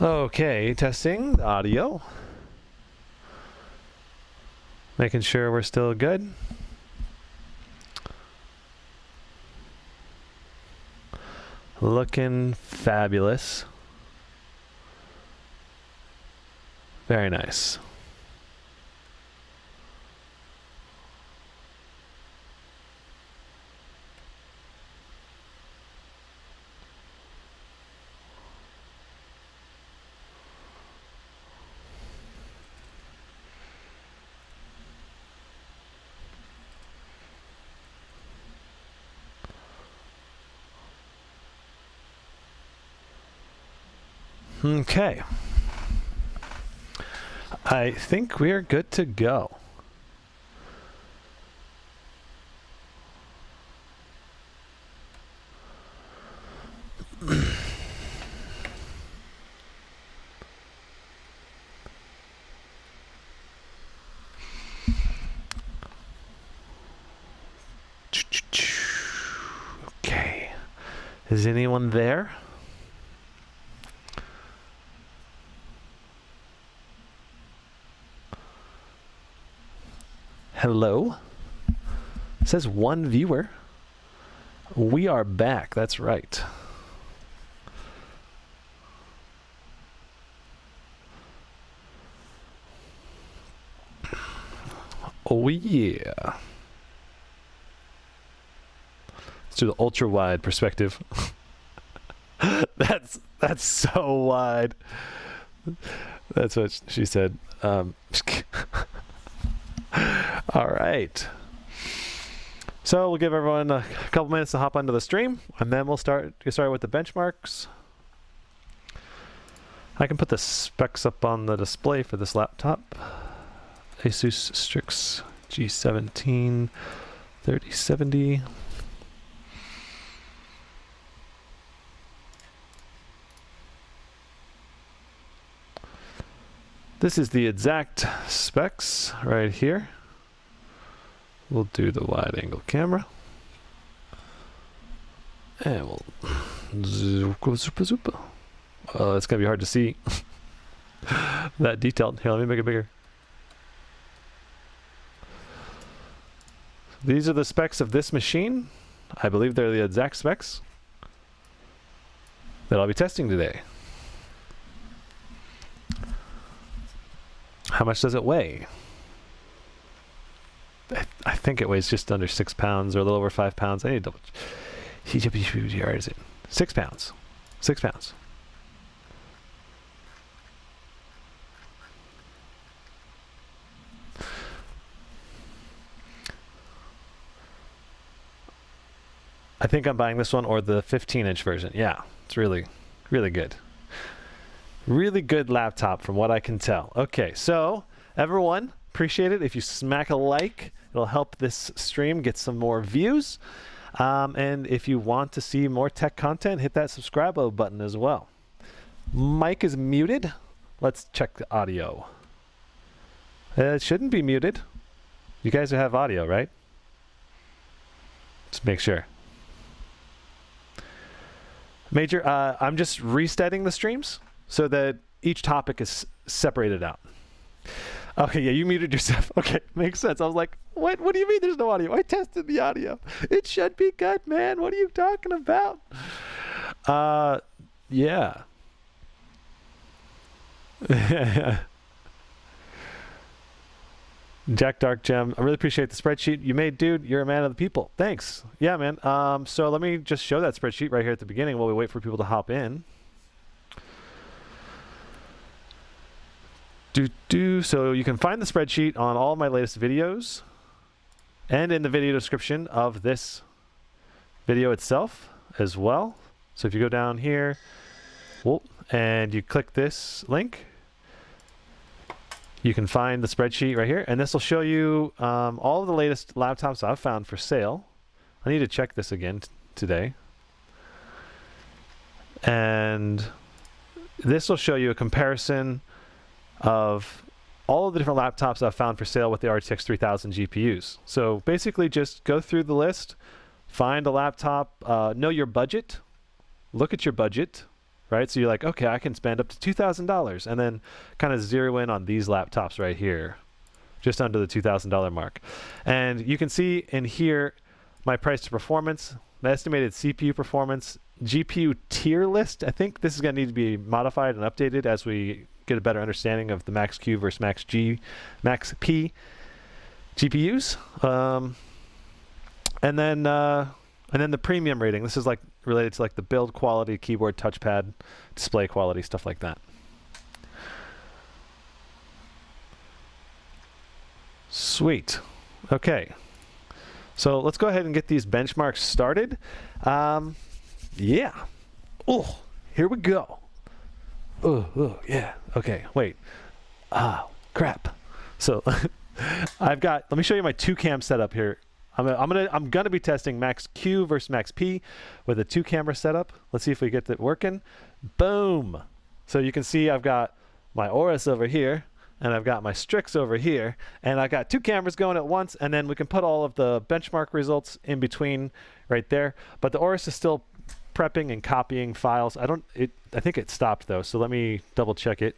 Okay, testing the audio. Making sure we're still good. Looking fabulous. Very nice. Okay. I think we're good to go. Okay. Is anyone there? Hello? It says one viewer. We are back, that's right. Oh yeah. Let's do the ultra wide perspective. That's so wide. That's what she said. All right. So we'll give everyone a couple minutes to hop onto the stream, and then we'll get started with the benchmarks. I can put the specs up on the display for this laptop. Asus Strix G17 3070. This is the exact specs right here. We'll do the wide angle camera. And we'll zoop. Oh, it's gonna be hard to see. That detailed. Here, let me make it bigger. These are the specs of this machine. I believe they're the exact specs that I'll be testing today. How much does it weigh? I think it weighs just under 6 pounds or a little over 5 pounds. I need to double. Where is it? 6 pounds. 6 pounds. I think I'm buying this one or the 15-inch version. Yeah, it's really, really good. Really good laptop from what I can tell. Okay, so everyone, appreciate it if you smack a like. It'll help this stream get some more views. And if you want to see more tech content, hit that subscribe button as well. Mic is muted. Let's check the audio. It shouldn't be muted. You guys have audio, right? Just make sure. Major, I'm just resetting the streams so that each topic is separated out. Okay, yeah, you muted yourself. Okay, makes sense. I was like, what do you mean there's no audio? I tested the audio. It should be good, man. What are you talking about? Yeah. Jack Dark Gem, I really appreciate the spreadsheet you made, dude. You're a man of the people. Thanks. Yeah, man. So let me just show that spreadsheet right here at the beginning while we wait for people to hop in. So you can find the spreadsheet on all my latest videos and in the video description of this video itself as well. So if you go down here and you click this link, you can find the spreadsheet right here, and this will show you all of the latest laptops I've found for sale. I need to check this again today. And this will show you a comparison of all of the different laptops I've found for sale with the RTX 3000 GPUs. So basically just go through the list, find a laptop, know your budget, look at your budget, right? So you're like, okay, I can spend up to $2,000, and then kind of zero in on these laptops right here, just under the $2,000 mark. And you can see in here my price to performance, the estimated CPU performance, GPU tier list. I think this is going to need to be modified and updated as we get a better understanding of the Max Q versus Max G, Max P GPUs. And then the premium rating. This is like related to like the build quality, keyboard, touchpad, display quality, stuff like that. Sweet. Okay. So let's go ahead and get these benchmarks started. Yeah. Oh, here we go. Oh, yeah. Okay, wait. Crap. So let me show you my 2-cam setup here. I'm gonna be testing Max Q versus Max P with a 2-camera setup. Let's see if we get that working. Boom. So you can see I've got my Aorus over here, and I've got my Strix over here, and I got 2 cameras going at once, and then we can put all of the benchmark results in between right there. But the Aorus is still prepping and copying files. I think it stopped though, so let me double check it.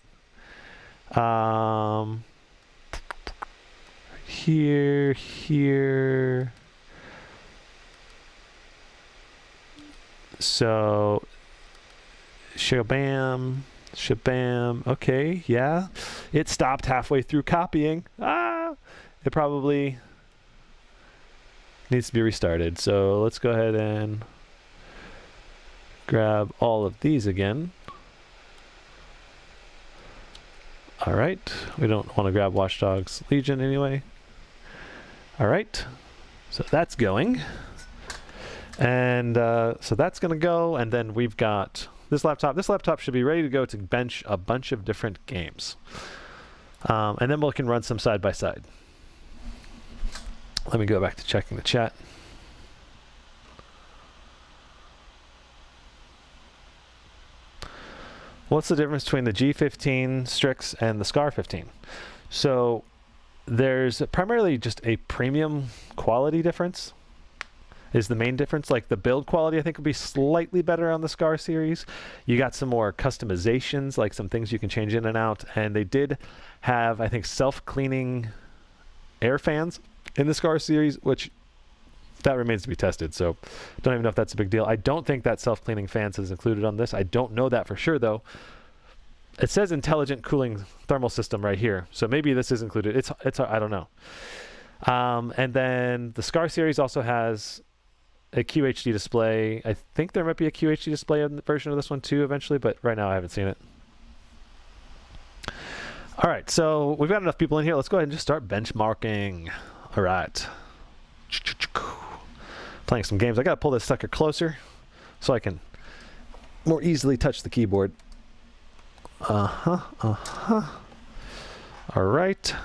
Here. So, shabam. Okay, yeah. It stopped halfway through copying. It probably needs to be restarted. So let's go ahead and grab all of these again. All right, we don't want to grab Watch Dogs Legion anyway. All right, so that's going. And so that's gonna go, and then we've got this laptop. This laptop should be ready to go to bench a bunch of different games. And then we can run some side by side. Let me go back to checking the chat. What's the difference between the G15 Strix and the Scar 15? So there's primarily just a premium quality difference is the main difference. Like the build quality, I think, will be slightly better on the Scar series. You got some more customizations, like some things you can change in and out. And they did have, I think, self-cleaning air fans in the Scar series, which that remains to be tested. So don't even know if that's a big deal. I don't think that self-cleaning fans is included on this. I don't know that for sure though. It says intelligent cooling thermal system right here. So maybe this is included. It's I don't know. And then the Scar series also has a QHD display. I think there might be a QHD display in the version of this one too eventually, but right now I haven't seen it. All right, so we've got enough people in here. Let's go ahead and just start benchmarking. All right. Playing some games. I gotta pull this sucker closer so I can more easily touch the keyboard. All right.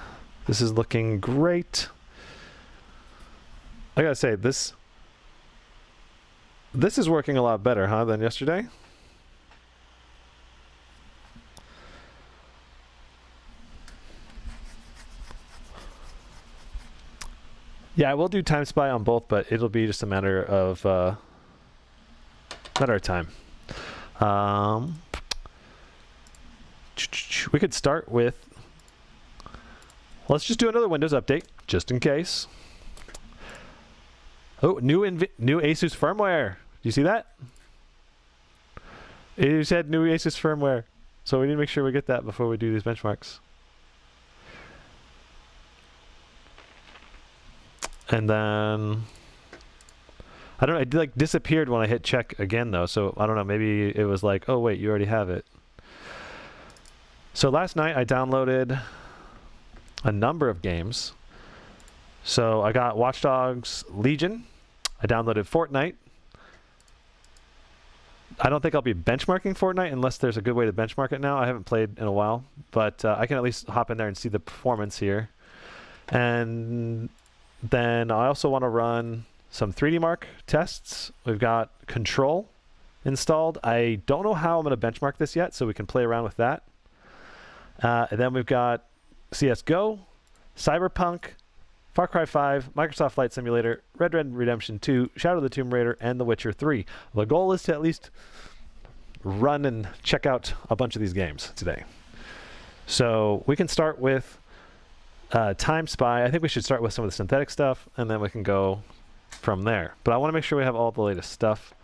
This is looking great. I gotta say, this is working a lot better, huh, than yesterday? Yeah, I will do time spy on both, but it'll be just a matter of time. We could start with. Let's just do another Windows update, just in case. Oh, new Asus firmware. Do you see that? It said new Asus firmware, so we need to make sure we get that before we do these benchmarks. And then I don't know, it like disappeared when I hit check again though, so I don't know, maybe it was like, oh wait, you already have it. So last night I downloaded a number of games. So I got Watch Dogs Legion. I downloaded Fortnite. I don't think I'll be benchmarking Fortnite unless there's a good way to benchmark it now. I haven't played in a while, but I can at least hop in there and see the performance here. And then I also want to run some 3D Mark tests. We've got Control installed. I don't know how I'm going to benchmark this yet, so we can play around with that. And then we've got CSGO, Cyberpunk, Far Cry 5, Microsoft Flight Simulator, Red Dead Redemption 2, Shadow of the Tomb Raider, and The Witcher 3. The goal is to at least run and check out a bunch of these games today. So we can start with Time Spy. I think we should start with some of the synthetic stuff, and then we can go from there. But I want to make sure we have all the latest stuff.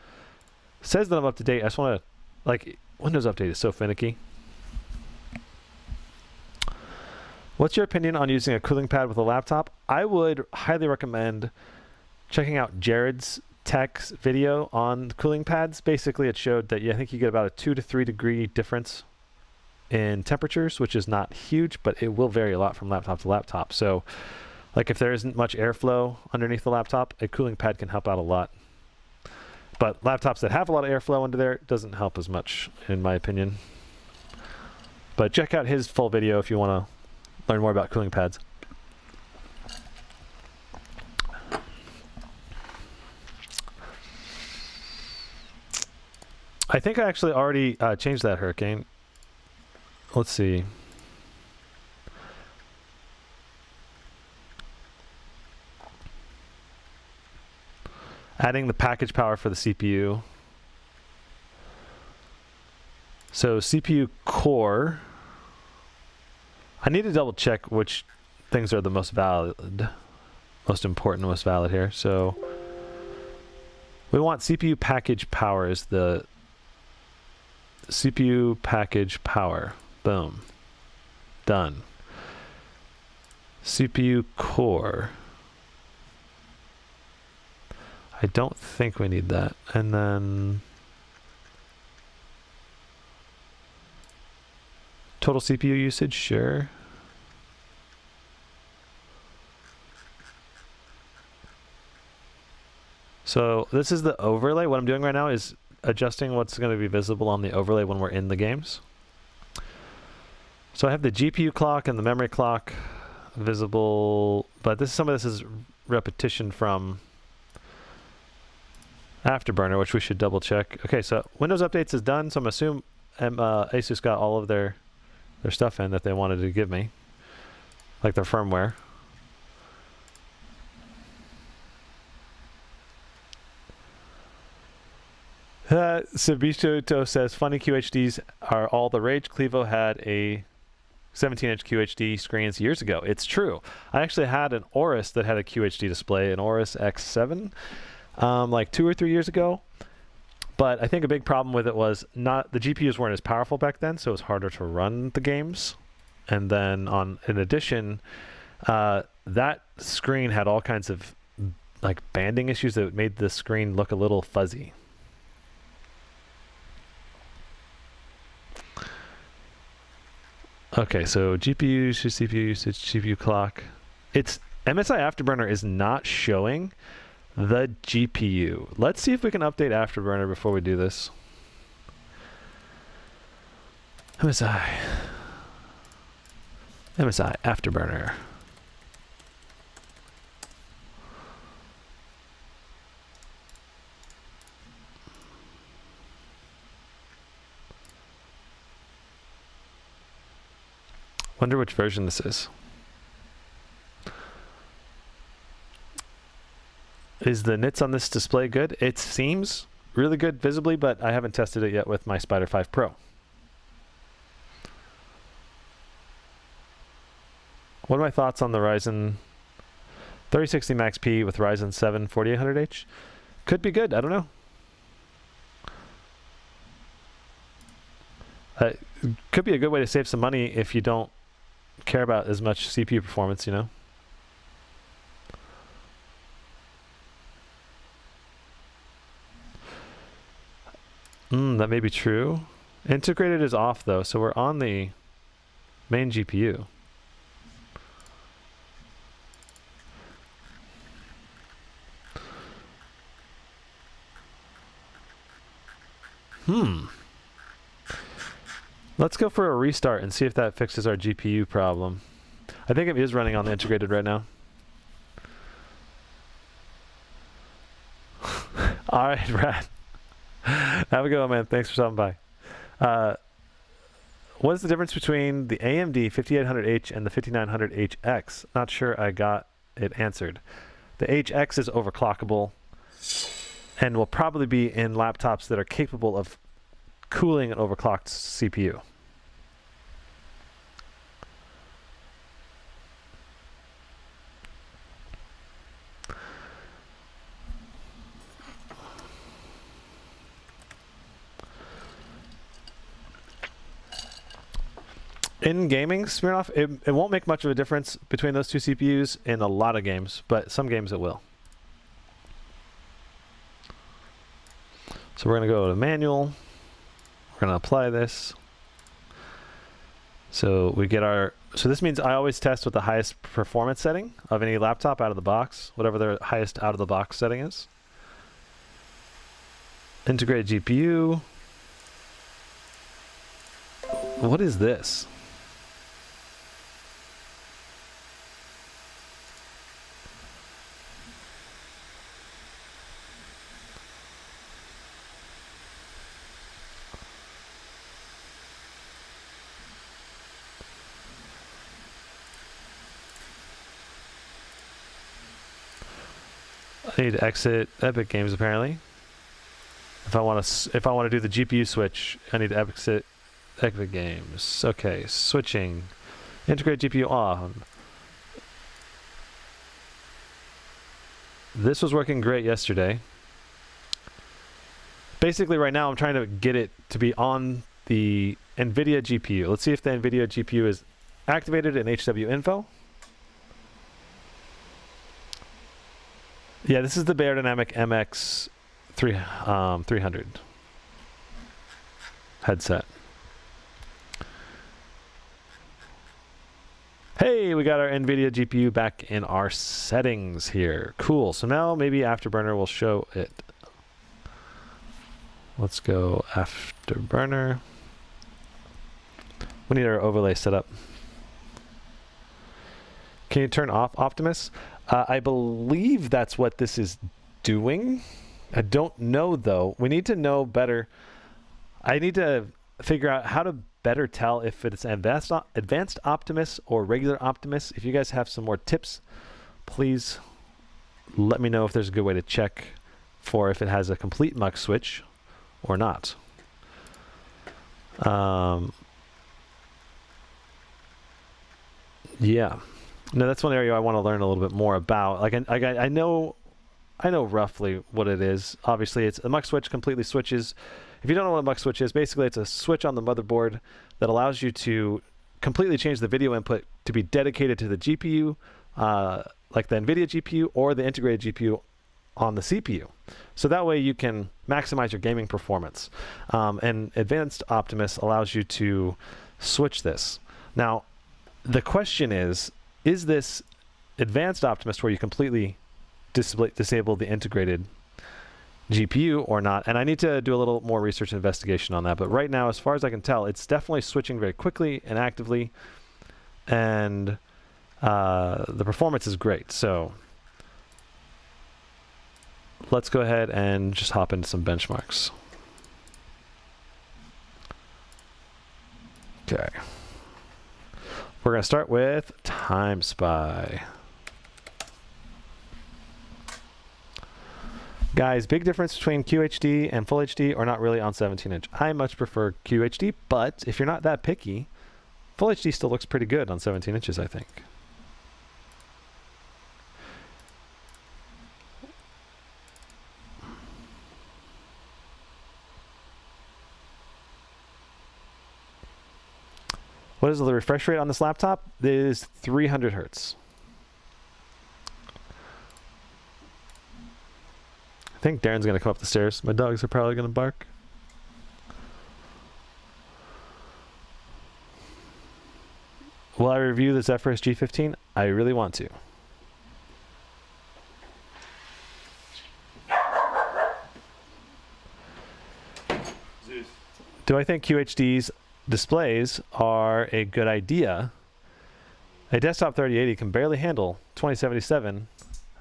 It says that I'm up to date. I just want to, like, Windows Update is so finicky. What's your opinion on using a cooling pad with a laptop? I would highly recommend checking out Jared's Tech's video on cooling pads. Basically, it showed that I think you get about a 2 to 3 degree difference in temperatures, which is not huge, but it will vary a lot from laptop to laptop. So, like if there isn't much airflow underneath the laptop, a cooling pad can help out a lot. But laptops that have a lot of airflow under there doesn't help as much, in my opinion. But check out his full video if you want to learn more about cooling pads. I think I actually already changed that, Hurricane. Let's see. Adding the package power for the CPU. So CPU core. I need to double check which things are the most valid, most important, most valid here. So we want CPU package power is the CPU package power. Boom. Done. CPU core. I don't think we need that. And then total CPU usage, sure. So this is the overlay. What I'm doing right now is adjusting what's going to be visible on the overlay when we're in the games. So I have the GPU clock and the memory clock visible, but some of this is repetition from Afterburner, which we should double check. Okay, so Windows Updates is done, so I'm assuming Asus got all of their stuff in that they wanted to give me, like their firmware. Sabito says, funny QHDs are all the rage. Clevo had a 17-inch QHD screens years ago. It's true. I actually had an Aorus that had a QHD display, an Aorus X7, like 2 or 3 years ago. But I think a big problem with it was the GPUs weren't as powerful back then, so it was harder to run the games. And then in addition, that screen had all kinds of like banding issues that made the screen look a little fuzzy. Okay, so GPU usage, CPU usage, CPU clock. It's MSI Afterburner is not showing the GPU. Let's see if we can update Afterburner before we do this. MSI Afterburner. Wonder which version this is. Is the nits on this display good? It seems really good visibly, but I haven't tested it yet with my Spider 5 Pro. What are my thoughts on the Ryzen 3060 Max P with Ryzen 7 4800H? Could be good, I don't know. Could be a good way to save some money if you don't care about as much CPU performance, you know? That may be true. Integrated is off though, so we're on the main GPU. Let's go for a restart and see if that fixes our GPU problem. I think it is running on the integrated right now. All right, Brad. Have a good one, man. Thanks for stopping by. What is the difference between the AMD 5800H and the 5900HX? Not sure I got it answered. The HX is overclockable and will probably be in laptops that are capable of cooling an overclocked CPU. In gaming, Smirnoff, it won't make much of a difference between those two CPUs in a lot of games, but some games it will. So we're going to go to manual. We're going to apply this. So we get our, so this means I always test with the highest performance setting of any laptop out of the box, whatever the highest out of the box setting is. Integrated GPU. What is this? I need to exit Epic Games apparently. If I want to do the GPU switch, I need to exit Epic Games. Okay, switching. Integrate GPU on. This was working great yesterday. Basically right now I'm trying to get it to be on the NVIDIA GPU. Let's see if the NVIDIA GPU is activated in HW info. Yeah, this is the Beyerdynamic MX 300 headset. Hey, we got our NVIDIA GPU back in our settings here. Cool. So now maybe Afterburner will show it. Let's go Afterburner. We need our overlay set up. Can you turn off Optimus? I believe that's what this is doing. I don't know though. We need to know better. I need to figure out how to better tell if it's advanced Optimus or regular Optimus. If you guys have some more tips, please let me know if there's a good way to check for if it has a complete mux switch or not. Yeah. No, that's one area I want to learn a little bit more about. Like I know roughly what it is. Obviously, it's a mux switch completely switches. If you don't know what a mux switch is, basically it's a switch on the motherboard that allows you to completely change the video input to be dedicated to the GPU, like the NVIDIA GPU or the integrated GPU on the CPU. So that way you can maximize your gaming performance. And Advanced Optimus allows you to switch this. Now, the question is this Advanced Optimus where you completely disable the integrated GPU or not? And I need to do a little more research and investigation on that. But right now, as far as I can tell, it's definitely switching very quickly and actively. And the performance is great. So let's go ahead and just hop into some benchmarks. Okay. We're going to start with Time Spy. Guys, big difference between QHD and Full HD or not really on 17-inch. I much prefer QHD, but if you're not that picky, Full HD still looks pretty good on 17 inches, I think. What is the refresh rate on this laptop? It is 300 hertz. I think Darren's going to come up the stairs. My dogs are probably going to bark. Will I review the Zephyrus G15? I really want to. Zeus. Do I think QHD's displays are a good idea? A desktop 3080 can barely handle 2077.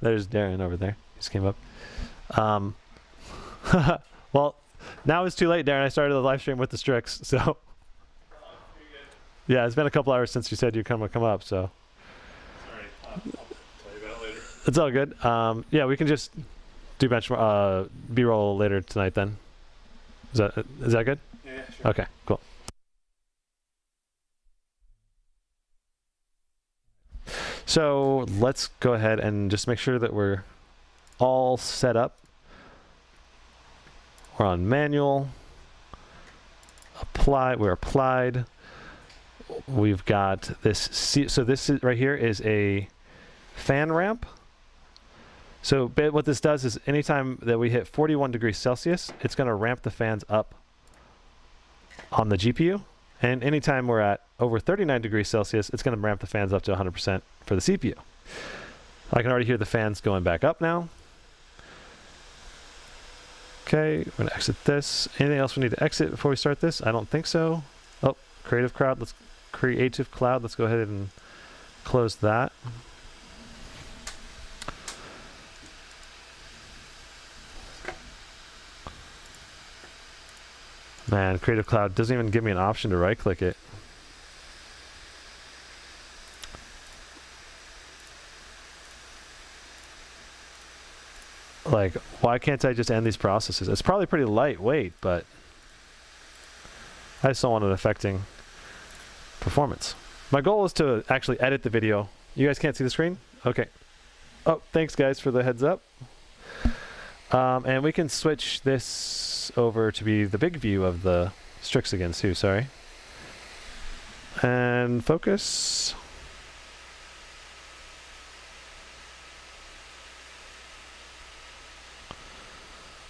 There's Darren over there. He just came up. Well, now it's too late, Darren. I started the live stream with the Strix, so yeah, it's been a couple hours since you said you'd come up, so sorry, I'll tell you about it later. it's all good. Yeah, we can just do B-roll later tonight then. Is that good? Yeah, sure. Okay, cool. So let's go ahead and just make sure that we're all set up. We're on manual. Apply. We're applied. We've got this. So this is right here is a fan ramp. So what this does is anytime that we hit 41 degrees Celsius, it's going to ramp the fans up on the GPU. And anytime we're at over 39 degrees Celsius, it's going to ramp the fans up to 100% for the CPU. I can already hear the fans going back up now. Okay, we're going to exit this. Anything else we need to exit before we start this? I don't think so. Oh, Creative Cloud. Creative Cloud. Let's go ahead and close that. Man, Creative Cloud doesn't even give me an option to right-click it. Like, why can't I just end these processes? It's probably pretty lightweight, but I just don't want it affecting performance. My goal is to actually edit the video. You guys can't see the screen? Okay. Oh, thanks guys for the heads up. And we can switch this over to be the big view of the Strix again too, sorry. And focus.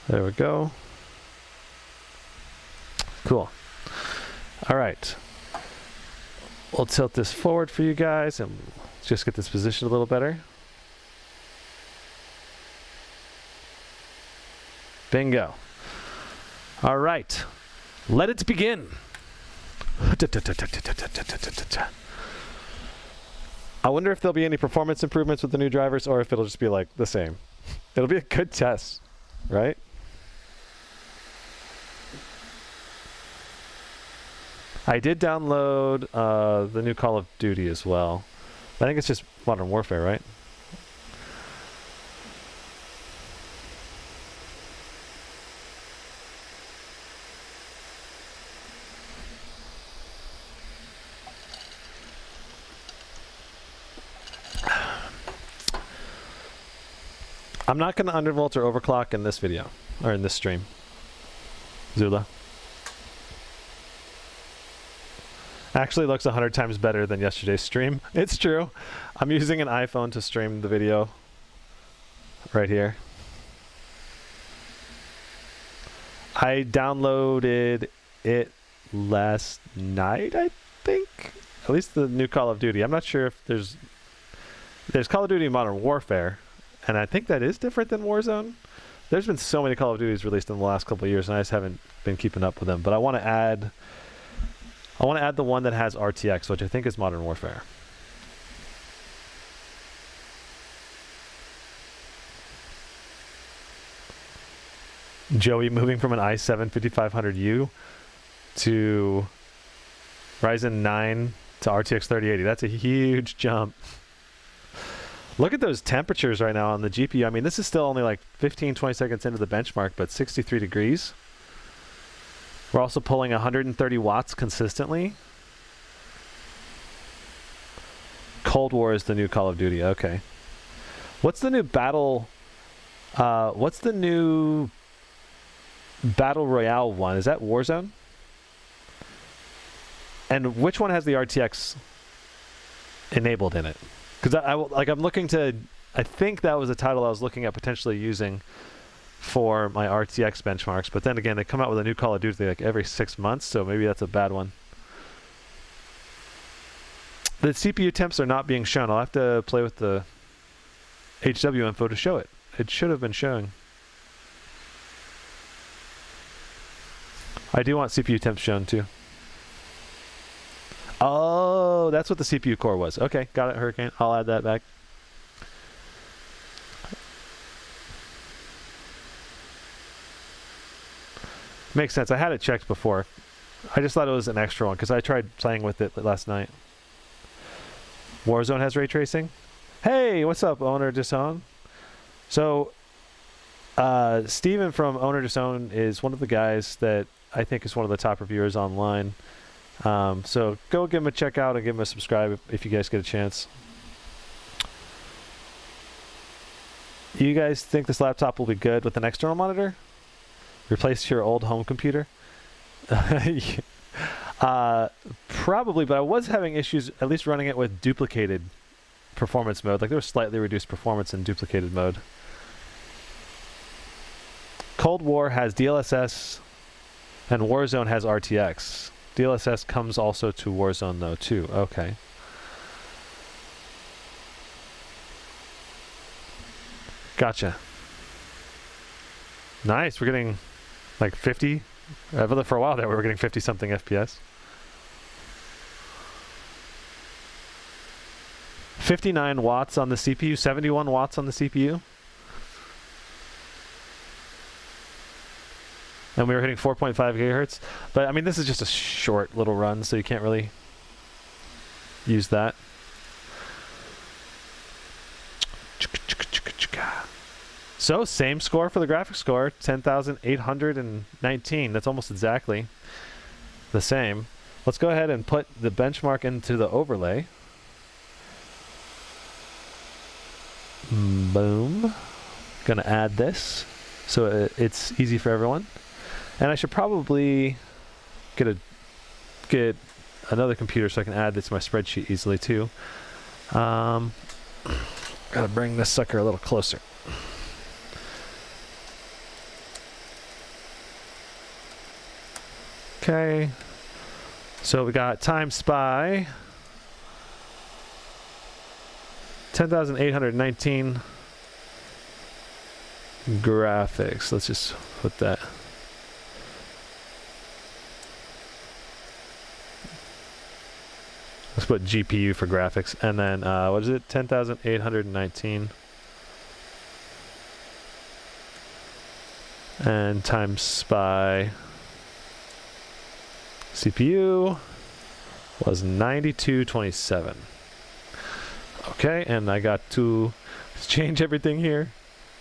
There we go. Cool. All right. We'll tilt this forward for you guys and just get this positioned a little better. Bingo. All right. Let it begin. I wonder if there'll be any performance improvements with the new drivers or if it'll just be like the same. It'll be a good test, right? I did download the new Call of Duty as well. I think it's just Modern Warfare, right? I'm not going to undervolt or overclock in this video, or in this stream. Zula. Actually looks 100 times better than yesterday's stream. It's true. I'm using an iPhone to stream the video right here. I downloaded it last night, I think. At least the new Call of Duty. I'm not sure if there's Call of Duty Modern Warfare, and I think that is different than Warzone. There's been so many Call of Duties released in the last couple of years, and I just haven't been keeping up with them. But I want to add the one that has RTX, which I think is Modern Warfare. Joey moving from an i7 5500U to Ryzen 9 to RTX 3080. That's a huge jump. Look at those temperatures right now on the GPU. I mean, this is still only like 15, 20 seconds into the benchmark, but 63 degrees. We're also pulling 130 watts consistently. Cold War is the new Call of Duty. Okay. What's the new battle? What's the new Battle Royale one? Is that Warzone? And which one has the RTX enabled in it? Because I'm looking to. I think that was a title I was looking at potentially using for my RTX benchmarks, but then again, they come out with a new Call of Duty like every 6 months, so maybe that's a bad one. The CPU temps are not being shown. I'll have to play with the HW info to show it. It should have been showing. I do want CPU temps shown too. Oh, that's what the CPU core was. Okay, got it, Hurricane. I'll add that back. Makes sense. I had it checked before. I just thought it was an extra one because I tried playing with it last night. Warzone has ray tracing. Hey, what's up, owner Disown? So, Steven from Owner to Own is one of the guys that I think is one of the top reviewers online. So go give him a check out and give him a subscribe if you guys get a chance. You guys think this laptop will be good with an external monitor? Replace your old home computer? Probably, but I was having issues at least running it with duplicated performance mode. Like there was slightly reduced performance in duplicated mode. Cold War has DLSS and Warzone has RTX. DLSS comes also to Warzone though too. Okay. Gotcha. Nice. We're getting like 50. For a while there, we were getting 50 something FPS. 59 watts on the CPU, 71 watts on the CPU. And we were hitting 4.5 gigahertz. But I mean, this is just a short little run, so you can't really use that. So same score for the graphics score, 10,819. That's almost exactly the same. Let's go ahead and put the benchmark into the overlay. Boom. Gonna add this so it's easy for everyone. And I should probably get another computer so I can add this to my spreadsheet easily too. Gotta bring this sucker a little closer. Okay, so we got Temps by 10,819 graphics. Let's just put that. Let's put GPU for graphics, and then what is it? 10,819, and times by CPU was 9227. Okay, and I got to change everything here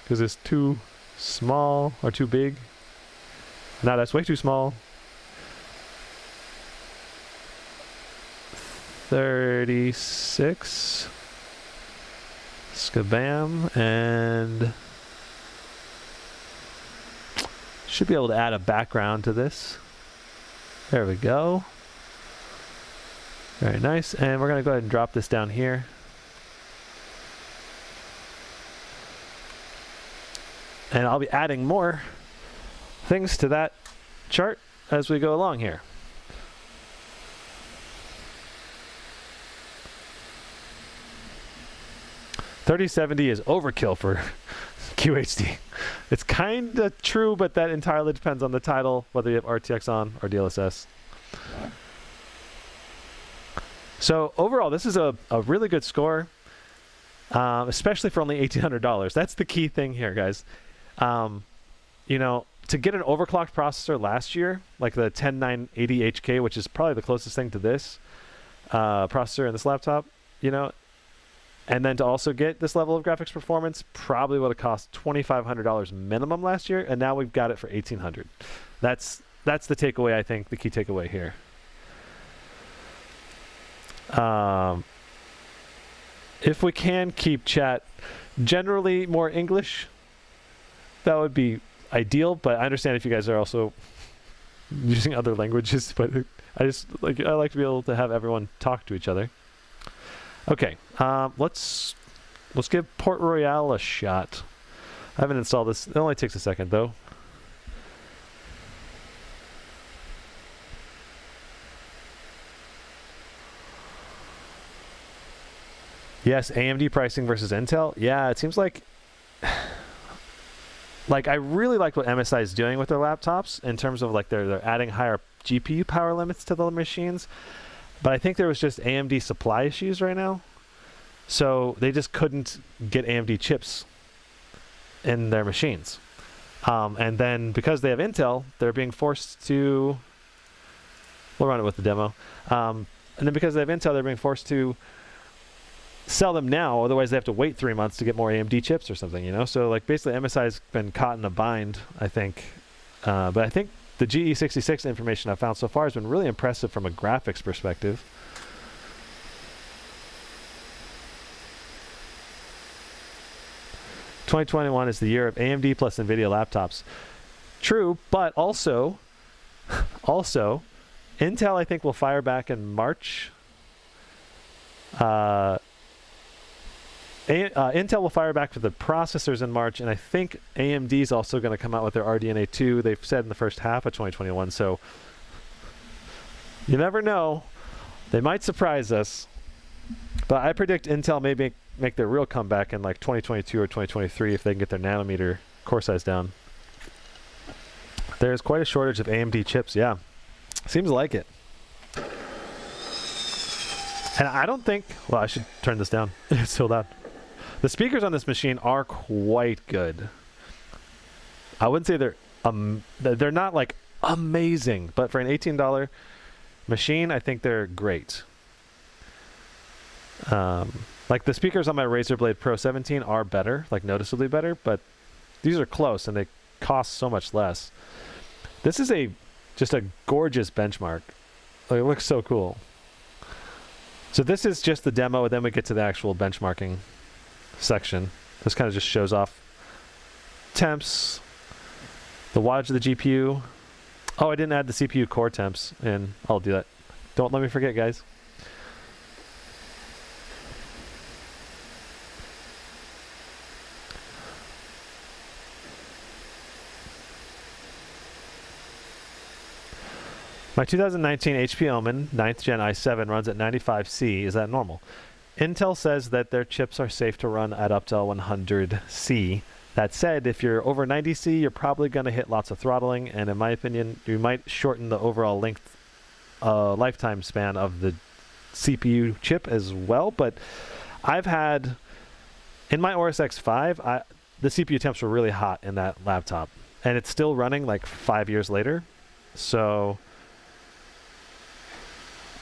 because it's too small or too big. No, that's way too small. 36. Skabam, and should be able to add a background to this. There we go. Very nice. And we're going to go ahead and drop this down here. And I'll be adding more things to that chart as we go along here. $3070 is overkill for QHD. It's kind of true, but that entirely depends on the title, whether you have RTX on or DLSS. So overall, this is a really good score, especially for only $1,800. That's the key thing here, guys. You know, to get an overclocked processor last year, like the 10980HK, which is probably the closest thing to this processor in this laptop, you know, and then to also get this level of graphics performance probably would have cost $2,500 minimum last year, and now we've got it for $1,800. That's the takeaway, I think, the key takeaway here. If we can keep chat generally more English, that would be ideal, but I understand if you guys are also using other languages, but I like to be able to have everyone talk to each other. Okay, let's give Port Royale a shot. I haven't installed this. It only takes a second though. Yes, AMD pricing versus Intel. Yeah, it seems like I really like what MSI is doing with their laptops in terms of like they're adding higher GPU power limits to the machines. But I think there was just AMD supply issues right now. So they just couldn't get AMD chips in their machines. And then because they have Intel, they're being forced to... We'll run it with the demo. And then because they have Intel, they're being forced to sell them now, otherwise they have to wait 3 months to get more AMD chips or something, you know? So like basically MSI's been caught in a bind, I think. But I think the GE66 information I've found so far has been really impressive from a graphics perspective. '21 is the year of AMD plus NVIDIA laptops. True, but also Intel I think will fire back in March. Intel will fire back for the processors in March, and I think AMD is also going to come out with their RDNA 2. They've said in the first half of 2021, so you never know. They might surprise us, but I predict Intel may make their real comeback in like 2022 or 2023 if they can get their nanometer core size down. There's quite a shortage of AMD chips, yeah. Seems like it. And I don't think, well, I should turn this down. It's so loud. The speakers on this machine are quite good. I wouldn't say they're not like amazing, but for an $18 machine, I think they're great. Like the speakers on my Razer Blade Pro 17 are better, like noticeably better, but these are close and they cost so much less. This is just a gorgeous benchmark. Like, it looks so cool. So this is just the demo, and then we get to the actual benchmarking section. This kind of just shows off temps, the wattage of the GPU. Oh, I didn't add the CPU core temps in. I'll do that. Don't let me forget, guys. My 2019 HP Omen 9th Gen i7 runs at 95C. Is that normal? Intel says that their chips are safe to run at up to 100C. That said, if you're over 90C, you're probably going to hit lots of throttling, and in my opinion, you might shorten the overall lifetime span of the CPU chip as well. But I've had, in my Aorus X5, the CPU temps were really hot in that laptop, and it's still running like 5 years later. So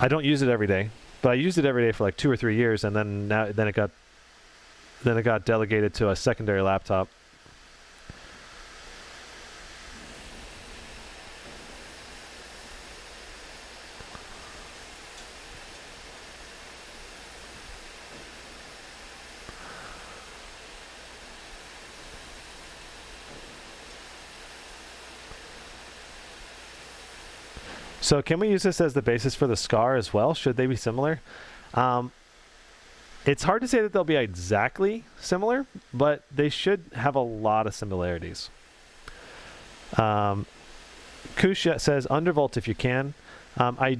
I don't use it every day, but I used it every day for like 2 or 3 years, and then it got delegated to a secondary laptop. So can we use this as the basis for the SCAR as well? Should they be similar? It's hard to say that they'll be exactly similar, but they should have a lot of similarities. Kusha says undervolt if you can. I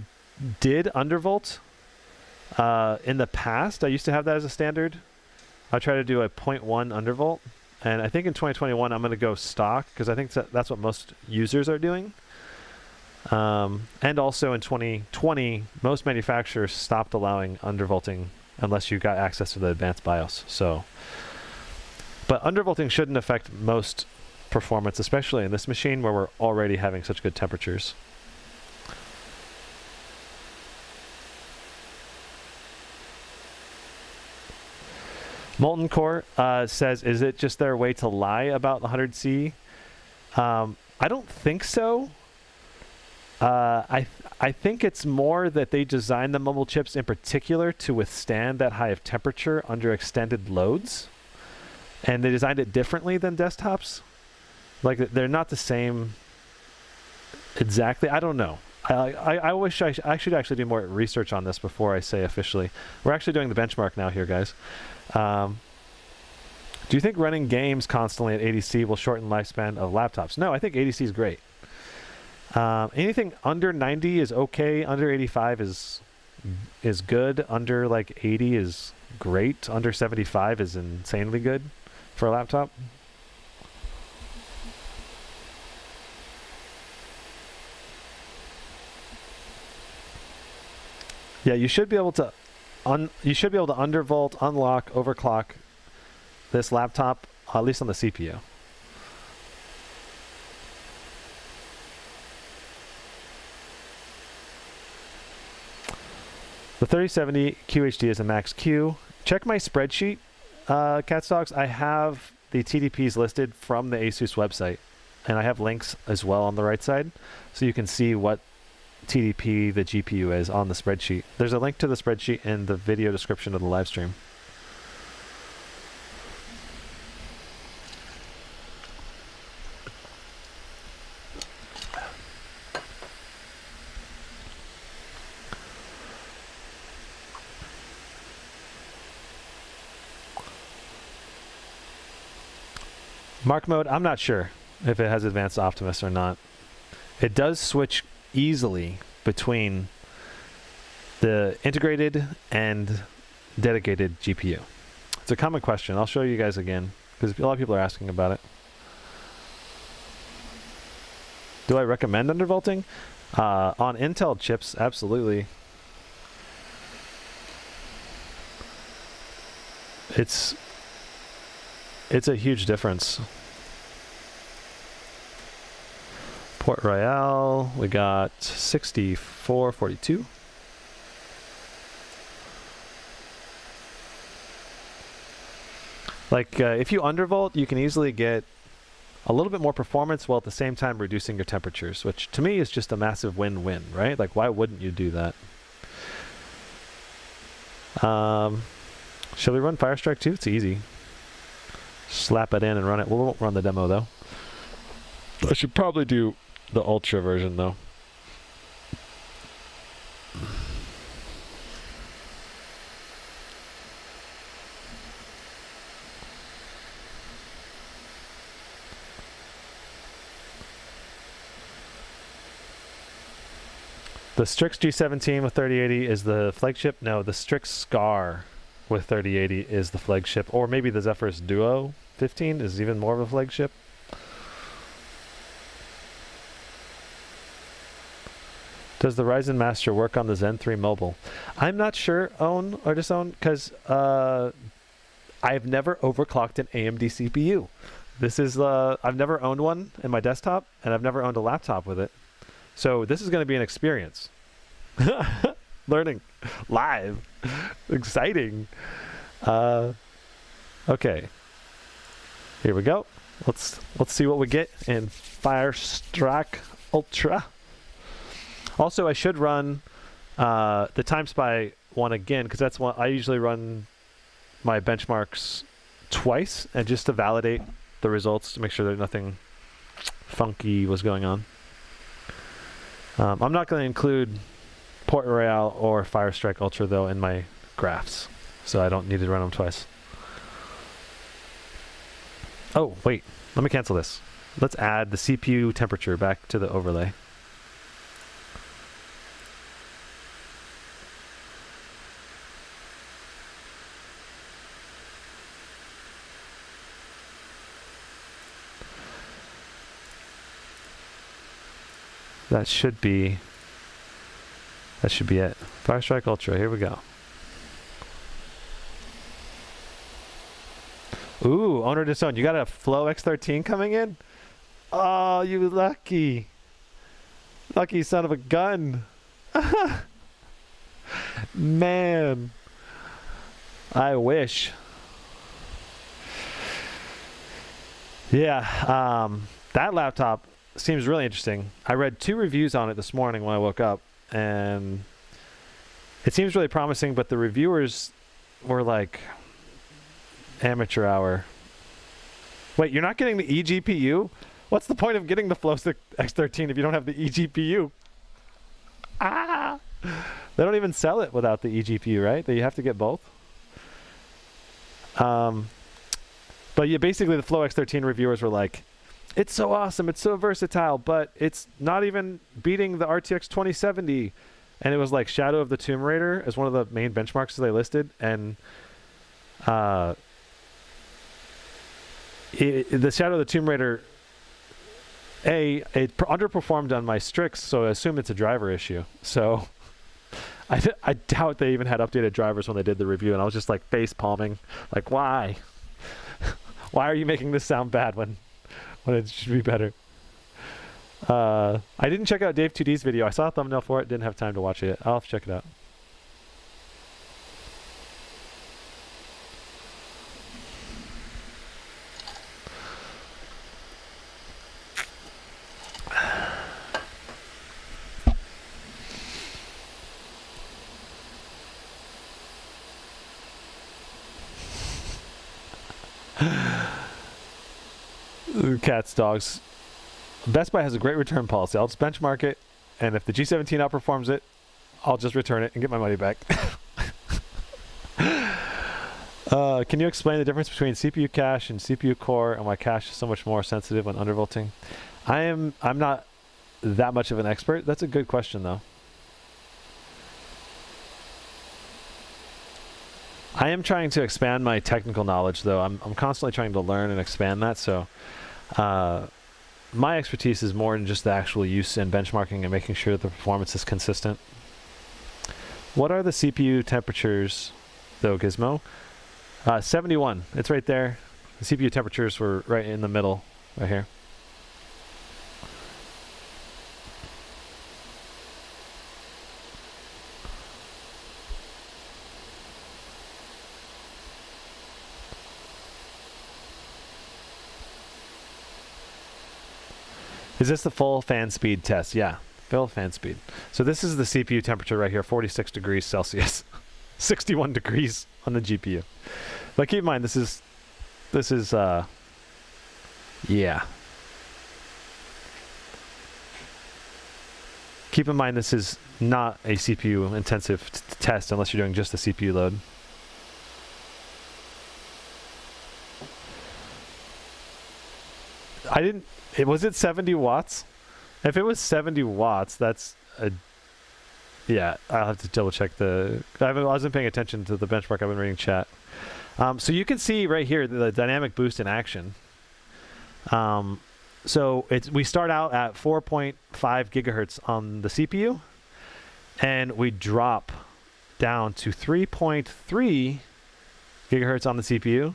did undervolt in the past. I used to have that as a standard. I try to do a 0.1 undervolt, and I think in 2021 I'm going to go stock because I think that's what most users are doing. And also in 2020, most manufacturers stopped allowing undervolting unless you got access to the advanced BIOS. So, but undervolting shouldn't affect most performance, especially in this machine where we're already having such good temperatures. Molten Core says, is it just their way to lie about the 100C? I don't think so. I think it's more that they designed the mobile chips in particular to withstand that high of temperature under extended loads, and they designed it differently than desktops. Like they're not the same exactly. I don't know. I wish I should actually do more research on this before I say officially. We're actually doing the benchmark now here, guys. Do you think running games constantly at 80C will shorten lifespan of laptops? No, I think 80C is great. Anything under 90 is okay. Under 85 is good. Under like 80 is great. Under 75 is insanely good for a laptop. Yeah, you should be able to undervolt, unlock, overclock this laptop, at least on the CPU. The 3070 QHD is a max Q. check my spreadsheet, cat stocks. I have the TDPs listed from the Asus website, and I have links as well on the right side, so you can see what TDP the GPU is on the spreadsheet. There's a link to the spreadsheet in the video description of the live stream. Mark mode, I'm not sure if it has advanced Optimus or not. It does switch easily between the integrated and dedicated GPU. It's a common question. I'll show you guys again because a lot of people are asking about it. Do I recommend undervolting? On Intel chips, absolutely. It's a huge difference. Port Royale, we got 6442. Like, if you undervolt, you can easily get a little bit more performance while at the same time reducing your temperatures, which to me is just a massive win-win, right? Like, why wouldn't you do that? Shall we run Firestrike 2? It's easy. Slap it in and run it. We won't run the demo, though. I should probably do the Ultra version, though. The Strix G17 with 3080 is the flagship. No, the Strix Scar with 3080 is the flagship. Or maybe the Zephyrus Duo 15 is even more of a flagship. Does the Ryzen Master work on the Zen 3 mobile? I'm not sure, own or disown, because I've never overclocked an AMD CPU. This is I've never owned one in my desktop, and I've never owned a laptop with it. So this is going to be an experience. Learning live. Exciting. Okay. Here we go. Let's see what we get in Firestrike Ultra. Also, I should run the Time Spy one again, because that's one I usually run my benchmarks twice, and just to validate the results to make sure that nothing funky was going on. I'm not going to include Port Royale or Firestrike Ultra, though, in my graphs, so I don't need to run them twice. Oh, wait. Let me cancel this. Let's add the CPU temperature back to the overlay. That should be it. Firestrike Ultra, here we go. Ooh, owner disowned. You got a Flow X13 coming in? Oh, you lucky. Lucky son of a gun. Man. I wish. Yeah, that laptop seems really interesting. I read 2 reviews on it this morning when I woke up, and it seems really promising, but the reviewers were like amateur hour. Wait, you're not getting the eGPU? What's the point of getting the Flow X13 if you don't have the eGPU? Ah! They don't even sell it without the eGPU, right? You have to get both. But yeah, basically the Flow X13 reviewers were like, it's so awesome, it's so versatile, but it's not even beating the RTX 2070. And it was like Shadow of the Tomb Raider as one of the main benchmarks that they listed, and the Shadow of the Tomb Raider, it underperformed on my Strix, so I assume it's a driver issue. So I doubt they even had updated drivers when they did the review, and I was just like face palming, like, why? Why are you making this sound bad when it should be better? I didn't check out Dave 2D's video. I saw a thumbnail for it, didn't have time to watch it. I'll have to check it out. Cats, dogs. Best Buy has a great return policy. I'll just benchmark it, and if the G17 outperforms it, I'll just return it and get my money back. Can you explain the difference between CPU cache and CPU core, and why cache is so much more sensitive when undervolting? I'm not that much of an expert. That's a good question, though. I am trying to expand my technical knowledge, though. I'm constantly trying to learn and expand that. So my expertise is more in just the actual use and benchmarking and making sure that the performance is consistent. What are the CPU temperatures, though, Gizmo? 71. It's right there. The CPU temperatures were right in the middle, right here. Is this the full fan speed test? Yeah, full fan speed. So this is the CPU temperature right here, 46 degrees Celsius, 61 degrees on the GPU. But keep in mind, this is yeah. Keep in mind, this is not a CPU intensive test unless you're doing just the CPU load. Was it 70 watts? If it was 70 watts, that's a... Yeah, I'll have to double check I wasn't paying attention to the benchmark. I've been reading chat. So you can see right here the dynamic boost in action. So we start out at 4.5 gigahertz on the CPU, and we drop down to 3.3 gigahertz on the CPU.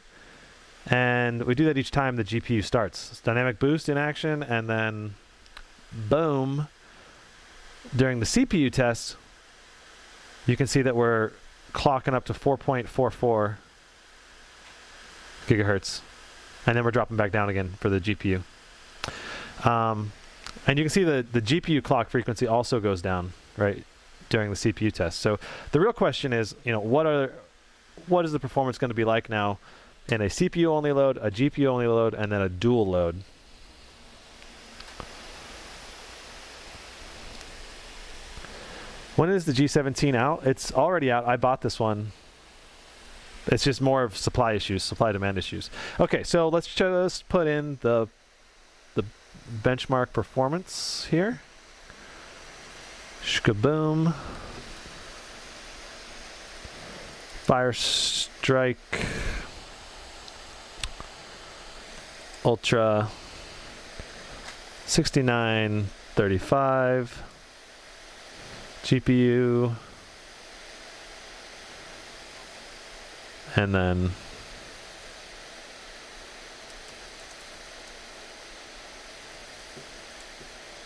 And we do that each time the GPU starts. It's dynamic boost in action, and then boom. During the CPU test, you can see that we're clocking up to 4.44 gigahertz. And then we're dropping back down again for the GPU. And you can see the GPU clock frequency also goes down, right, during the CPU test. So the real question is, what is the performance going to be like now in a CPU only load, a GPU only load, and then a dual load? When is the G17 out? It's already out. I bought this one. It's just more of supply issues, supply demand issues. Okay, so let's just put in the benchmark performance here. Shkaboom. Firestrike Ultra 6935 GPU, and then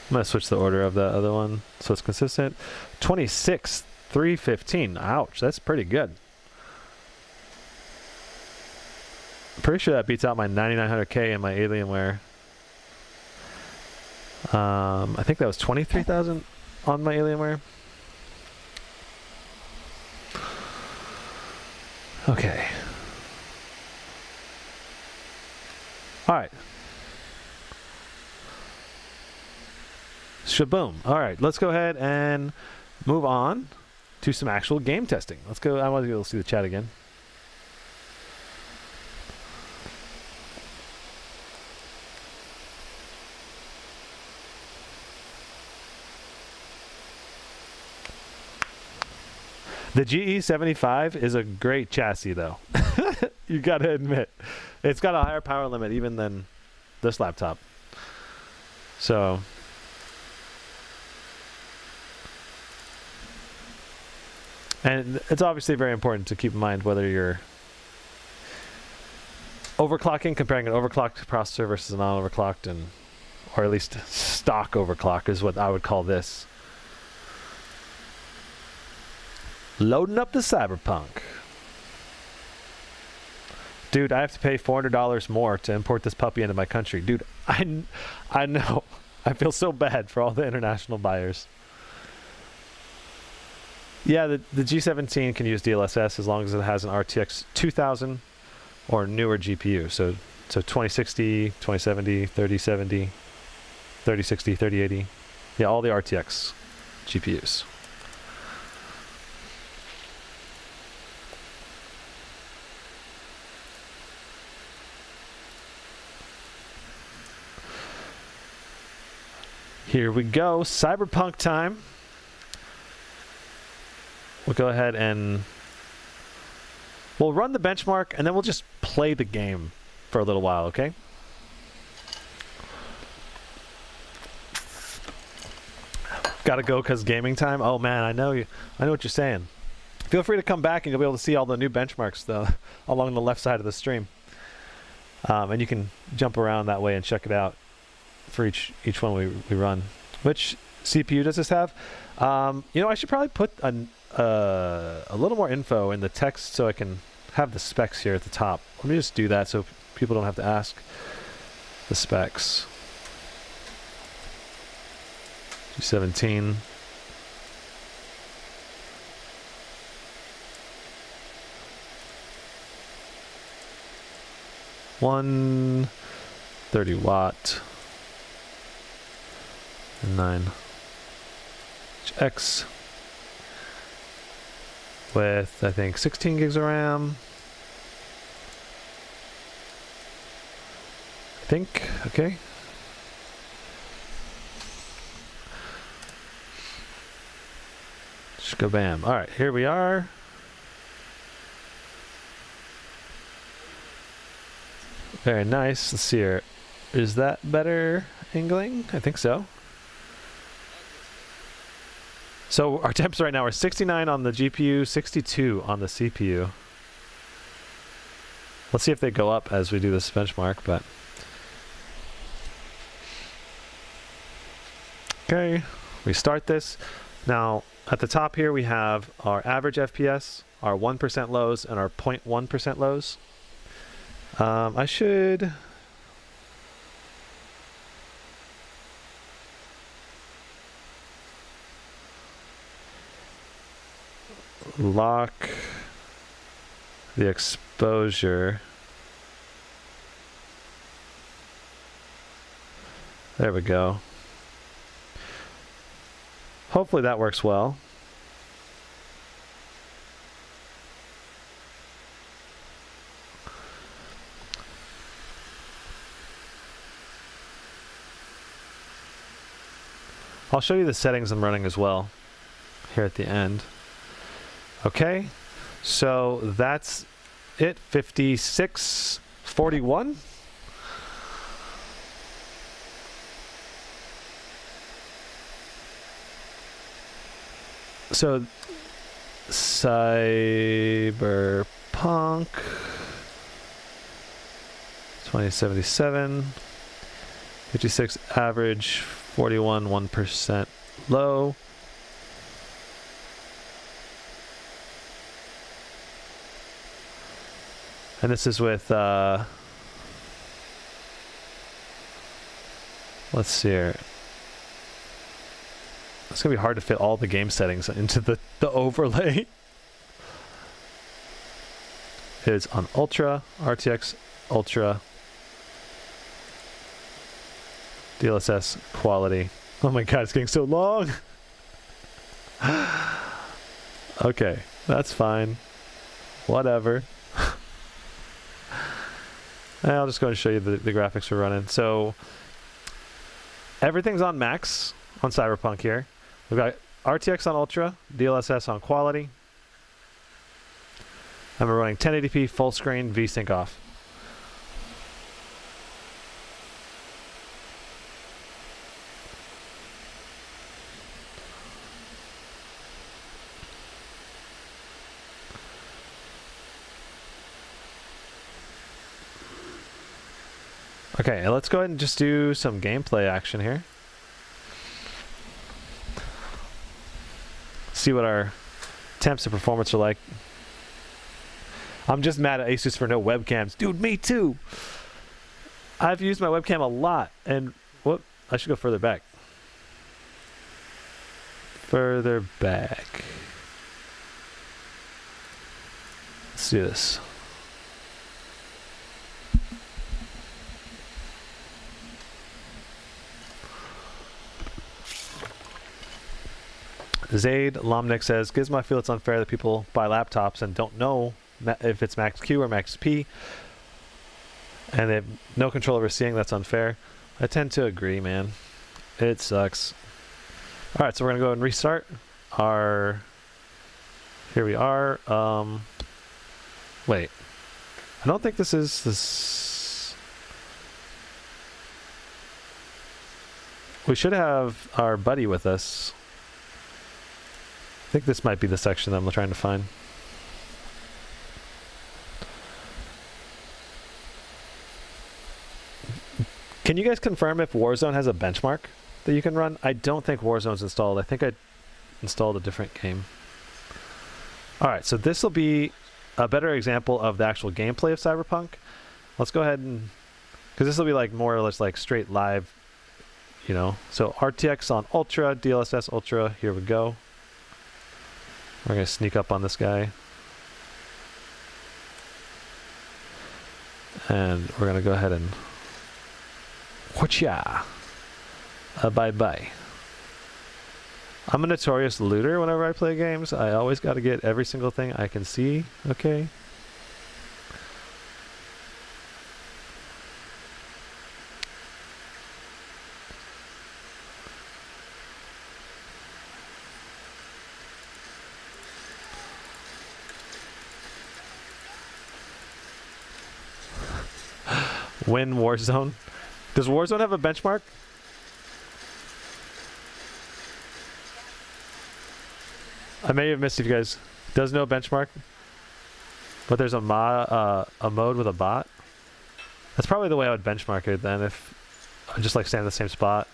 I'm going to switch the order of that other one so it's consistent. 26,315. Ouch, that's pretty good. Pretty sure that beats out my 9900K and my Alienware. I think that was 23,000 on my Alienware. Okay. All right. Shaboom. All right, let's go ahead and move on to some actual game testing. Let's go. I want to be able to see the chat again. The GE75 is a great chassis, though. You got to admit. It's got a higher power limit even than this laptop. So... and it's obviously very important to keep in mind whether you're overclocking, comparing an overclocked processor versus a non-overclocked, or at least stock overclock is what I would call this. Loading up the Cyberpunk. Dude, I have to pay $400 more to import this puppy into my country. Dude, I know. I feel so bad for all the international buyers. Yeah, the G17 can use DLSS as long as it has an RTX 2000 or newer GPU. So 2060, 2070, 3070, 3060, 3080. Yeah, all the RTX GPUs. Here we go, Cyberpunk time. We'll go ahead and we'll run the benchmark and then we'll just play the game for a little while, okay? Gotta go because gaming time. Oh man, I know what you're saying. Feel free to come back and you'll be able to see all the new benchmarks though along the left side of the stream. And you can jump around that way and check it out for each one we run. Which CPU does this have? You know, I should probably put a little more info in the text so I can have the specs here at the top. Let me just do that so people don't have to ask the specs. G17. One 30-watt and 9 X with I think 16 gigs of RAM. I think, okay. Just go bam. All right, here we are. Very nice. Let's see here. Is that better angling? I think so. So our temps right now are 69 on the GPU, 62 on the CPU. Let's see if they go up as we do this benchmark, but... Okay, we start this. Now, at the top here we have our average FPS, our 1% lows, and our 0.1% lows. I should... lock the exposure. There we go. Hopefully that works well. I'll show you the settings I'm running as well here at the end. Okay, so that's it. 5641. So Cyberpunk 2077, 56 average, 41 1% low. And this is with, let's see here. It's gonna be hard to fit all the game settings into the overlay. It's on Ultra, RTX Ultra, DLSS quality. Oh my god, it's getting so long. Okay, that's fine. Whatever. I'll just go and show you the graphics we're running. So everything's on max on Cyberpunk here. We've got RTX on Ultra, DLSS on quality, and we're running 1080p full screen VSync off. Okay, let's go ahead and just do some gameplay action here. See what our temps and performance are like. I'm just mad at Asus for no webcams. Dude, me too! I've used my webcam a lot, and whoop, I should go further back. Further back. Let's do this. Zaid Lomnick says, Gizmo, I feel it's unfair that people buy laptops and don't know if it's Max Q or Max P, and they have no control over seeing. That's unfair. I tend to agree, man. It sucks. All right, so we're gonna go and restart our. Here we are. Wait, I don't think this is this. We should have our buddy with us. I think this might be the section that I'm trying to find. Can you guys confirm if Warzone has a benchmark that you can run? I don't think Warzone's installed. I think I installed a different game. Alright, so this will be a better example of the actual gameplay of Cyberpunk. Let's go ahead and... because this will be like more or less like straight live, you know. So RTX on Ultra, DLSS Ultra, here we go. We're going to sneak up on this guy. And we're going to go ahead and... whatcha! Bye-bye. I'm a notorious looter whenever I play games. I always got to get every single thing I can see. Okay. Win Warzone. Does Warzone have a benchmark? I may have missed if you guys does no benchmark, but there's a mode with a bot. That's probably the way I would benchmark it then, if I just like stand in the same spot.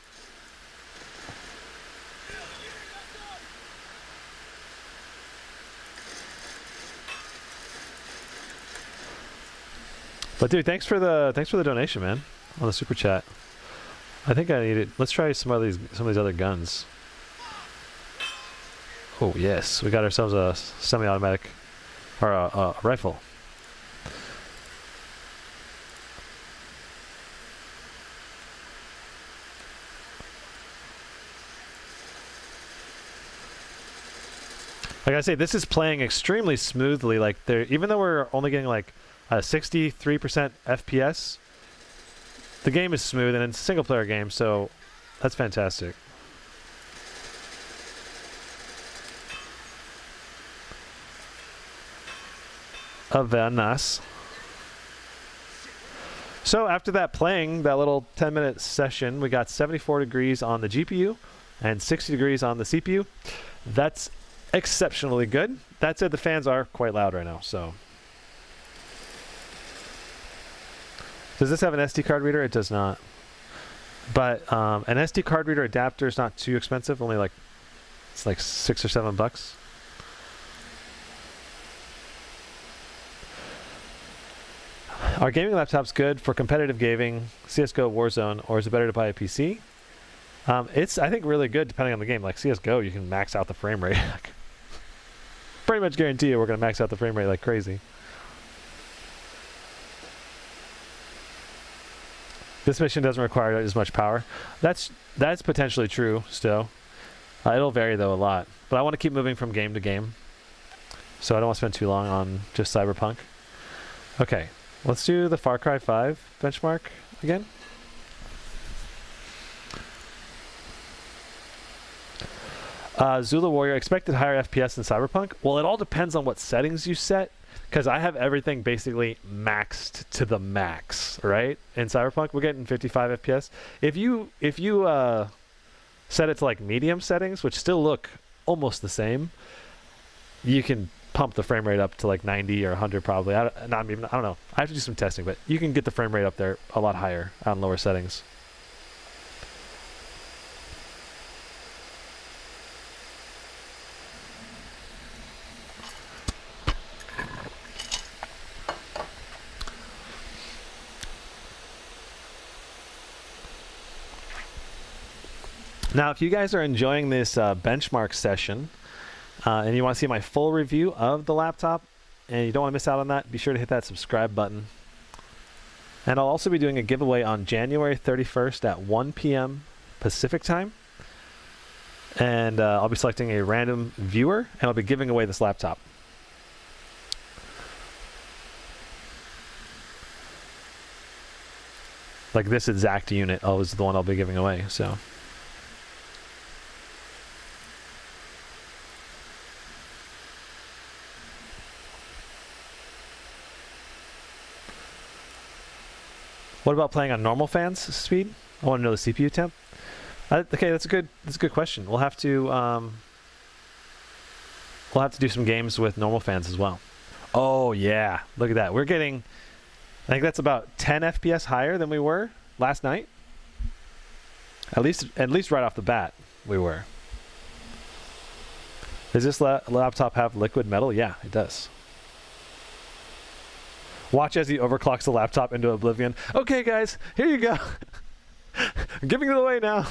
But dude, thanks for the donation, man, on the super chat. I think I need it. Let's try some of these other guns. Oh yes, we got ourselves a semi-automatic or a rifle. Like I say, this is playing extremely smoothly. Like there, even though we're only getting like 63% FPS, the game is smooth and it's a single player game, so that's fantastic. Very nice. So after that playing, that little 10-minute session, we got 74 degrees on the GPU and 60 degrees on the CPU. That's exceptionally good. That said, the fans are quite loud right now, so. Does this have an SD card reader? It does not. But an SD card reader adapter is not too expensive, only like, it's like $6 or $7. Our gaming laptop's good for competitive gaming, CSGO, Warzone, or is it better to buy a PC? It's, I think, really good depending on the game. Like CSGO, you can max out the frame rate. Pretty much guarantee you we're going to max out the frame rate like crazy. This mission doesn't require as much power. That's potentially true still. It'll vary though a lot. But I want to keep moving from game to game. So I don't want to spend too long on just Cyberpunk. Okay. Let's do the Far Cry 5 benchmark again. Zula Warrior, expected higher FPS than Cyberpunk? Well, it all depends on what settings you set, because I have everything basically maxed to the max, right? In Cyberpunk, we're getting 55 FPS. If you set it to like medium settings, which still look almost the same, you can pump the frame rate up to like 90 or 100 probably. I don't know. I have to do some testing, but you can get the frame rate up there a lot higher on lower settings. Now, if you guys are enjoying this benchmark session, and you want to see my full review of the laptop, and you don't want to miss out on that, be sure to hit that subscribe button. And I'll also be doing a giveaway on January 31st at 1 p.m. Pacific time. And I'll be selecting a random viewer, and I'll be giving away this laptop. Like this exact unit is the one I'll be giving away, so. What about playing on normal fans speed? I want to know the CPU temp. Okay, that's a good question. We'll have to do some games with normal fans as well. Oh yeah, look at that. We're getting, I think that's about 10 FPS higher than we were last night. At least right off the bat, we were. Does this laptop have liquid metal? Yeah, it does. Watch as he overclocks the laptop into oblivion. Okay, guys, here you go. I'm giving it away now.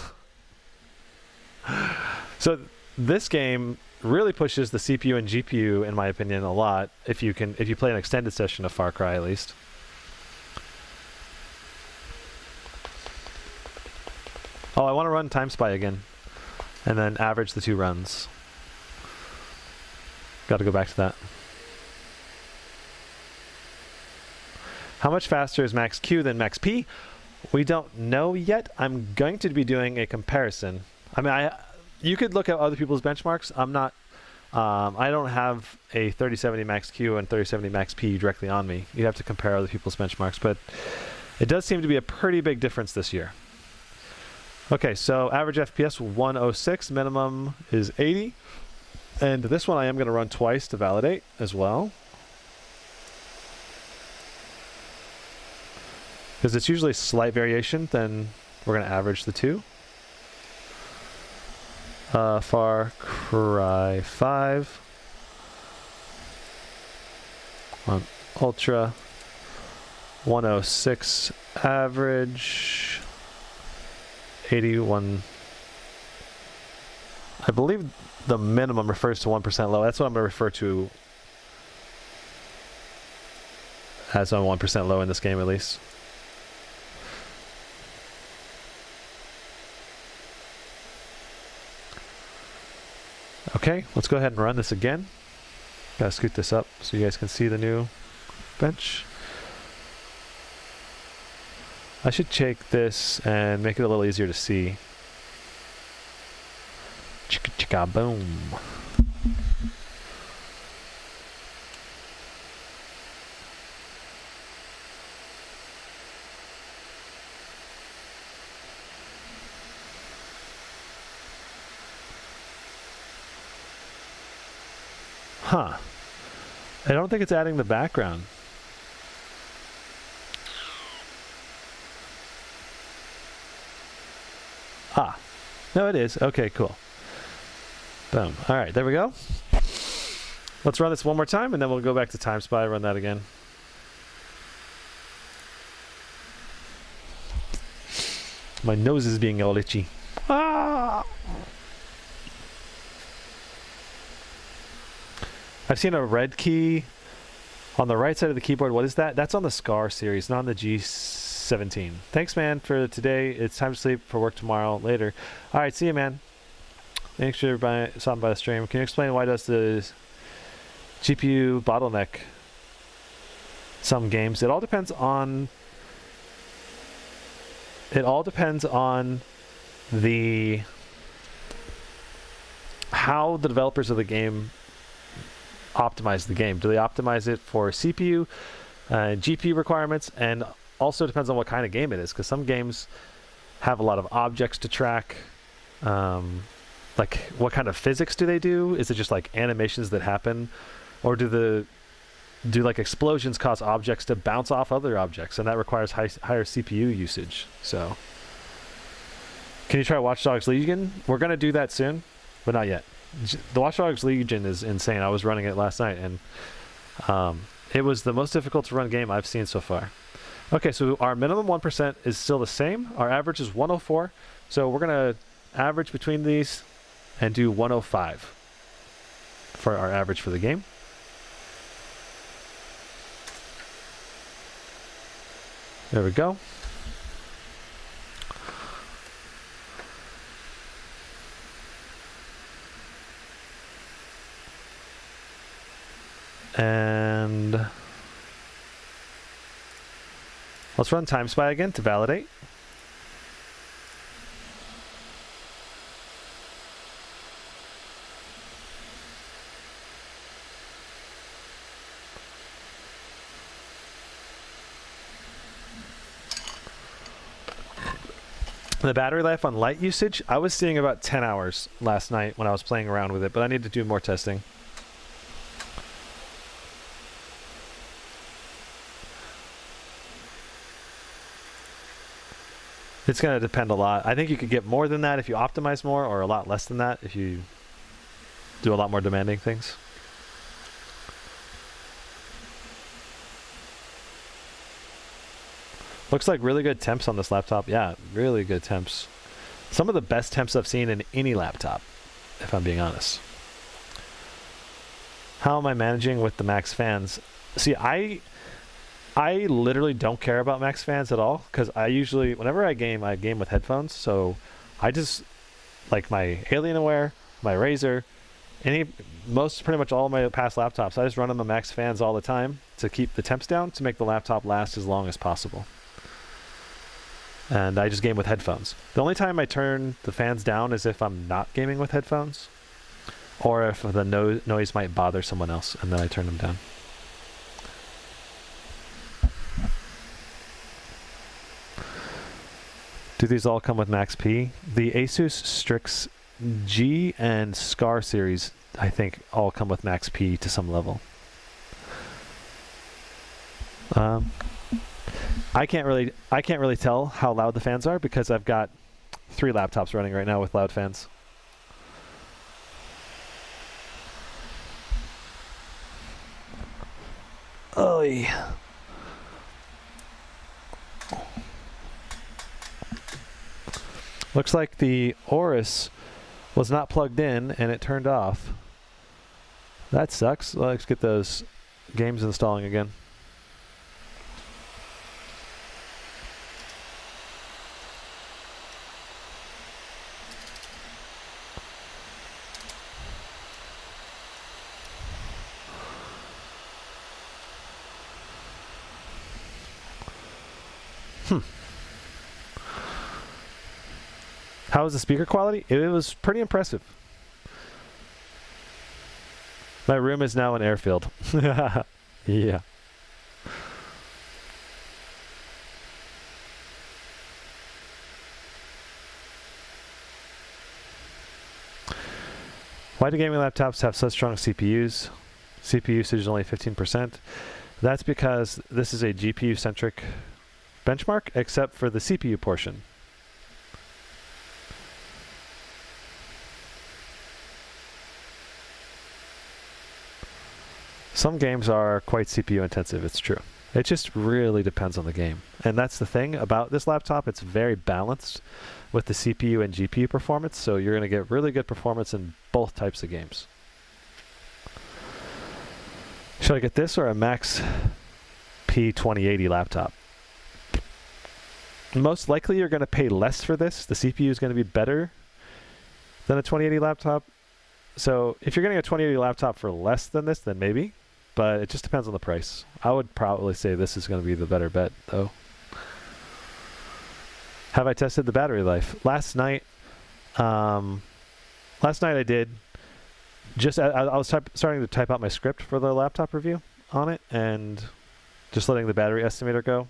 So this game really pushes the CPU and GPU, in my opinion, a lot. If you play an extended session of Far Cry, at least. Oh, I want to run Time Spy again, and then average the 2 runs. Got to go back to that. How much faster is Max Q than Max P? We don't know yet. I'm going to be doing a comparison. I mean, you could look at other people's benchmarks. I'm not. I don't have a 3070 Max Q and 3070 Max P directly on me. You'd have to compare other people's benchmarks, but it does seem to be a pretty big difference this year. Okay, so average FPS 106, minimum is 80, and this one I am going to run twice to validate as well. Because it's usually a slight variation, then we're going to average the 2. Far Cry 5 on Ultra, 106 average, 81. I believe the minimum refers to 1% low. That's what I'm going to refer to as on 1% low in this game, at least. Okay, let's go ahead and run this again. Gotta scoot this up so you guys can see the new bench. I should take this and make it a little easier to see. Chicka chicka boom. Huh. I don't think it's adding the background. Ah. No, it is. Okay, cool. Boom. All right, there we go. Let's run this one more time, and then we'll go back to Time Spy, run that again. My nose is being all itchy. Ah! I've seen a red key on the right side of the keyboard. What is that? That's on the Scar series, not on the G17. Thanks, man, for today. It's time to sleep for work tomorrow. Later. All right, see you, man. Thanks for stopping by the stream. Can you explain why does the GPU bottleneck some games? It all depends on the how the developers of the game optimize the game. Do they optimize it for CPU, GPU requirements, and also depends on what kind of game it is, because some games have a lot of objects to track. Like, what kind of physics do they do? Is it just like animations that happen, or do like explosions cause objects to bounce off other objects, and that requires higher CPU usage? So, can you try Watch Dogs Legion? We're gonna do that soon, but not yet. The Watch Dogs Legion is insane. I was running it last night, and it was the most difficult to run game I've seen so far. Okay, so our minimum 1% is still the same. Our average is 104. So we're going to average between these and do 105 for our average for the game. There we go. And let's run Time Spy again to validate. The battery life on light usage, I was seeing about 10 hours last night when I was playing around with it, but I need to do more testing. It's going to depend a lot. I think you could get more than that if you optimize more, or a lot less than that if you do a lot more demanding things. Looks like really good temps on this laptop. Yeah, really good temps. Some of the best temps I've seen in any laptop, if I'm being honest. How am I managing with the max fans? See, I literally don't care about max fans at all, because I usually, whenever I game with headphones. So I just, like my Alienware, my Razer, pretty much all of my past laptops, I just run them the max fans all the time to keep the temps down to make the laptop last as long as possible. And I just game with headphones. The only time I turn the fans down is if I'm not gaming with headphones, or if the noise might bother someone else, and then I turn them down. Do these all come with Max P? The Asus Strix G and Scar series, I think, all come with Max P to some level. I can't really tell how loud the fans are because I've got 3 laptops running right now with loud fans. Oy. Looks like the Aorus was not plugged in and it turned off. That sucks. Let's get those games installing again. How was the speaker quality? It was pretty impressive. My room is now an airfield. Yeah. Why do gaming laptops have such strong CPUs? CPU usage is only 15%. That's because this is a GPU-centric benchmark, except for the CPU portion. Some games are quite CPU intensive, it's true. It just really depends on the game. And that's the thing about this laptop, it's very balanced with the CPU and GPU performance, so you're going to get really good performance in both types of games. Should I get this or a Max P2080 laptop? Most likely you're going to pay less for this. The CPU is going to be better than a 2080 laptop. So if you're getting a 2080 laptop for less than this, then maybe. But it just depends on the price. I would probably say this is going to be the better bet, though. Have I tested the battery life? Last night I did. Just I was starting to type out my script for the laptop review on it, and just letting the battery estimator go,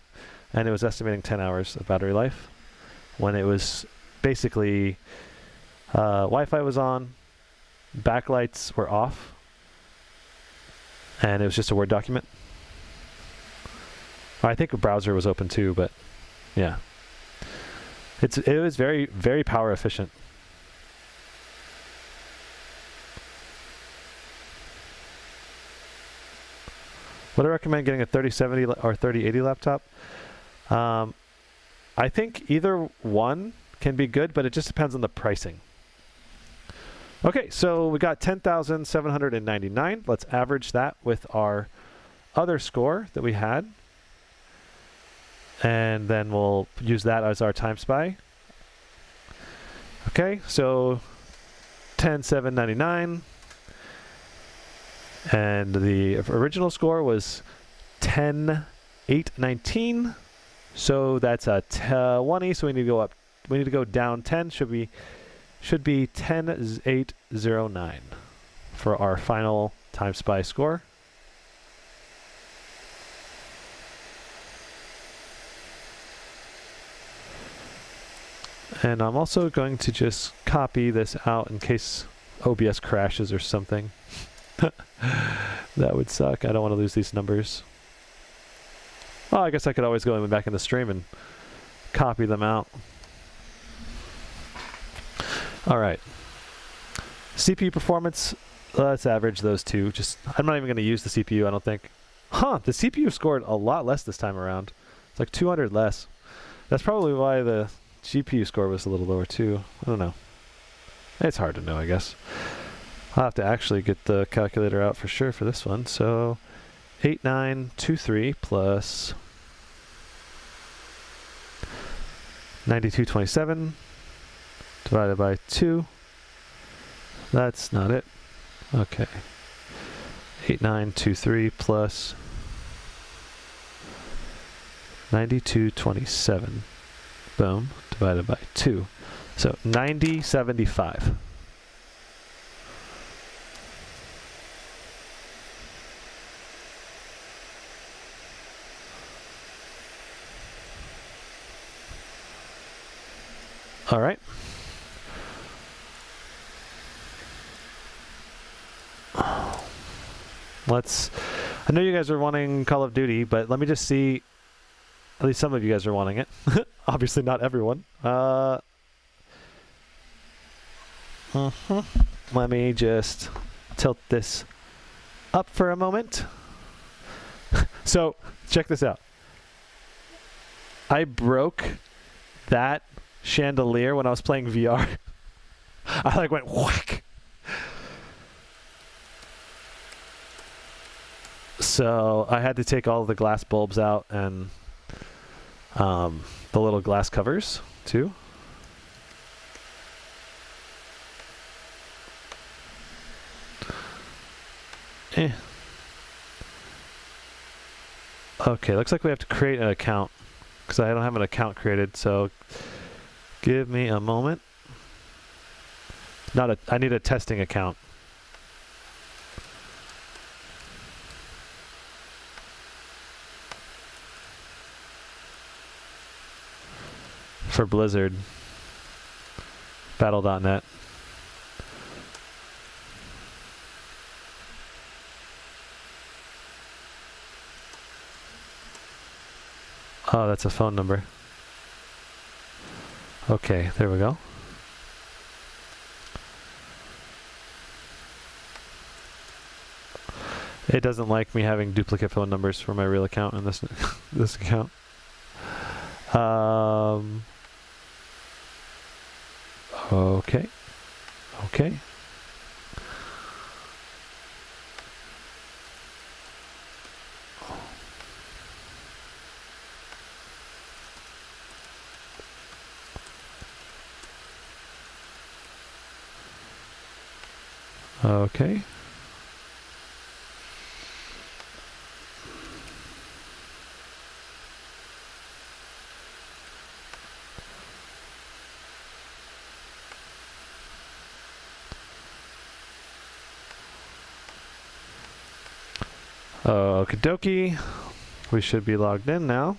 and it was estimating 10 hours of battery life when it was basically Wi-Fi was on, backlights were off, and it was just a Word document. I think a browser was open too, but yeah. It was very, very power efficient. Would I recommend getting a 3070 or 3080 laptop? I think either one can be good, but it just depends on the pricing. Okay, so we got 10,799. Let's average that with our other score that we had. And then we'll use that as our time spy. Okay, so 10,799 And the original score was 10,819. So that's a 20. So we need to go up. We need to go down 10. Should be 10,809 for our final Time Spy score. And I'm also going to just copy this out in case OBS crashes or something. That would suck. I don't want to lose these numbers. Well, I guess I could always go back in the stream and copy them out. All right. CPU performance, let's average those two. I'm not even going to use the CPU, I don't think. Huh, the CPU scored a lot less this time around. It's like 200 less. That's probably why the GPU score was a little lower too. I don't know. It's hard to know, I guess. I'll have to actually get the calculator out for sure for this one. So 8923 plus 9227 divided by 2. That's not it. Okay. 8923 plus 9227. Boom. Divided by 2. So 9075. All right. I know you guys are wanting Call of Duty, but let me just see. At least some of you guys are wanting it. Obviously not everyone. Let me just tilt this up for a moment. So, check this out. I broke that chandelier when I was playing VR. I like went whack. So I had to take all the glass bulbs out and the little glass covers too. Okay, looks like we have to create an account because I don't have an account created, so give me a moment. I need a testing account. For Blizzard. Battle.net. Oh, that's a phone number. Okay, there we go. It doesn't like me having duplicate phone numbers for my real account in this this account. Okay. Okay. Okay. Okie dokie. We should be logged in now.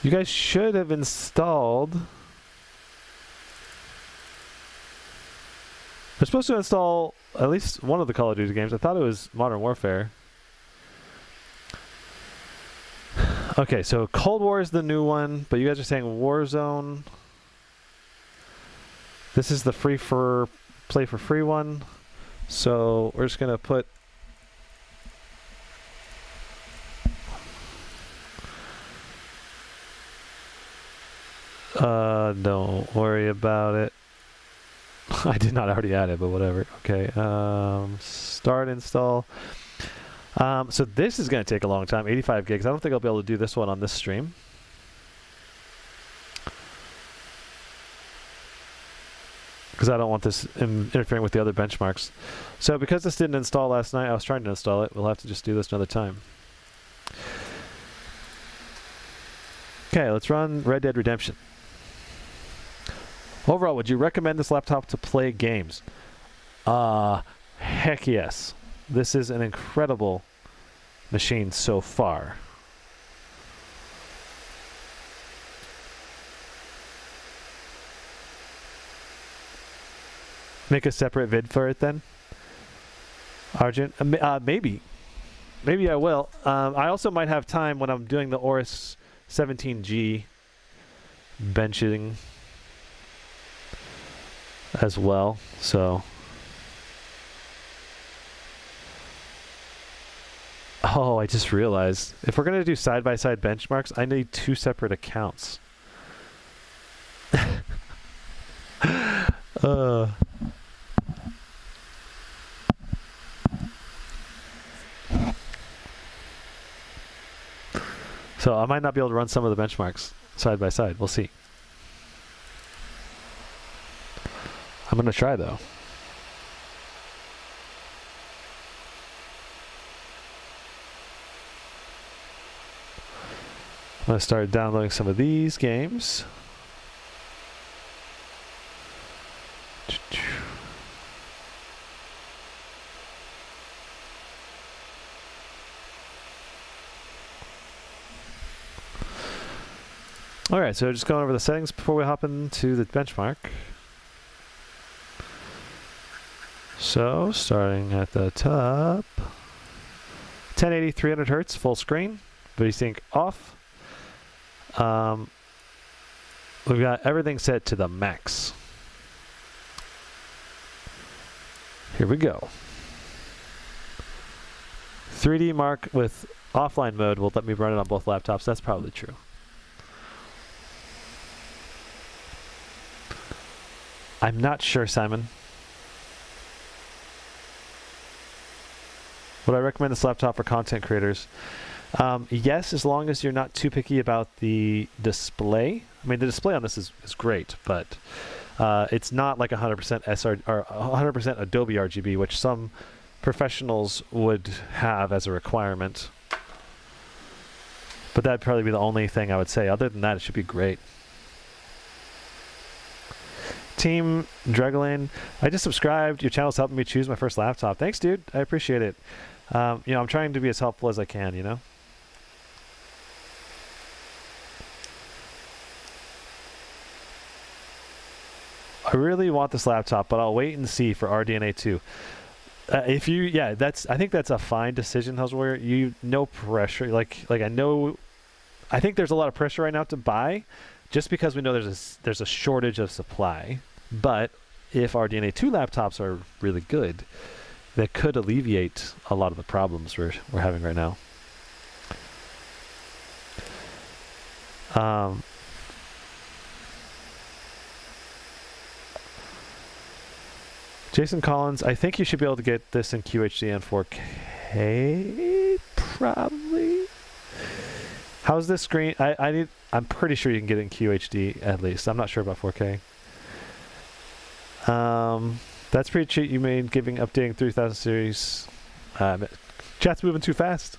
You guys should have installed. They're supposed to install at least one of the Call of Duty games. I thought it was Modern Warfare. Okay, so Cold War is the new one, but you guys are saying Warzone. This is the play for free one. So we're just gonna put don't worry about it. I did not already add it, but whatever. Okay, start install. So this is going to take a long time, 85 gigs. I don't think I'll be able to do this one on this stream. Because I don't want this interfering with the other benchmarks. So because this didn't install last night, I was trying to install it. We'll have to just do this another time. Okay, let's run Red Dead Redemption. Overall, would you recommend this laptop to play games? Heck yes. This is an incredible machine so far. Make a separate vid for it then? Arjun? Maybe. Maybe I will. I also might have time when I'm doing the Aorus 17G benching as well, so. Oh, I just realized, if we're going to do side-by-side benchmarks, I need 2 separate accounts. So I might not be able to run some of the benchmarks side by side. We'll see. I'm going to try though. I'm going to start downloading some of these games. Alright, so just going over the settings before we hop into the benchmark. So, starting at the top, 1080 300 Hertz full screen, VSync off. We've got everything set to the max. Here we go. 3D Mark with offline mode will let me run it on both laptops. That's probably true. I'm not sure, Simon. Would I recommend this laptop for content creators? Yes, as long as you're not too picky about the display. I mean, the display on this is great, but it's not like 100% SR or 100% Adobe RGB, which some professionals would have as a requirement. But that'd probably be the only thing I would say. Other than that, it should be great. Team Dragolane, I just subscribed. Your channel's helping me choose my first laptop. Thanks, dude. I appreciate it. You know, I'm trying to be as helpful as I can, you know? I really want this laptop, but I'll wait and see for RDNA 2. If you, yeah, I think that's a fine decision, Housewarrior. You, no pressure. Like I think there's a lot of pressure right now to buy, just because we know there's a shortage of supply. But if RDNA 2 laptops are really good, that could alleviate a lot of the problems we're having right now. Jason Collins, I think you should be able to get this in QHD and 4K, probably. How's this screen? I'm pretty sure you can get it in QHD at least. I'm not sure about 4K. That's pretty cheap. You made giving updating 3000 series. Chat's moving too fast.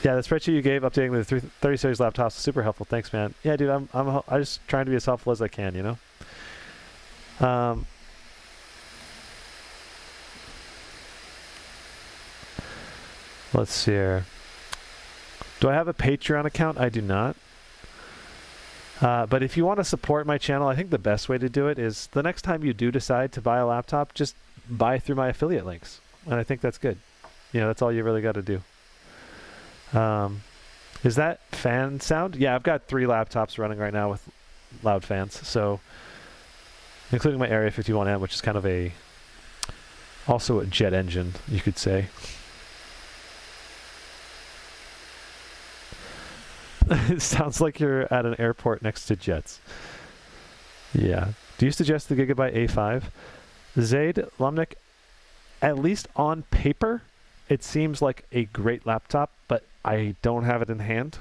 Yeah, the spreadsheet you gave updating the 30 series laptops is super helpful. Thanks, man. Yeah, dude, I'm just trying to be as helpful as I can, you know. Let's see here. Do I have a Patreon account? I do not. But if you want to support my channel, I think the best way to do it is the next time you do decide to buy a laptop, just buy through my affiliate links. And I think that's good. You know, that's all you really got to do. Is that fan sound? Yeah, I've got 3 laptops running right now with loud fans. So, including my Area 51M, which is kind of also a jet engine, you could say. It sounds like you're at an airport next to jets. Yeah. Do you suggest the Gigabyte A5? Zaid, Lumnick, at least on paper, it seems like a great laptop, but I don't have it in hand.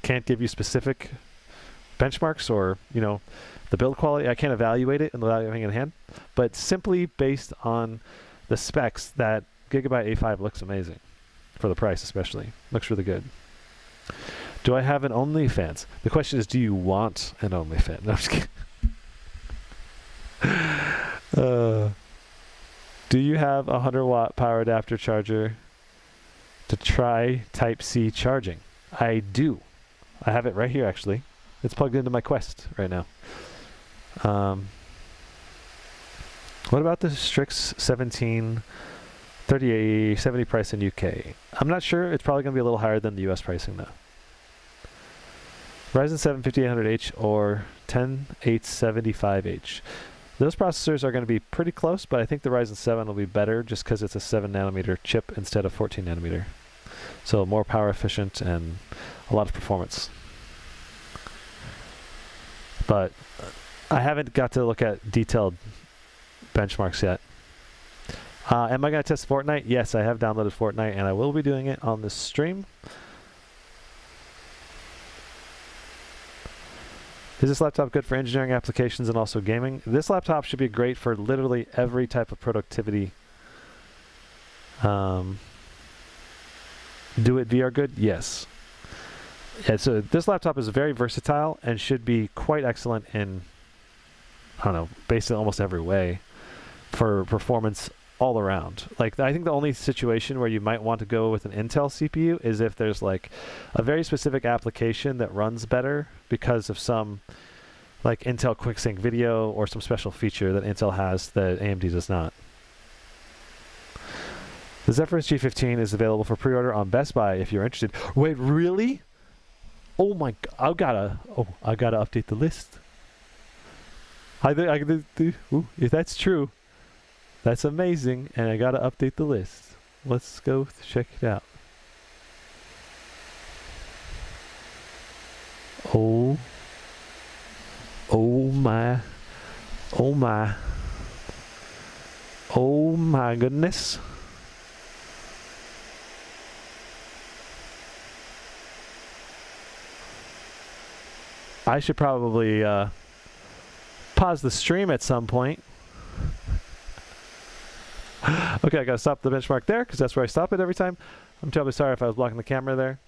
Can't give you specific benchmarks or, you know, the build quality. I can't evaluate it without having it in hand. But simply based on the specs, that Gigabyte A5 looks amazing. For the price especially. Looks really good. Do I have an OnlyFans? The question is, do you want an OnlyFans? No, I'm just kidding. Do you have a 100-watt power adapter charger to try Type-C charging? I do. I have it right here, actually. It's plugged into my Quest right now. What about the Strix 17 3870 price in UK? I'm not sure. It's probably going to be a little higher than the US pricing, though. Ryzen 7 5800H or 10875H. Those processors are going to be pretty close, but I think the Ryzen 7 will be better just because it's a 7 nanometer chip instead of 14 nanometer. So more power efficient and a lot of performance. But I haven't got to look at detailed benchmarks yet. Am I going to test Fortnite? Yes, I have downloaded Fortnite and I will be doing it on this stream. Is this laptop good for engineering applications and also gaming? This laptop should be great for literally every type of productivity. Do it VR good? Yes. Yeah, so this laptop is very versatile and should be quite excellent in, I don't know, basically almost every way for performance all around. Like, I think the only situation where you might want to go with an Intel CPU is if there's like a very specific application that runs better because of some like Intel QuickSync video or some special feature that Intel has that AMD does not. The Zephyrus G15 is available for pre-order on Best Buy if you're interested. Wait, really? Oh my god, I gotta update the list. If that's true, that's amazing, and I gotta update the list. Let's go check it out. Oh my goodness. I should probably pause the stream at some point. Okay, I gotta stop the benchmark there because that's where I stop it every time. I'm terribly sorry if I was blocking the camera there.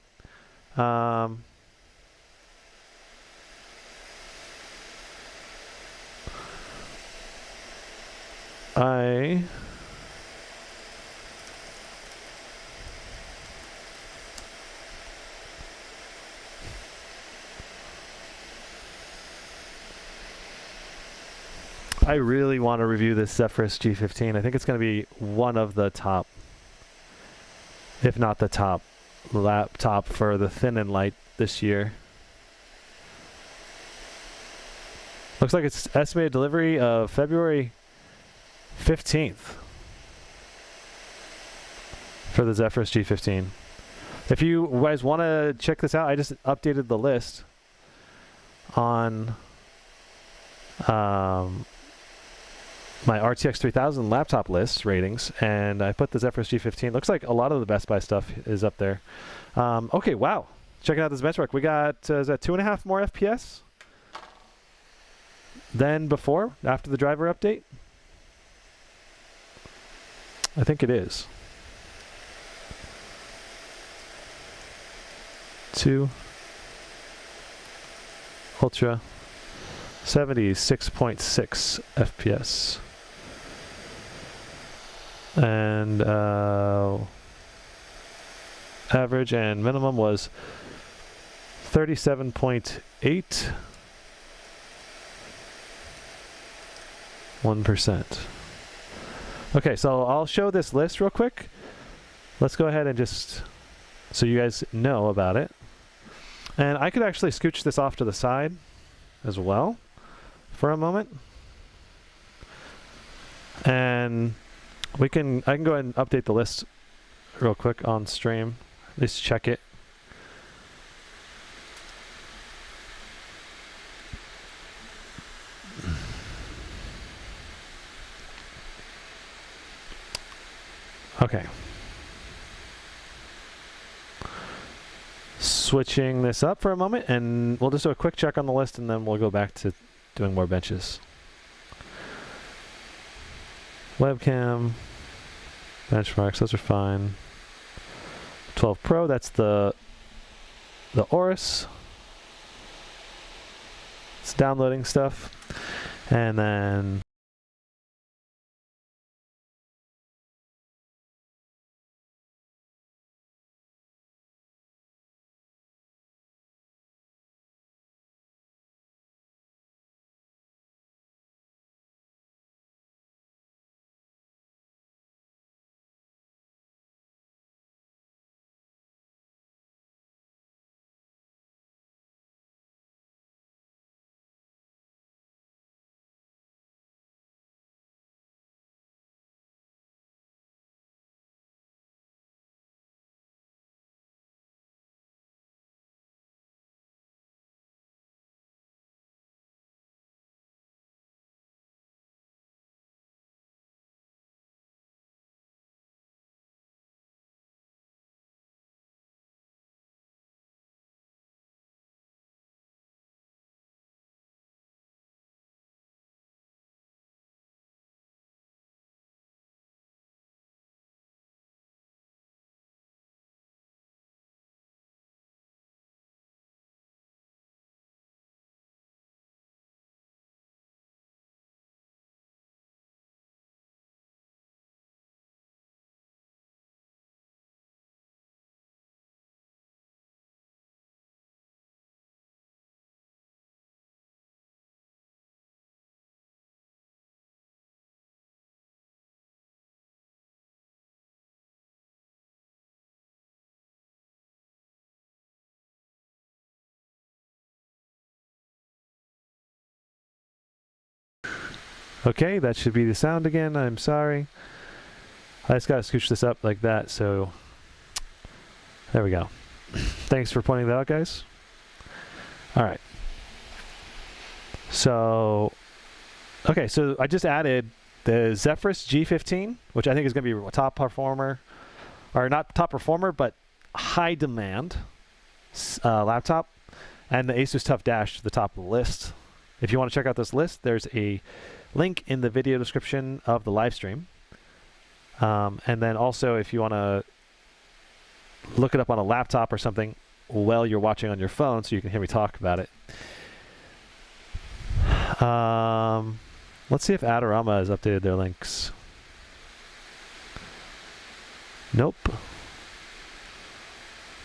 I really want to review this Zephyrus G15. I think it's going to be one of the top, if not the top, laptop for the thin and light this year. Looks like it's estimated delivery of February 15th for the Zephyrus G15. If you guys want to check this out, I just updated the list on my RTX 3000 laptop list ratings, and I put the Zephyrus G15. Looks like a lot of the Best Buy stuff is up there. Okay, wow. Checking out this benchmark. We got, is that 2.5 more FPS than before, after the driver update? I think it is. 2 Ultra 76.6 FPS. And average and minimum was 37.8 1%. Okay, so I'll show this list real quick. Let's go ahead and just, so you guys know about it. And I could actually scooch this off to the side as well for a moment. And I can go ahead and update the list real quick on stream. Let's check it. Okay. Switching this up for a moment, and we'll just do a quick check on the list, and then we'll go back to doing more benches. Webcam, benchmarks, those are fine. 12 Pro, that's the Aorus. It's downloading stuff. And then okay, that should be the sound again. I'm sorry. I just gotta scooch this up like that, so there we go. Thanks for pointing that out, guys. All right. So, okay, so I just added the Zephyrus G15, which I think is gonna be a top performer, or not top performer, but high demand laptop, and the Asus Tough Dash to the top of the list. If you want to check out this list, there's a link in the video description of the live stream. And then also, if you want to look it up on a laptop or something while you're watching on your phone so you can hear me talk about it. Let's see if Adorama has updated their links. Nope.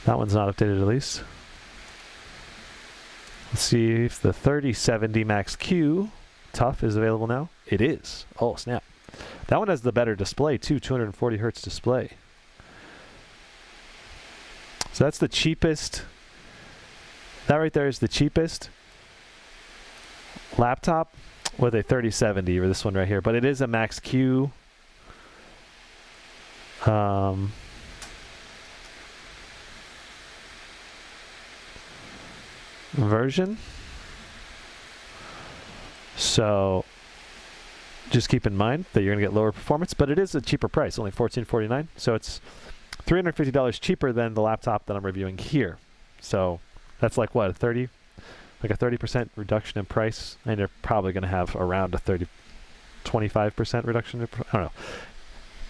That one's not updated at least. Let's see if the 3070 Max Q Tough is available now. It is. Oh, snap. That one has the better display too, 240 hertz display. So that's the cheapest. That right there is the cheapest laptop with a 3070, or this one right here. But it is a Max Q version. So just keep in mind that you're going to get lower performance, but it is a cheaper price, only $1449. So it's $350 cheaper than the laptop that I'm reviewing here. So that's like what, a 30% reduction in price, and you're probably going to have around a 25% reduction in, I don't know,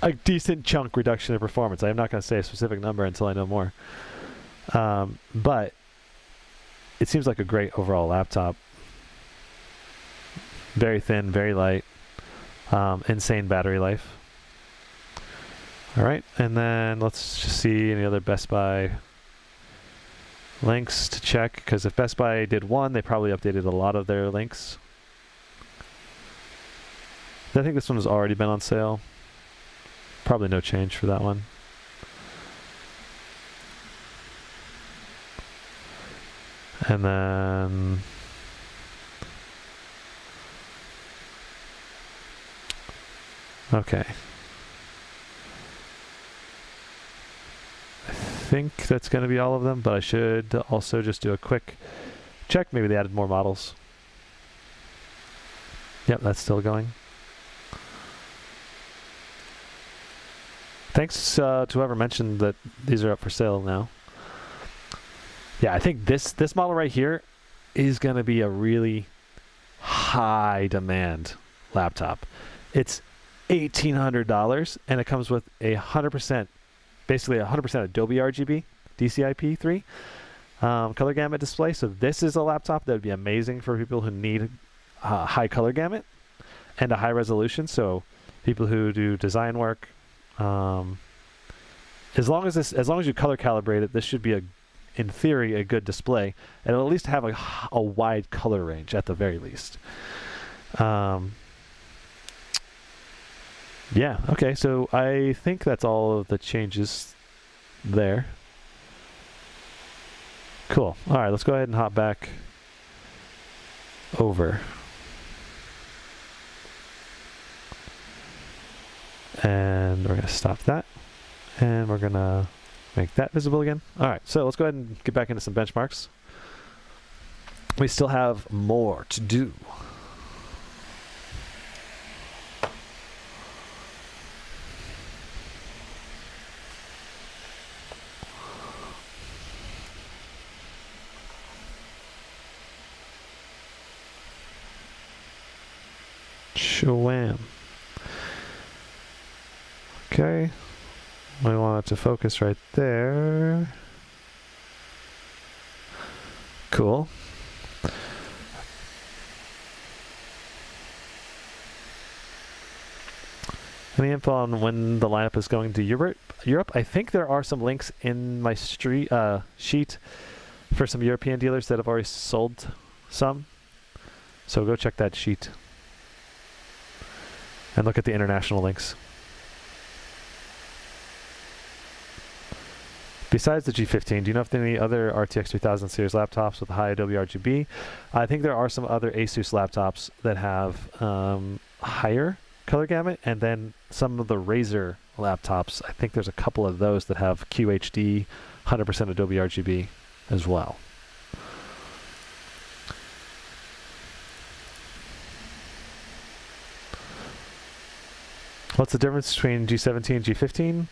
a decent chunk reduction in performance. I'm not going to say a specific number until I know more. But it seems like a great overall laptop. Very thin, very light, insane battery life. All right, and then let's just see any other Best Buy links to check, because if Best Buy did one, they probably updated a lot of their links. I think this one has already been on sale. Probably no change for that one. And then okay. I think that's going to be all of them, but I should also just do a quick check. Maybe they added more models. Yep, that's still going. Thanks to whoever mentioned that these are up for sale now. Yeah, I think this model right here is going to be a really high demand laptop. It's $1,800 and it comes with 100%, basically 100% Adobe RGB DCI-P3 color gamut display. So this is a laptop that would be amazing for people who need high color gamut and a high resolution. So people who do design work, as long as you color calibrate it, this should be in theory a good display, and it'll at least have a wide color range at the very least. Yeah, okay, so I think that's all of the changes there. Cool. All right, let's go ahead and hop back over. And we're going to stop that. And we're going to make that visible again. All right, so let's go ahead and get back into some benchmarks. We still have more to do. Shawam. Okay. We want it to focus right there. Cool. Any info on when the lineup is going to Europe? I think there are some links in my sheet for some European dealers that have already sold some. So go check that sheet and look at the international links. Besides the G15, do you know if there are any other RTX 3000 series laptops with high Adobe RGB? I think there are some other Asus laptops that have higher color gamut, and then some of the Razer laptops, I think there's a couple of those that have QHD, 100% Adobe RGB as well. What's the difference between G17 and G15?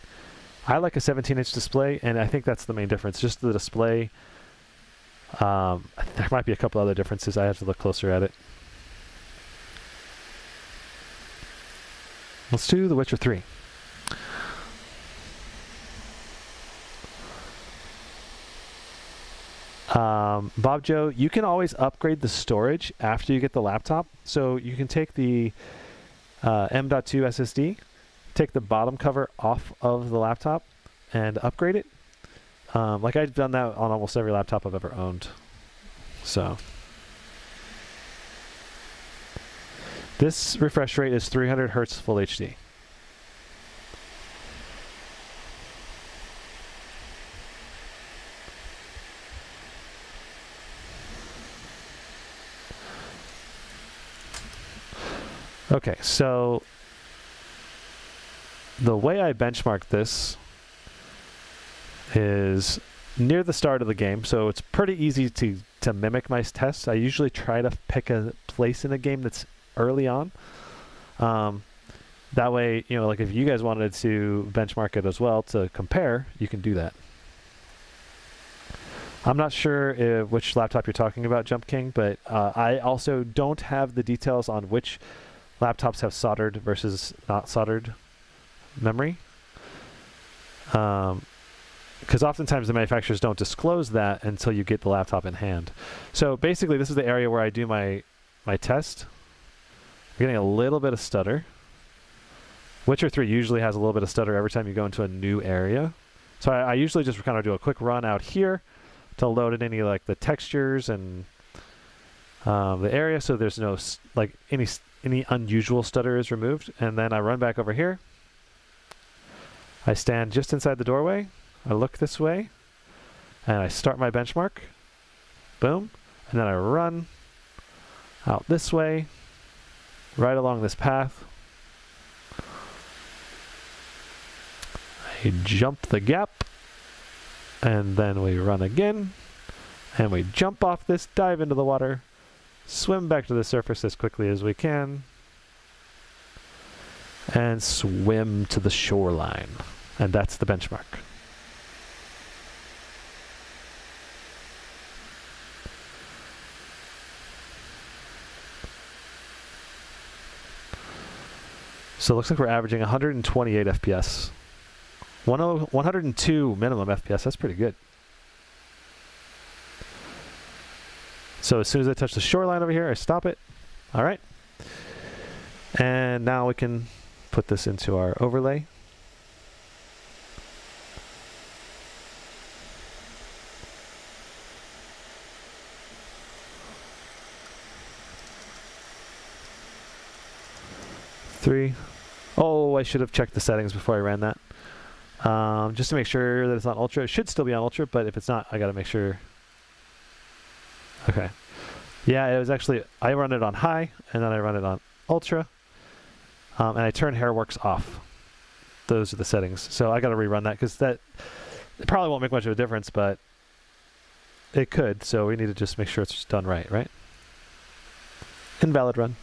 I like a 17-inch display, and I think that's the main difference. Just the display. There might be a couple other differences. I have to look closer at it. Let's do The Witcher 3. Bob Joe, you can always upgrade the storage after you get the laptop. So you can take the M.2 SSD, take the bottom cover off of the laptop and upgrade it. Like I've done that on almost every laptop I've ever owned. So this refresh rate is 300 Hertz Full HD. Okay, so the way I benchmark this is near the start of the game, so it's pretty easy to mimic my tests. I usually try to pick a place in a game that's early on. That way, you know, like if you guys wanted to benchmark it as well to compare, you can do that. I'm not sure which laptop you're talking about, Jump King, but I also don't have the details on which laptops have soldered versus not soldered memory. Because oftentimes the manufacturers don't disclose that until you get the laptop in hand. So basically this is the area where I do my test. I'm getting a little bit of stutter. Witcher 3 usually has a little bit of stutter every time you go into a new area. So I usually just kind of do a quick run out here to load in any like the textures and the area, so there's no like any unusual stutter is removed, and then I run back over here. I stand just inside the doorway, I look this way, and I start my benchmark. Boom. And then I run out this way, right along this path. I jump the gap, and then we run again, and we jump off this, dive into the water, swim back to the surface as quickly as we can, and swim to the shoreline. And that's the benchmark. So it looks like we're averaging 128 FPS. 102 minimum FPS, that's pretty good. So as soon as I touch the shoreline over here, I stop it. All right. And now we can put this into our overlay. Oh, I should have checked the settings before I ran that. Just to make sure that it's on Ultra. It should still be on Ultra, but if it's not, I got to make sure. Okay. Yeah, it was actually, I run it on high, and then I run it on Ultra. And I turn Hairworks off. Those are the settings. So I got to rerun that, because that it probably won't make much of a difference, but it could. So we need to just make sure it's done right, right? Invalid run.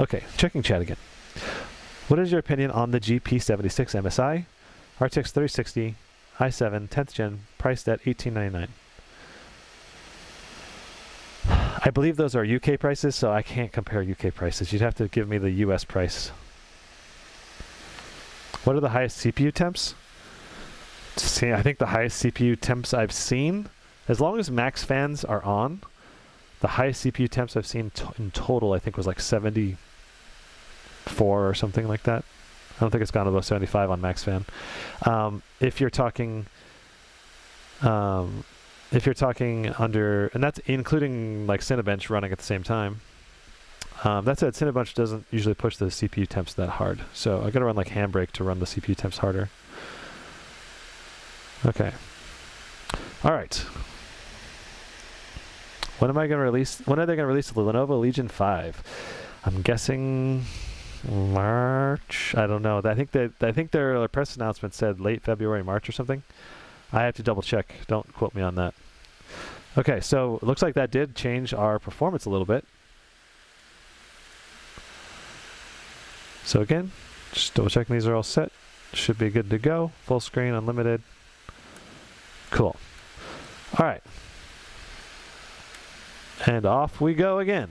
Okay, checking chat again. What is your opinion on the GP76 MSI, RTX 3060, i7, 10th gen, priced at $1899? I believe those are UK prices, so I can't compare UK prices. You'd have to give me the US price. What are the highest CPU temps? See, I think the highest CPU temps I've seen, as long as max fans are on, the highest CPU temps I've seen in total, I think, was like 74 or something like that. I don't think it's gone above 75 on max fan. If you're talking under, and that's including like Cinebench running at the same time. That said, Cinebench doesn't usually push the CPU temps that hard, so I got to run like Handbrake to run the CPU temps harder. Okay. All right. When am I going to release? When are they going to release the Lenovo Legion 5? I'm guessing March. I don't know. I think their press announcement said late February, March or something. I have to double check. Don't quote me on that. Okay, so it looks like that did change our performance a little bit. So again, just double checking these are all set. Should be good to go. Full screen, unlimited. Cool. All right. And off we go again.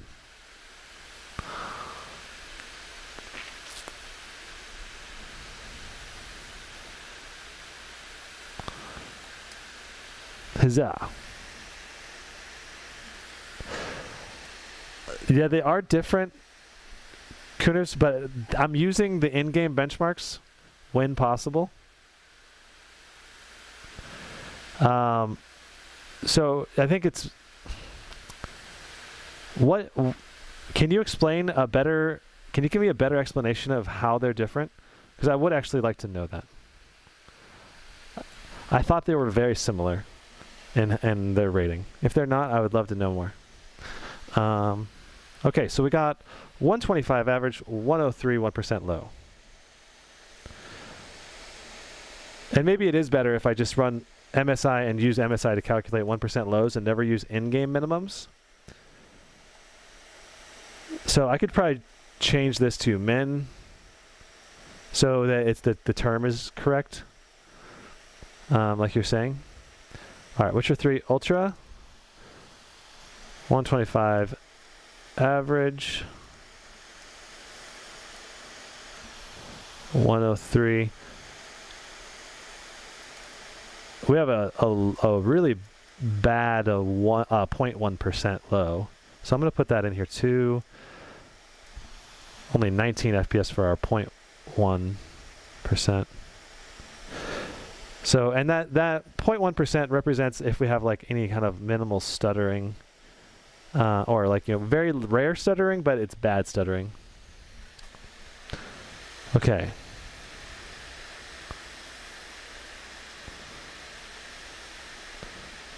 Huzzah. Yeah, they are different, Kuners, but I'm using the in-game benchmarks when possible. So I think it's... What can you explain a better? Can you give me a better explanation of how they're different? Because I would actually like to know that. I thought they were very similar in their rating. If they're not, I would love to know more. Okay, so we got 125 average, 103 1% low. And maybe it is better if I just run MSI and use MSI to calculate 1% lows and never use in-game minimums. So I could probably change this to min so that it's the term is correct, like you're saying. All right, what's your 3? Ultra, 125 average, 103. We have a really bad 0.1% low. So I'm going to put that in here too. Only 19 FPS for our 0.1%. So, and that 0.1% represents if we have like any kind of minimal stuttering, or like, very rare stuttering, but it's bad stuttering. Okay.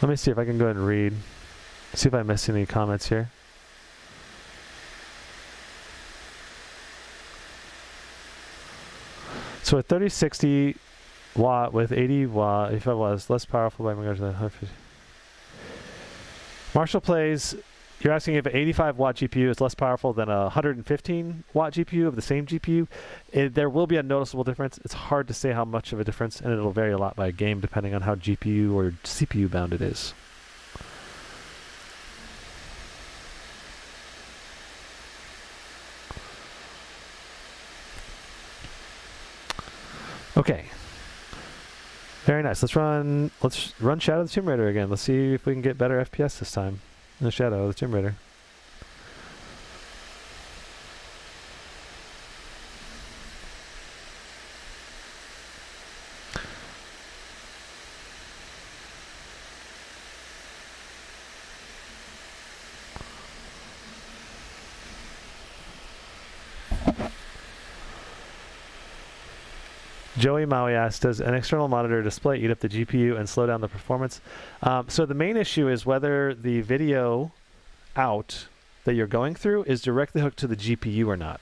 Let me see if I can go ahead and read. See if I missed any comments here. So a 3060 watt with 80 watt, if I was less powerful by regards to that. Marshall plays you're asking if an 85 watt GPU is less powerful than a 115 watt GPU of the same GPU. There will be a noticeable difference. It's hard to say how much of a difference, and it'll vary a lot by game depending on how GPU or CPU bound it is. Okay. Very nice. Let's run Shadow of the Tomb Raider again. Let's see if we can get better FPS this time in the Shadow of the Tomb Raider. Joey Maui asked, does an external monitor display eat up the GPU and slow down the performance? So the main issue is whether the video out that you're going through is directly hooked to the GPU or not.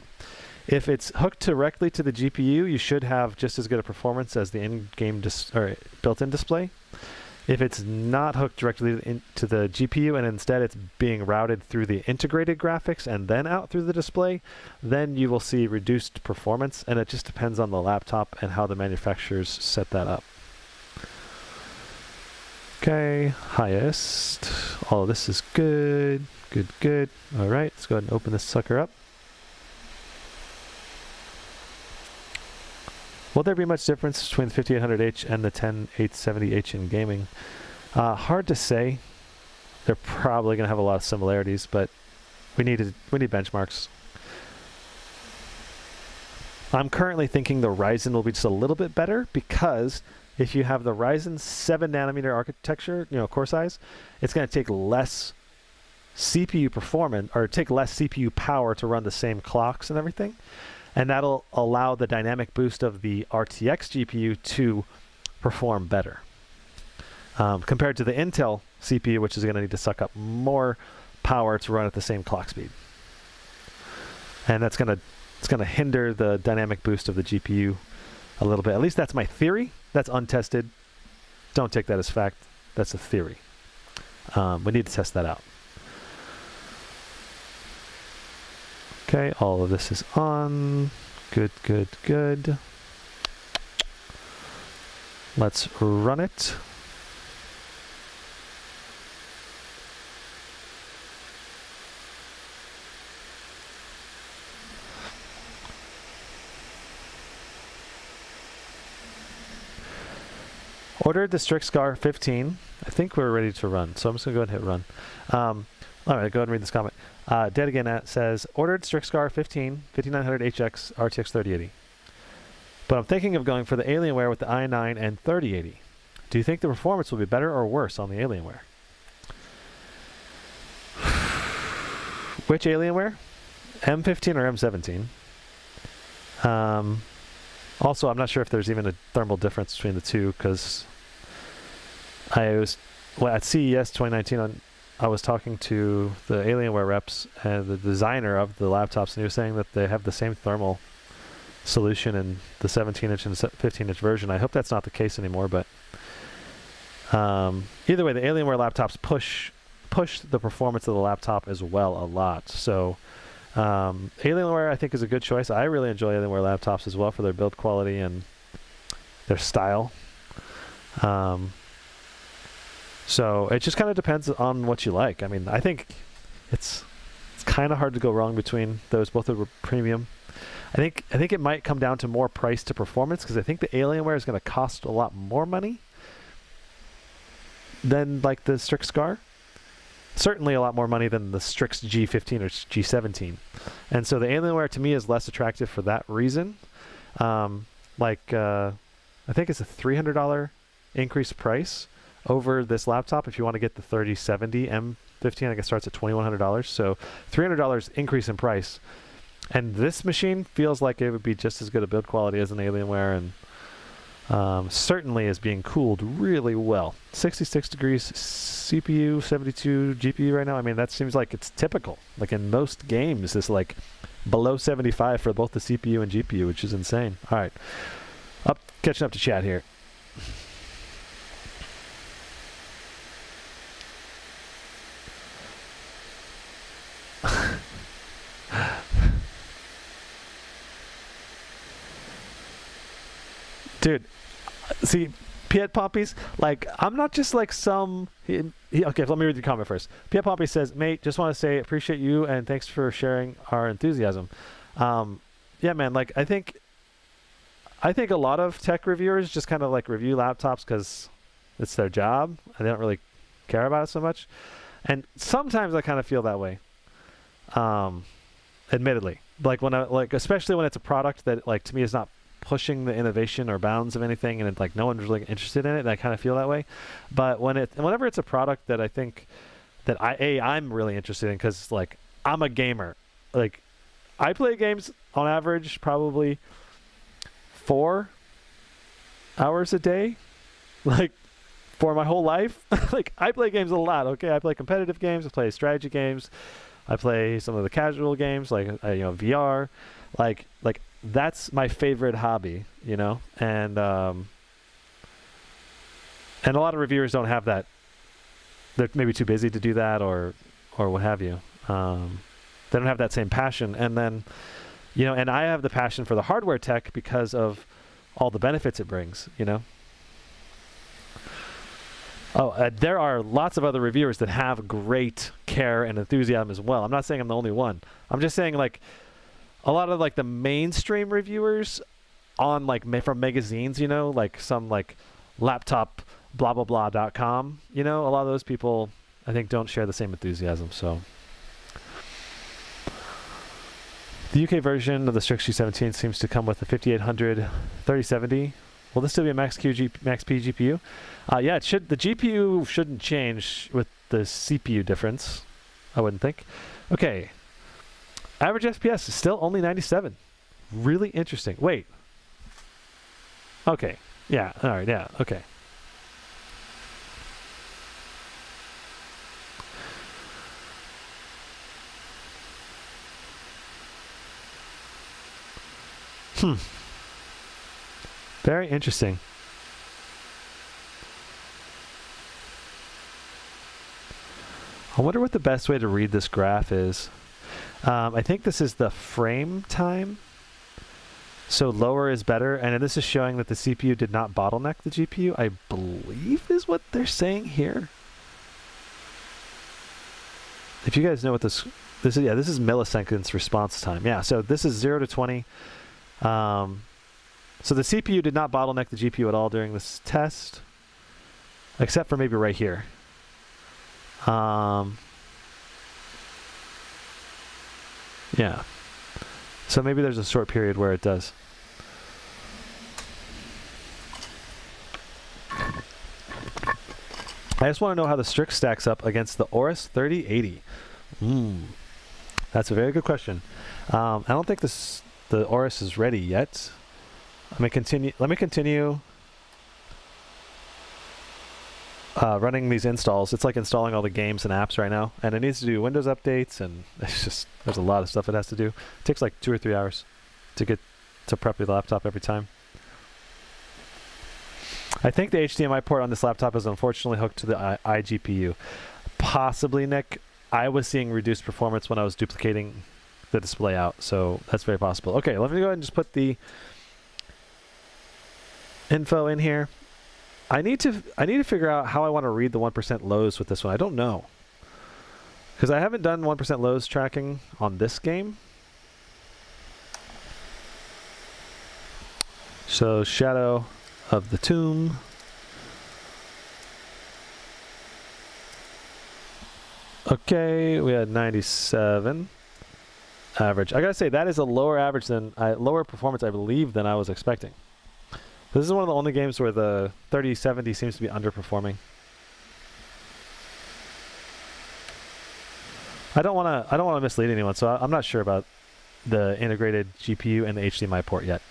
If it's hooked directly to the GPU, you should have just as good a performance as the in-game or built-in display. If it's not hooked directly to the GPU and instead it's being routed through the integrated graphics and then out through the display, then you will see reduced performance, and it just depends on the laptop and how the manufacturers set that up. Okay, highest. All of this is good. Good, good. All right, let's go ahead and open this sucker up. Will there be much difference between the 5800H and the 10870H in gaming? Hard to say. They're probably going to have a lot of similarities, but we need benchmarks. I'm currently thinking the Ryzen will be just a little bit better because if you have the Ryzen 7 nanometer architecture, core size, it's going to take less CPU performance or take less CPU power to run the same clocks and everything. And that'll allow the dynamic boost of the RTX GPU to perform better. Compared to the Intel CPU, which is going to need to suck up more power to run at the same clock speed. And it's going to hinder the dynamic boost of the GPU a little bit. At least that's my theory. That's untested. Don't take that as fact. That's a theory. We need to test that out. Okay, all of this is on. Good, good, good. Let's run it. Ordered the Strix G15. I think we're ready to run, so I'm just going to go ahead and hit run. All right, go ahead and read this comment. Dead Again says, ordered Strix G15, 5900HX, RTX 3080. But I'm thinking of going for the Alienware with the i9 and 3080. Do you think the performance will be better or worse on the Alienware? Which Alienware? M15 or M17? Also, I'm not sure if there's even a thermal difference between the two because at CES 2019 I was talking to the Alienware reps and the designer of the laptops, and he was saying that they have the same thermal solution in the 17-inch and 15-inch version. I hope that's not the case anymore, but either way, the Alienware laptops push the performance of the laptop as well a lot. So Alienware, I think, is a good choice. I really enjoy Alienware laptops as well for their build quality and their style. So it just kind of depends on what you like. I mean, I think it's kind of hard to go wrong between those. Both are premium. I think it might come down to more price to performance because I think the Alienware is going to cost a lot more money than like the Strix Scar. Certainly a lot more money than the Strix G15 or G17. And so the Alienware to me is less attractive for that reason. I think it's a $300 increased price over this laptop if you want to get the 3070 M15. I think it starts at $2,100. So $300 increase in price. And this machine feels like it would be just as good a build quality as an Alienware, and certainly is being cooled really well. 66 degrees CPU, 72 GPU right now. I mean, that seems like it's typical. Like in most games, it's like below 75 for both the CPU and GPU, which is insane. All right, catching up to chat here. Dude, see, Piet Poppies, like, I'm not just like some... okay, let me read the comment first. Piet Poppy says, mate, just want to say appreciate you and thanks for sharing our enthusiasm. Yeah, man, like, I think a lot of tech reviewers just kind of like review laptops because it's their job and they don't really care about it so much. And sometimes I kind of feel that way. Admittedly, like especially when it's a product that like to me is not pushing the innovation or bounds of anything, and it's like no one's really interested in it, and I kind of feel that way. But whenever it's a product that I think that I'm really interested in, because like I'm a gamer, like I play games on average probably 4 hours a day, like for my whole life. Like I play games a lot. Okay, I play competitive games, I play strategy games, I play some of the casual games like VR, like that's my favorite hobby, you know. And a lot of reviewers don't have that. They're maybe too busy to do that, or what have you. They don't have that same passion. And then, you know, and I have the passion for the hardware tech because of all the benefits it brings, you know. Oh, there are lots of other reviewers that have great care and enthusiasm as well. I'm not saying I'm the only one. I'm just saying, like, a lot of like the mainstream reviewers on like from magazines, you know, like some like laptop blah blah blah.com, you know, a lot of those people I think don't share the same enthusiasm. So the UK version of the Strix G17 seems to come with a 5800 3070. Will this still be a Max P GPU? Yeah, it should. The GPU shouldn't change with the CPU difference, I wouldn't think. Okay. Average FPS is still only 97. Really interesting. Wait. Okay. Yeah. All right. Yeah. Okay. Very interesting. I wonder what the best way to read this graph is. I think this is the frame time. So lower is better. And this is showing that the CPU did not bottleneck the GPU, I believe is what they're saying here. If you guys know what this is, yeah, this is milliseconds response time. Yeah, so this is 0 to 20. So the CPU did not bottleneck the GPU at all during this test, except for maybe right here. Yeah. So maybe there's a short period where it does. I just want to know how the Strix stacks up against the Aorus 3080. That's a very good question. I don't think the Aorus is ready yet. Let me continue running these installs. It's like installing all the games and apps right now, and it needs to do Windows updates, and it's just there's a lot of stuff it has to do. It takes like 2 or 3 hours to prep your laptop every time. I think the HDMI port on this laptop is unfortunately hooked to the iGPU. Possibly, Nick. I was seeing reduced performance when I was duplicating the display out, so that's very possible. Okay, let me go ahead and just put the info in here. I need to figure out how I want to read the 1% lows with this one. I don't know, because I haven't done 1% lows tracking on this game. So Shadow of the Tomb. Okay, we had 97 average. I gotta say that is a lower average than lower performance, I believe, than I was expecting. This is one of the only games where the 3070 seems to be underperforming. I don't want to mislead anyone, so I'm not sure about the integrated GPU and the HDMI port yet.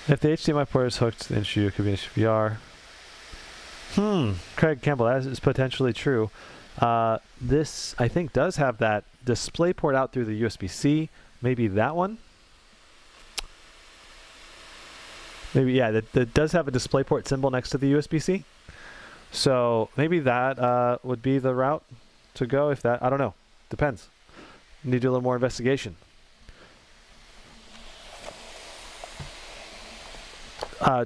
If the HDMI port is hooked, the issue could be an issue VR. Craig Campbell, that is potentially true. This, I think, does have that display port out through the USB-C. Maybe that one? Maybe, yeah, that does have a DisplayPort symbol next to the USB-C. So maybe that would be the route to go. If that, I don't know. Depends. Need to do a little more investigation.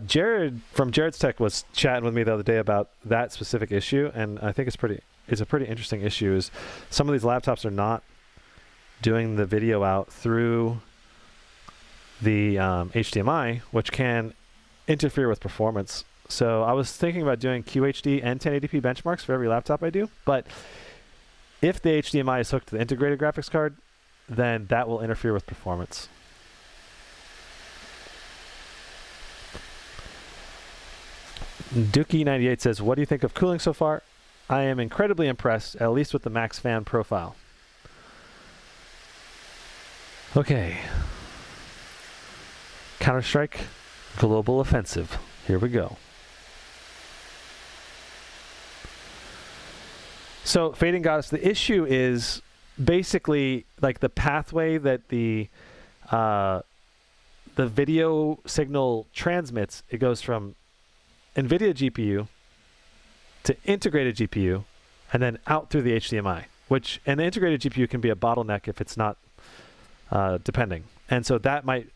Jared from Jared's Tech was chatting with me the other day about that specific issue, and I think it's a pretty interesting issue. Is some of these laptops are not doing the video out through the HDMI, which can interfere with performance. So I was thinking about doing QHD and 1080p benchmarks for every laptop I do, but if the HDMI is hooked to the integrated graphics card, then that will interfere with performance. Dookie98 says, what do you think of cooling so far? I am incredibly impressed, at least with the max fan profile. Okay. Counter-Strike Global Offensive. Here we go. So, Fading Goddess, the issue is basically like the pathway that the video signal transmits. It goes from NVIDIA GPU to integrated GPU and then out through the HDMI, and the integrated GPU can be a bottleneck if it's not depending. And so that might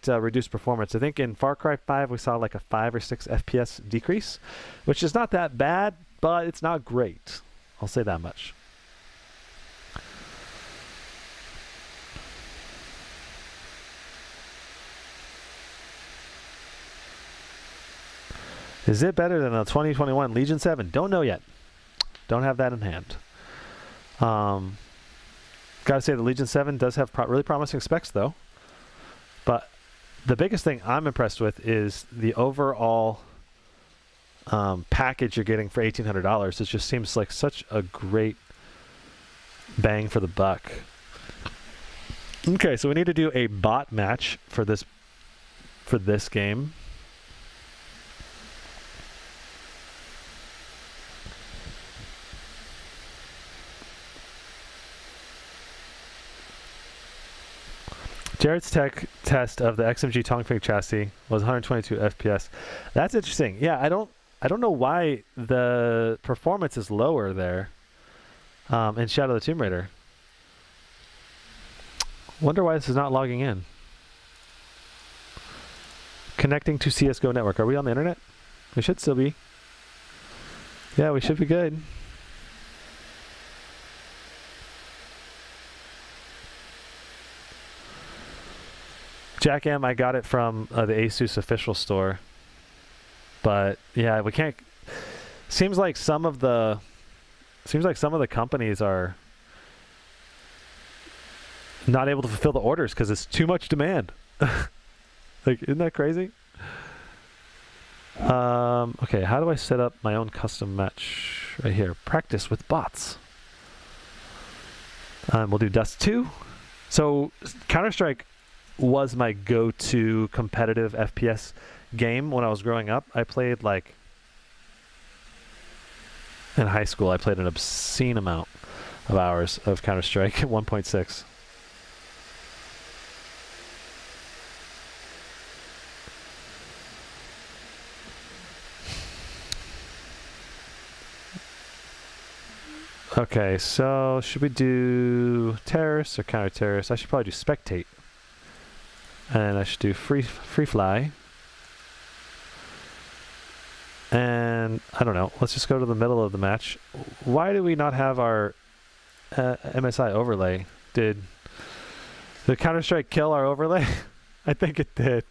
reduce performance. I think in Far Cry 5 we saw like a 5 or 6 FPS decrease, which is not that bad, but it's not great. I'll say that much. Is it better than the 2021 Legion 7? Don't know yet. Don't have that in hand. Gotta say the Legion 7 does have really promising specs though. But the biggest thing I'm impressed with is the overall package you're getting for $1,800. It just seems like such a great bang for the buck. Okay, so we need to do a bot match for this game. Jared's Tech test of the XMG Tongfeng chassis was 122 FPS. That's interesting. Yeah, I don't know why the performance is lower there in Shadow of the Tomb Raider. Wonder why this is not logging in. Connecting to CSGO network. Are we on the internet? We should still be. Yeah, we should be good. Jack M, I got it from the Asus official store, but yeah, we can't. Seems like some of the companies are not able to fulfill the orders because it's too much demand. Like, isn't that crazy? Okay, how do I set up my own custom match? Right here, practice with bots. We'll do Dust 2. So Counter-Strike was my go-to competitive FPS game when I was growing up. I played like in high school. I played an obscene amount of hours of Counter-Strike at 1.6. Okay, so should we do terrorists or counter-terrorists? I should probably do spectate. And I should do free fly. And I don't know. Let's just go to the middle of the match. Why do we not have our MSI overlay? Did Counter-Strike kill our overlay? I think it did.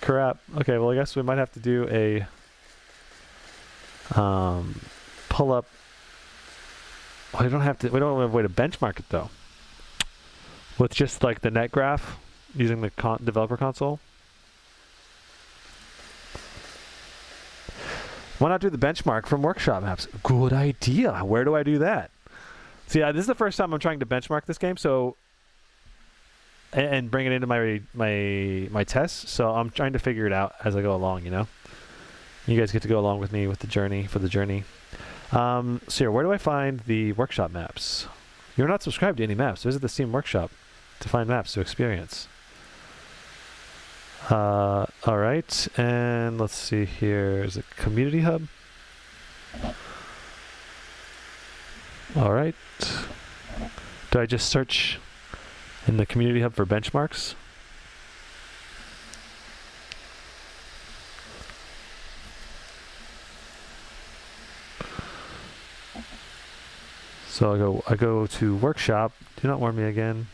Crap. Okay, well I guess we might have to do a pull up. Well, we don't have a way to benchmark it though. With just like the net graph using the developer console. Why not do the benchmark from workshop maps? Good idea. Where do I do that? See, this is the first time I'm trying to benchmark this game, so and bring it into my tests. So I'm trying to figure it out as I go along. You know, you guys get to go along with me with the journey So here, where do I find the workshop maps? You're not subscribed to any maps. Visit the Steam Workshop to find maps to experience. Alright, and let's see here. Is it Community Hub? Alright. Do I just search in the Community Hub for benchmarks? So I go to workshop. Do not warn me again.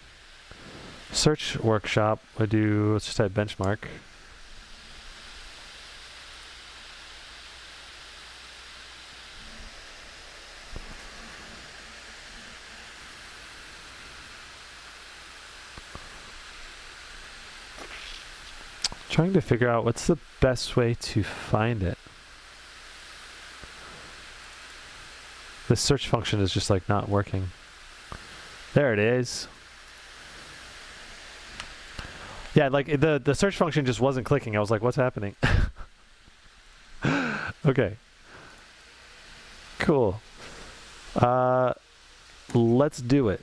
Search workshop. Let's just type benchmark. Trying to figure out what's the best way to find it. The search function is just like not working. There it is. Yeah, like the search function just wasn't clicking. I was like, what's happening? Okay. Cool. Let's do it.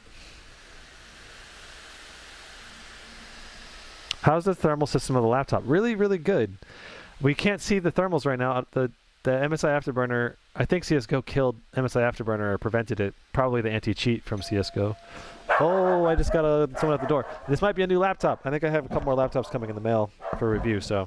How's the thermal system of the laptop? Really, really good. We can't see the thermals right now. The MSI Afterburner, I think CSGO killed MSI Afterburner or prevented it. Probably the anti-cheat from CSGO. Oh, I just got someone at the door. This might be a new laptop. I think I have a couple more laptops coming in the mail for review, so.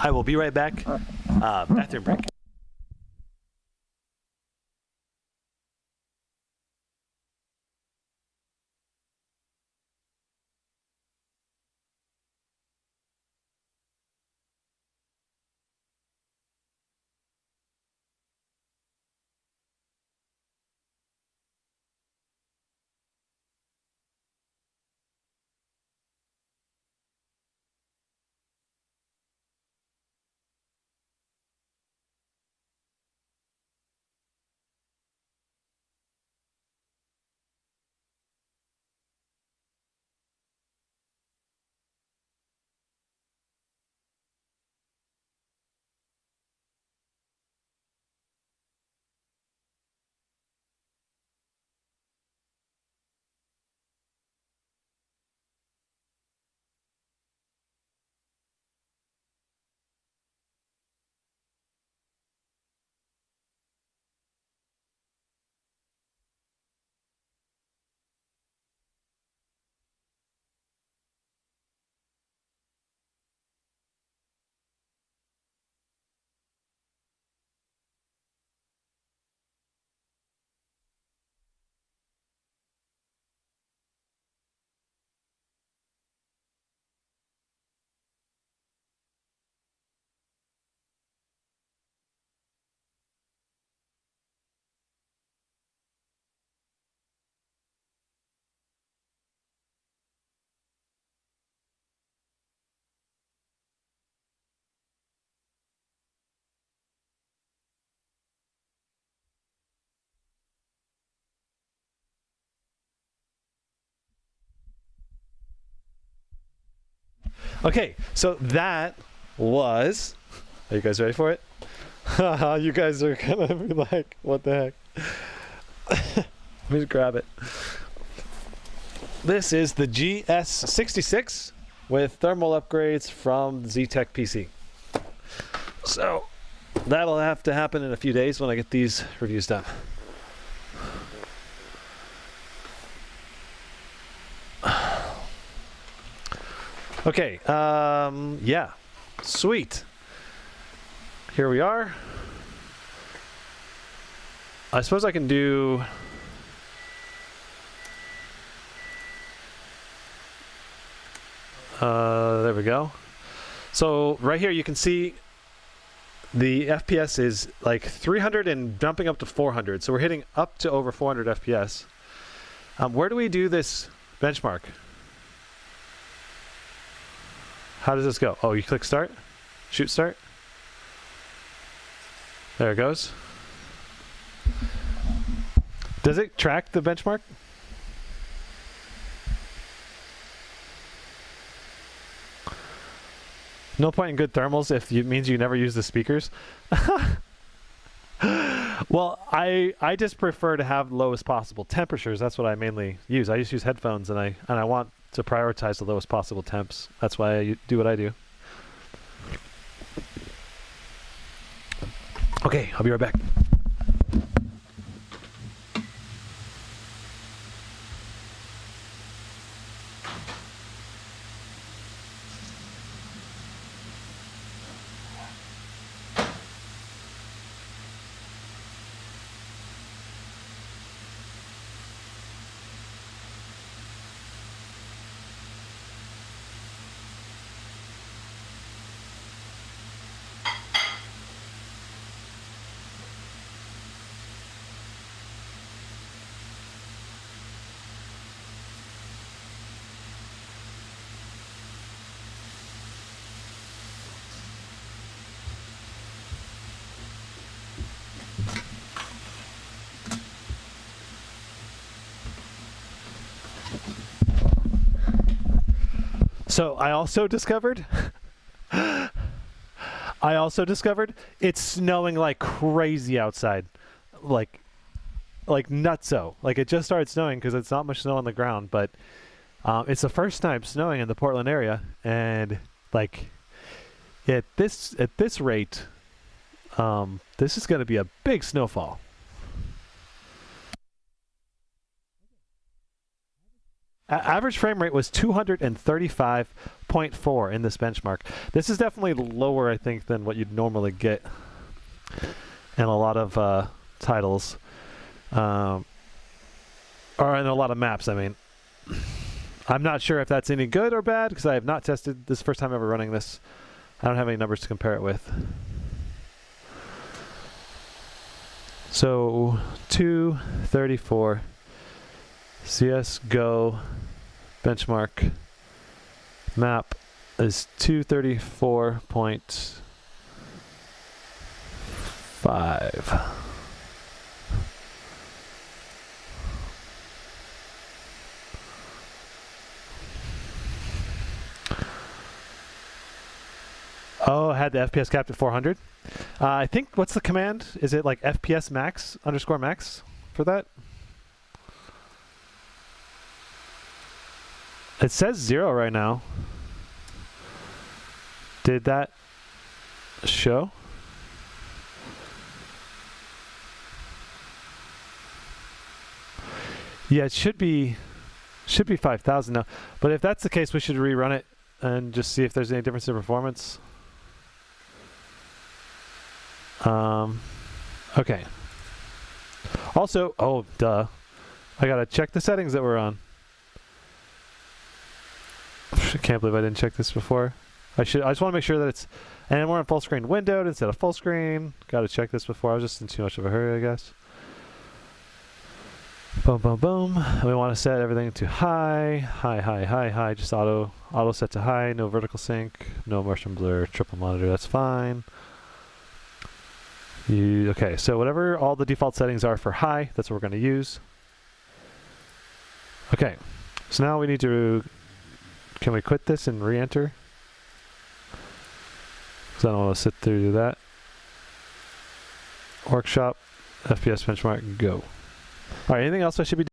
I will be right back. Bathroom break. Okay, so that was. Are you guys ready for it? You guys are gonna be like, what the heck? Let me just grab it. This is the GS66 with thermal upgrades from Z-Tech PC. So that'll have to happen in a few days when I get these reviews done. Okay, yeah, sweet. Here we are. I suppose I can do... there we go. So right here you can see the FPS is like 300 and jumping up to 400. So we're hitting up to over 400 FPS. Where do we do this benchmark? How does this go? Oh, you click start? Shoot start? There it goes. Does it track the benchmark? No point in good thermals if it means you never use the speakers. Well, I just prefer to have lowest possible temperatures. That's what I mainly use. I just use headphones, and I want to prioritize the lowest possible temps. That's why I do what I do. Okay, I'll be right back. So I also discovered it's snowing like crazy outside, like nutso. Like it just started snowing because it's not much snow on the ground, but it's the first time snowing in the Portland area, and like at this rate, this is going to be a big snowfall. Average frame rate was 235.4 in this benchmark. This is definitely lower, I think, than what you'd normally get in a lot of titles, or in a lot of maps, I mean. I'm not sure if that's any good or bad, because I have not tested this. First time ever running this. I don't have any numbers to compare it with. So 234 CSGO benchmark map is 234.5. Oh, I had the FPS capped at 400. I think, what's the command? Is it like FPS max _ max for that? It says 0 right now. Did that show? Yeah, it should be 5,000 now. But if that's the case, we should rerun it and just see if there's any difference in performance. Okay. Also, oh, duh. I gotta check the settings that we're on. I can't believe I didn't check this before. I just want to make sure that it's, and we're on full screen windowed instead of full screen. Gotta check this before. I was just in too much of a hurry, I guess. Boom, boom, boom. And we want to set everything to high. Just auto set to high. No vertical sync, no motion blur, triple monitor. That's fine. Okay, so whatever all the default settings are for high, that's what we're going to use. Okay, so now we need to, can we quit this and re-enter? Because I don't want to sit through that. Workshop, FPS benchmark, go. All right, anything else I should be doing?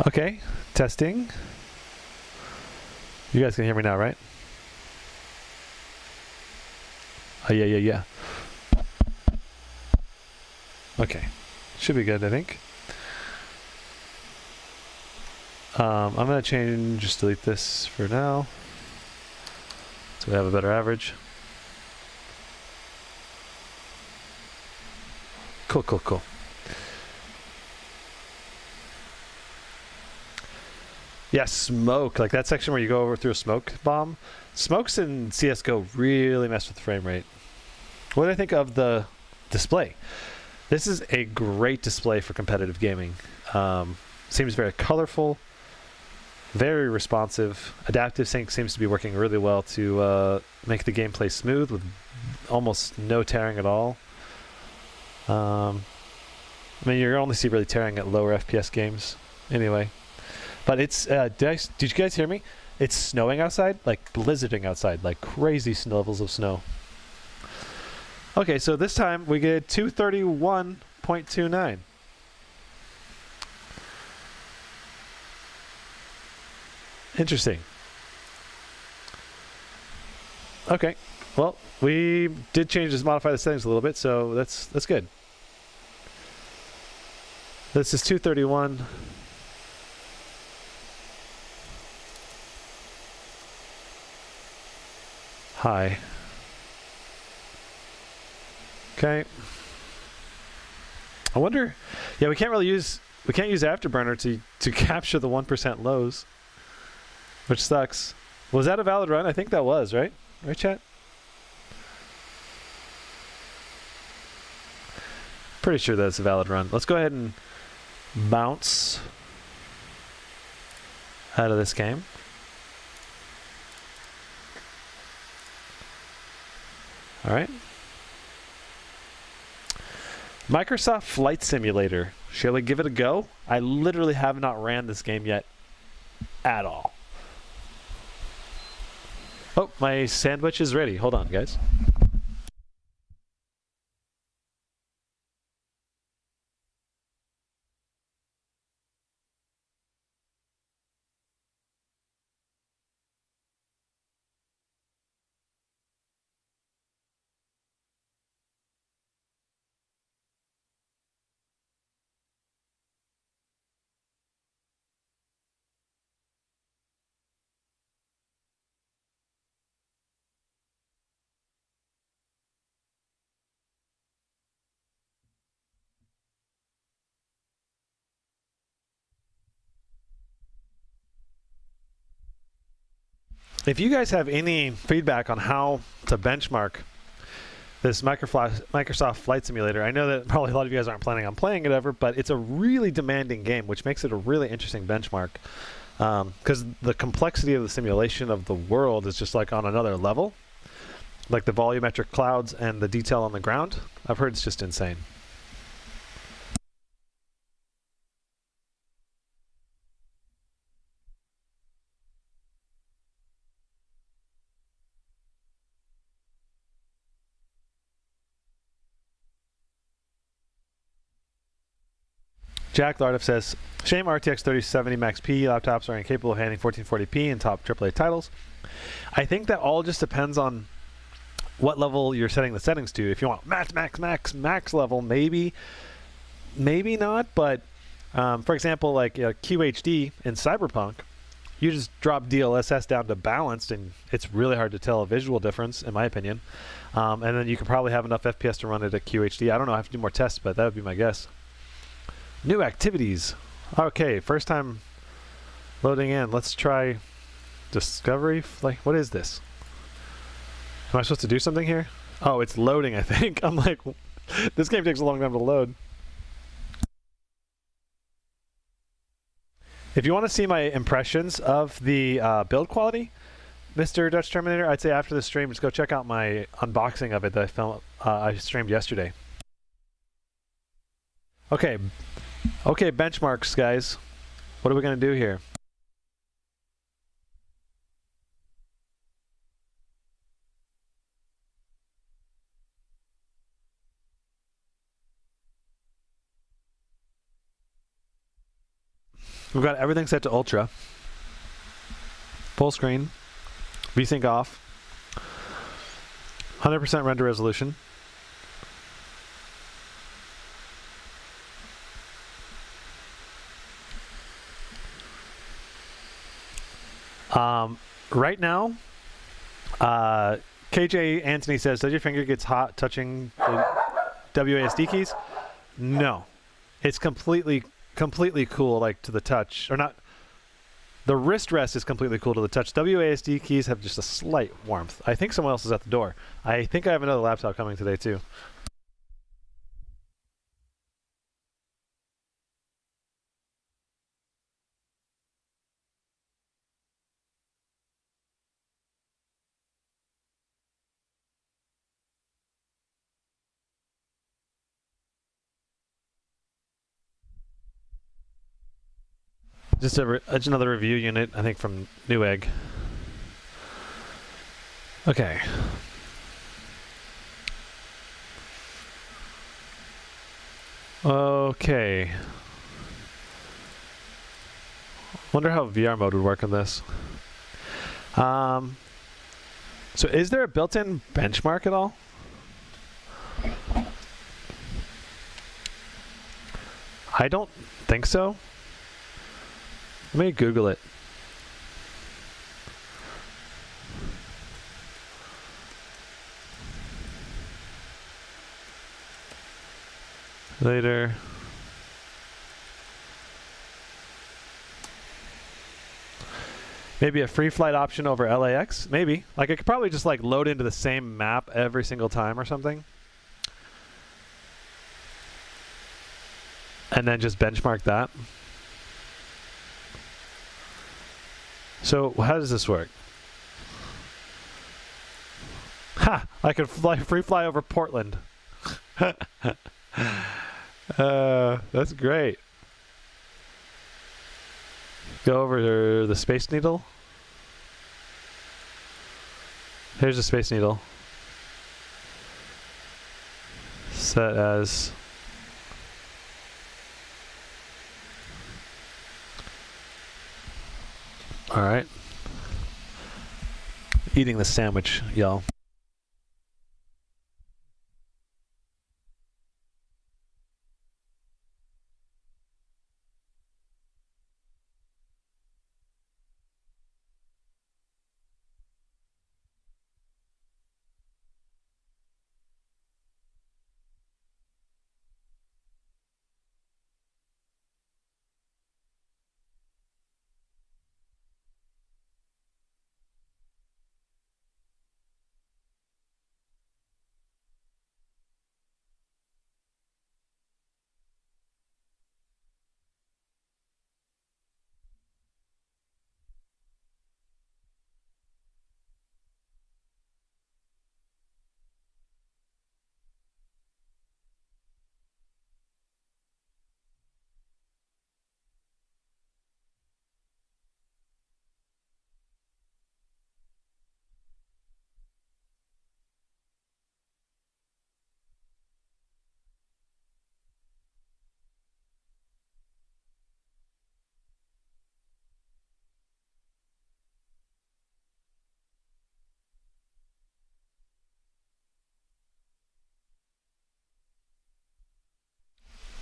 Okay, testing. You guys can hear me now, right? Oh, yeah. Okay, should be good, I think. I'm gonna just delete this for now, so we have a better average. Cool. Yeah, smoke, like that section where you go over through a smoke bomb. Smokes in CSGO really mess with the frame rate. What do I think of the display? This is a great display for competitive gaming. Seems very colorful, very responsive. Adaptive sync seems to be working really well to make the gameplay smooth with almost no tearing at all. I mean, you only see really tearing at lower FPS games anyway. But it's, did you guys hear me? It's snowing outside, like blizzarding outside, like crazy levels of snow. Okay, so this time we get 231.29. Interesting. Okay, well, we did modify the settings a little bit, so that's good. This is 231. High. Okay. I wonder. Yeah, we can't use Afterburner to capture the 1% lows, which sucks. Was that a valid run? I think that was, right? Right, chat? Pretty sure that's a valid run. Let's go ahead and bounce out of this game. All right. Microsoft Flight Simulator. Shall we give it a go? I literally have not ran this game yet at all. Oh, my sandwich is ready. Hold on, guys. If you guys have any feedback on how to benchmark this Microsoft Flight Simulator, I know that probably a lot of you guys aren't planning on playing it ever, but it's a really demanding game, which makes it a really interesting benchmark. Because the complexity of the simulation of the world is just like on another level. Like the volumetric clouds and the detail on the ground. I've heard it's just insane. Jack Lardif says, shame RTX 3070 Max P laptops are incapable of handling 1440p in top AAA titles. I think that all just depends on what level you're setting the settings to. If you want max level, maybe not. But for example, like QHD in Cyberpunk, you just drop DLSS down to balanced, and it's really hard to tell a visual difference, in my opinion. And then you can probably have enough FPS to run it at QHD. I don't know. I have to do more tests, but that would be my guess. New activities. Okay, first time loading in. Let's try Discovery. Like, what is this? Am I supposed to do something here? Oh, it's loading, I think. I'm like, this game takes a long time to load. If you want to see my impressions of the build quality, Mr. Dutch Terminator, I'd say after the stream, just go check out my unboxing of it that I streamed yesterday. Okay, benchmarks, guys. What are we going to do here? We've got everything set to ultra. Full screen. VSync off. 100% render resolution. Right now, KJ Anthony says, does your finger gets hot touching the WASD keys? No. It's completely cool, like, to the touch. Or not. The wrist rest is completely cool to the touch. WASD keys have just a slight warmth. I think someone else is at the door. I think I have another laptop coming today, too. Just another review unit, I think, from Newegg. Okay. Okay. Wonder how VR mode would work on this. So is there a built-in benchmark at all? I don't think so. Let me Google it. Later. Maybe a free flight option over LAX? Maybe. Like, I could probably just, like, load into the same map every single time or something. And then just benchmark that. So how does this work? Ha! I could free fly over Portland. That's great. Go over the Space Needle. Here's the Space Needle. Set as... Alright. Eating the sandwich, y'all.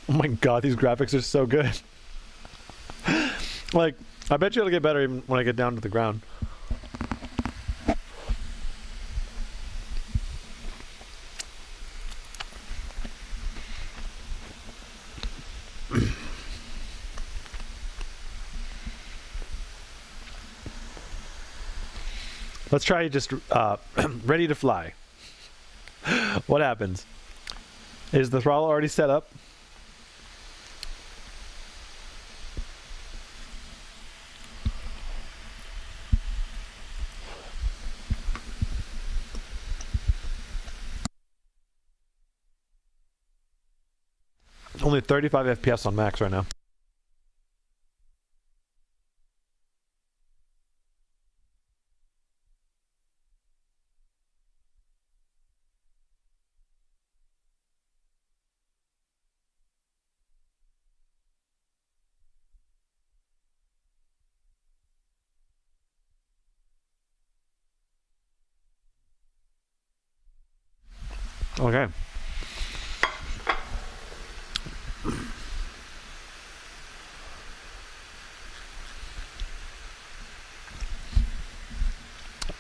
Oh my god, these graphics are so good. Like, I bet you it'll get better even when I get down to the ground. Let's try just ready to fly. What happens? Is the throttle already set up? Only 35 FPS on max right now. Okay.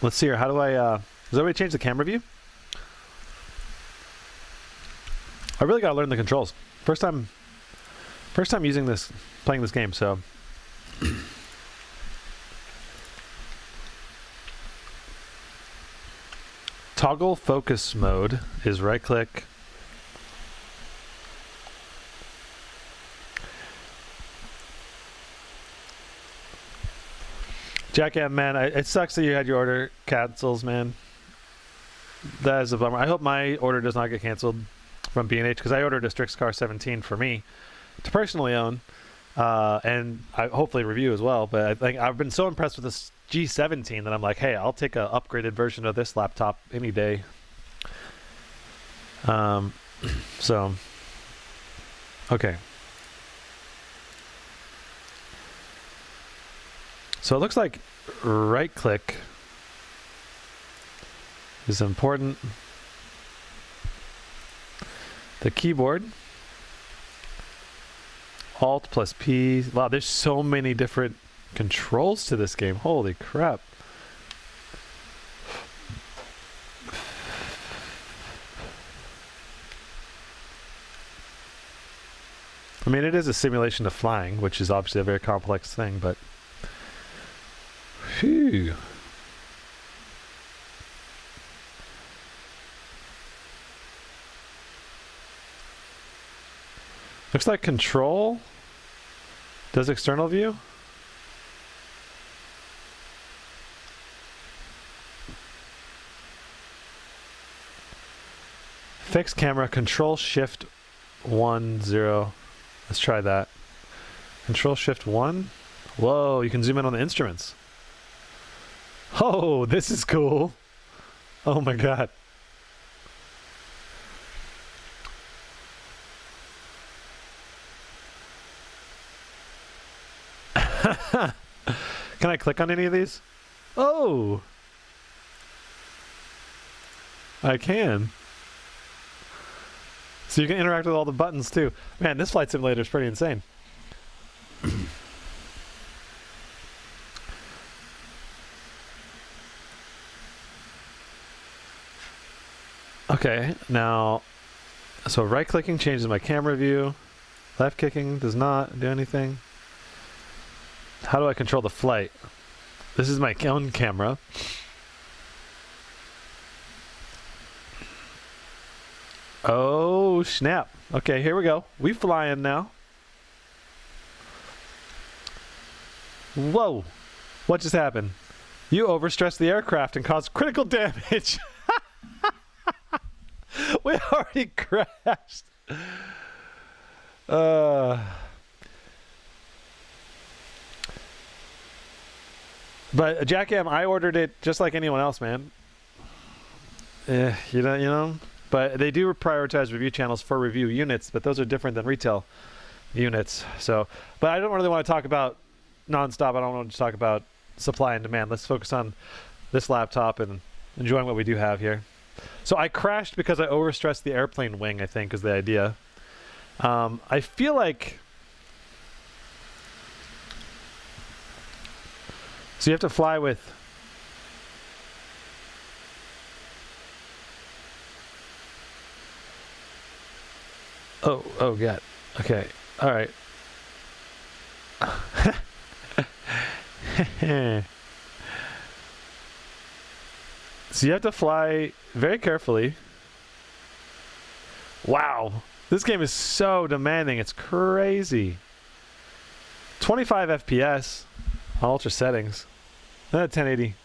Let's see here. How do I, does everybody change the camera view? I really gotta learn the controls. First time using this, playing this game, so. Toggle focus mode is right click. Jack M, man, it sucks that you had your order cancels, man. That is a bummer. I hope my order does not get canceled from B&H because I ordered a Strix G17 for me to personally own and I hopefully review as well. But I think I've been so impressed with this G17 that I'm like, hey, I'll take an upgraded version of this laptop any day. So, okay. So it looks like right click is important. The keyboard, Alt plus P. Wow, there's so many different controls to this game. Holy crap. I mean, it is a simulation of flying, which is obviously a very complex thing, but phew. Looks like control does external view. Fixed camera, control shift 1 0. Let's try that. Control shift 1. Whoa, you can zoom in on the instruments. Oh, this is cool. Oh my god. Can I click on any of these? Oh! I can. So you can interact with all the buttons too. Man, this flight simulator is pretty insane. Okay, now, so right clicking changes my camera view. Left clicking does not do anything. How do I control the flight? This is my own camera. Oh, snap. Okay, here we go. We flying now. Whoa. What just happened? You overstressed the aircraft and caused critical damage. We already crashed. But Jack M, I ordered it just like anyone else, man. You know. But they do prioritize review channels for review units, but those are different than retail units. So, but I don't really want to talk about nonstop. I don't want to talk about supply and demand. Let's focus on this laptop and enjoying what we do have here. So I crashed because I overstressed the airplane wing, I think, is the idea. I feel like... So you have to fly with... Oh, God. Okay. All right. So you have to fly very carefully. Wow. This game is so demanding. It's crazy. 25 FPS on ultra settings. 1080.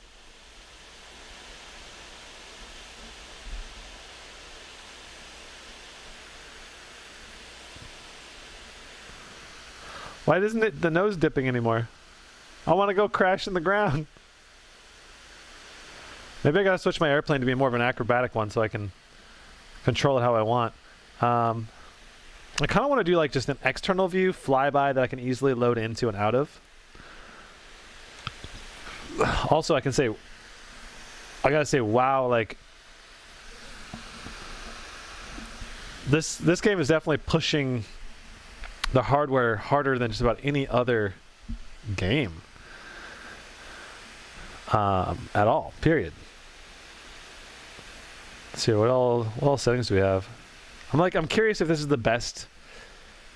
Why isn't it the nose dipping anymore? I want to go crash in the ground. Maybe I gotta switch my airplane to be more of an acrobatic one so I can control it how I want. I kind of want to do like just an external view flyby that I can easily load into and out of. Also, I can say, I gotta say, wow, like, this game is definitely pushing the hardware harder than just about any other game at all. Period. Let's see what all settings do we have. I'm curious if this is the best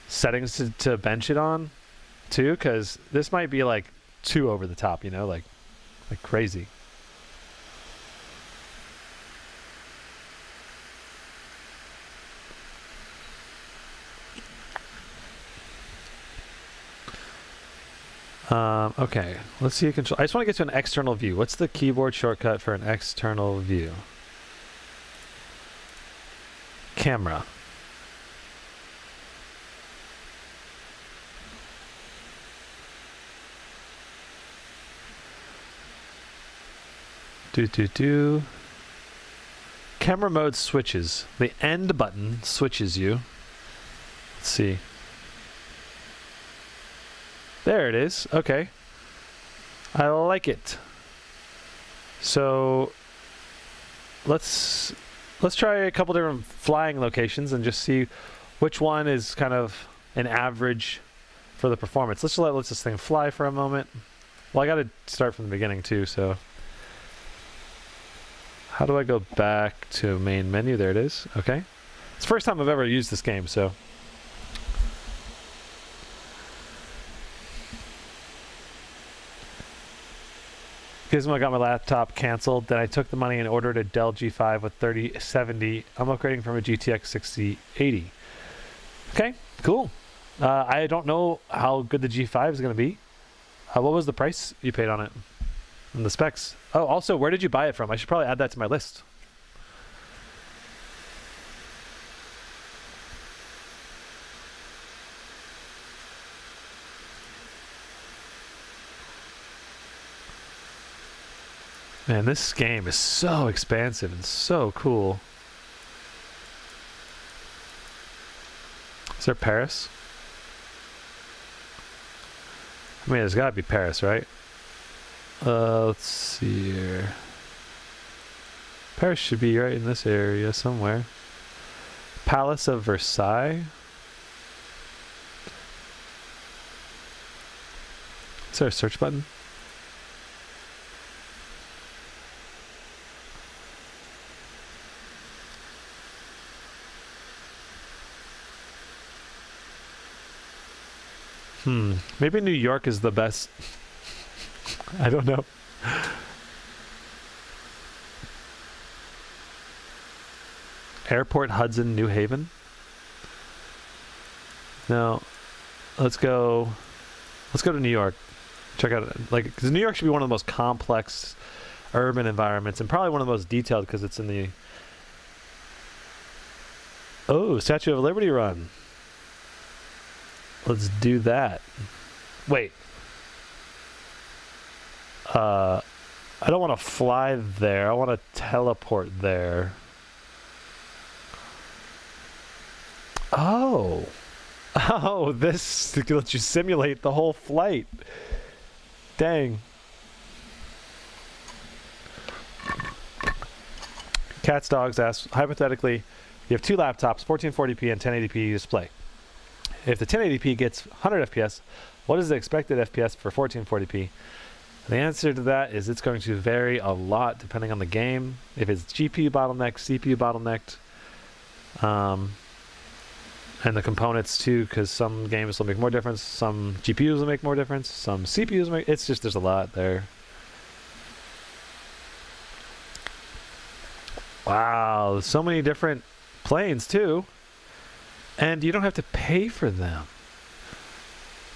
settings to bench it on, too, because this might be like too over the top, you know, like crazy. Okay, let's see. Control. I just want to get to an external view. What's the keyboard shortcut for an external view? Camera. Camera mode switches. The end button switches you. Let's see. There it is. Okay. I like it. So let's try a couple different flying locations and just see which one is kind of an average for the performance. Let's let this thing fly for a moment. Well, I got to start from the beginning too, so how do I go back to main menu? There it is. Okay. It's the first time I've ever used this game, so Gizmo got my laptop canceled. Then I took the money and ordered a Dell G5 with 3070. I'm upgrading from a GTX 6080. Okay, cool. I don't know how good the G5 is going to be. What was the price you paid on it? And the specs. Oh, also, where did you buy it from? I should probably add that to my list. Man, this game is so expansive and so cool. Is there Paris? I mean, there's gotta be Paris, right? Let's see here. Paris should be right in this area somewhere. Palace of Versailles. Is there a search button? Maybe New York is the best. I don't know. Airport Hudson, New Haven. No, let's go to New York. Check out, like, because New York should be one of the most complex urban environments and probably one of the most detailed because it's in the Statue of Liberty run. Let's do that. Wait. I don't want to fly there. I want to teleport there. Oh. Oh, this lets you simulate the whole flight. Dang. Cats Dogs asks, hypothetically, you have two laptops, 1440p and 1080p display. If the 1080p gets 100 FPS, what is the expected FPS for 1440p? The answer to that is it's going to vary a lot depending on the game. If it's GPU bottlenecked, CPU bottlenecked, and the components too, because some games will make more difference, some GPUs will make more difference, some CPUs will make, it's just, there's a lot there. Wow, so many different planes too. And you don't have to pay for them.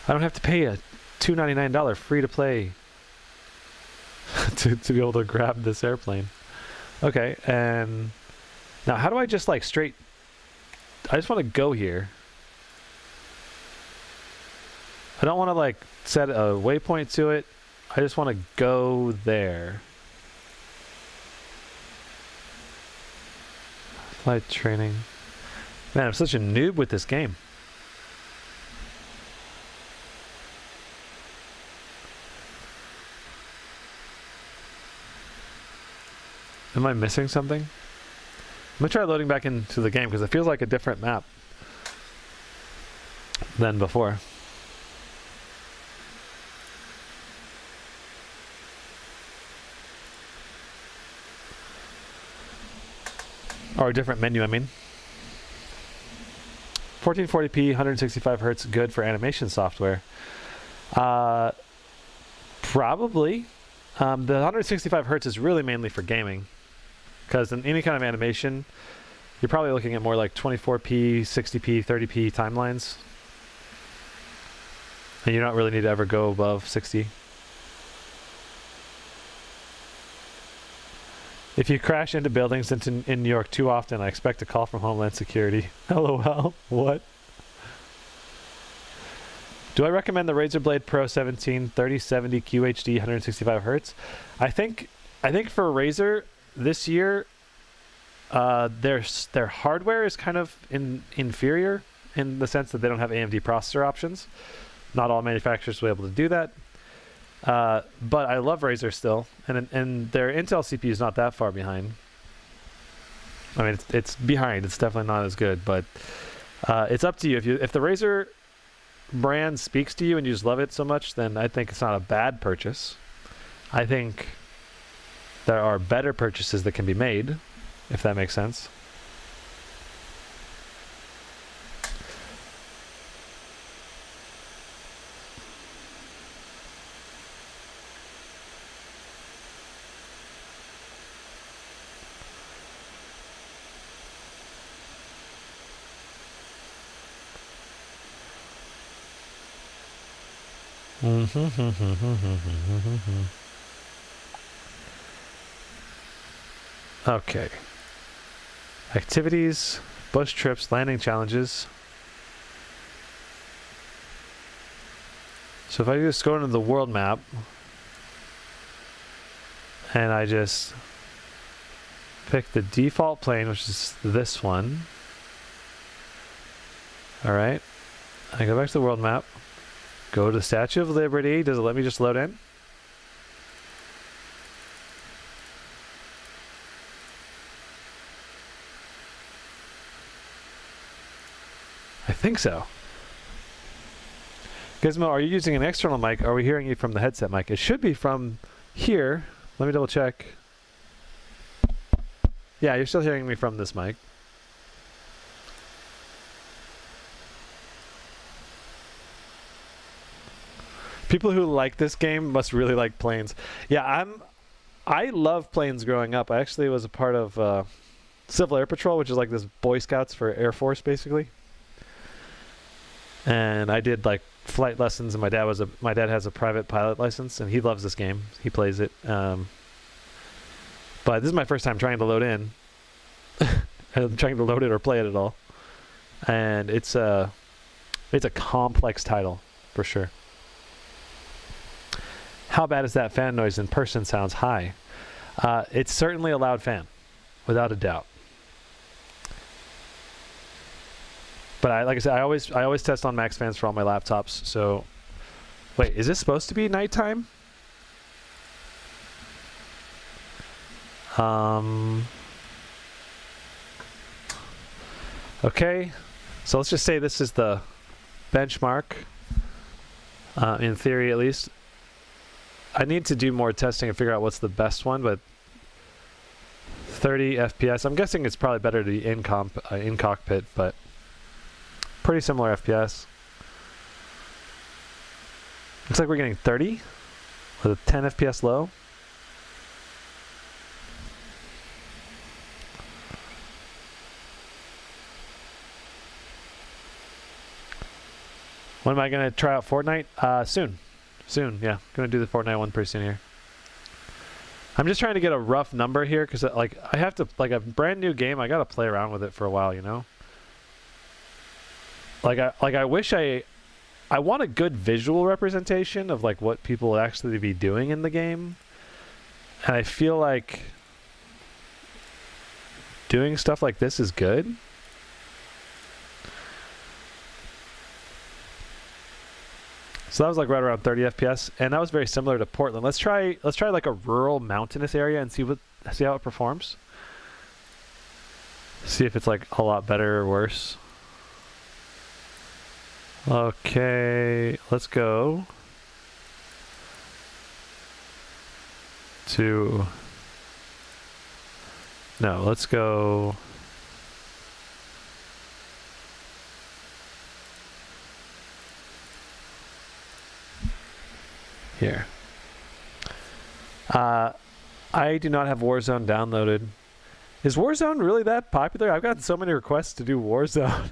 I don't have to pay a $299 free to play to be able to grab this airplane. Okay, and now how do I just like straight, I just want to go here. I don't want to like set a waypoint to it. I just want to go there. Flight training. Man, I'm such a noob with this game. Am I missing something? gonna try loading back into the game because it feels like a different map than before. Or a different menu, I mean. 1440p, 165 hertz, good for animation software. Probably. The 165 hertz is really mainly for gaming, because in any kind of animation, you're probably looking at more like 24p, 60p, 30p timelines, and you don't really need to ever go above 60. If you crash into buildings in New York too often, I expect a call from Homeland Security. LOL. What? Do I recommend the Razer Blade Pro 17 3070 QHD 165 Hz? I think for Razer this year, their hardware is kind of inferior in the sense that they don't have AMD processor options. Not all manufacturers will be able to do that. But I love Razer still, and their Intel CPU is not that far behind. I mean, it's behind. It's definitely not as good, but it's up to you. If the Razer brand speaks to you and you just love it so much, then I think it's not a bad purchase. I think there are better purchases that can be made, if that makes sense. Okay. Activities, bush trips, landing challenges. So if I just go into the world map and I just pick the default plane, which is this one. Alright. I go back to the world map. Go to Statue of Liberty. Does it let me just load in? I think so. Gizmo, are you using an external mic? Or are we hearing you from the headset mic? It should be from here. Let me double check. Yeah, you're still hearing me from this mic. People who like this game must really like planes. Yeah, I love planes growing up. I actually was a part of Civil Air Patrol, which is like this Boy Scouts for Air Force, basically. And I did like flight lessons, and my dad has a private pilot license, and he loves this game. He plays it. But this is my first time trying to load in. I'm trying to load it or play it at all. And it's a complex title for sure. How bad is that fan noise in person? Sounds high. It's certainly a loud fan, without a doubt. But like I said, I always test on max fans for all my laptops. So, wait, is this supposed to be nighttime? Okay, so let's just say this is the benchmark, in theory at least. I need to do more testing and figure out what's the best one, but 30 FPS. I'm guessing it's probably better to be in cockpit, but pretty similar FPS. Looks like we're getting 30 with a 10 FPS low. When am I going to try out Fortnite? Soon, yeah. Gonna do the Fortnite one pretty soon here. I'm just trying to get a rough number here because like I have to, like a brand new game, I gotta play around with it for a while, you know. I wish I want a good visual representation of like what people would actually be doing in the game, and I feel like doing stuff like this is good. So that was like right around 30 FPS, and that was very similar to Portland. Let's try like a rural mountainous area and see how it performs. See if it's like a lot better or worse. Okay, let's go to, no, let's go here. I do not have Warzone downloaded. Is Warzone really that popular? I've gotten so many requests to do Warzone.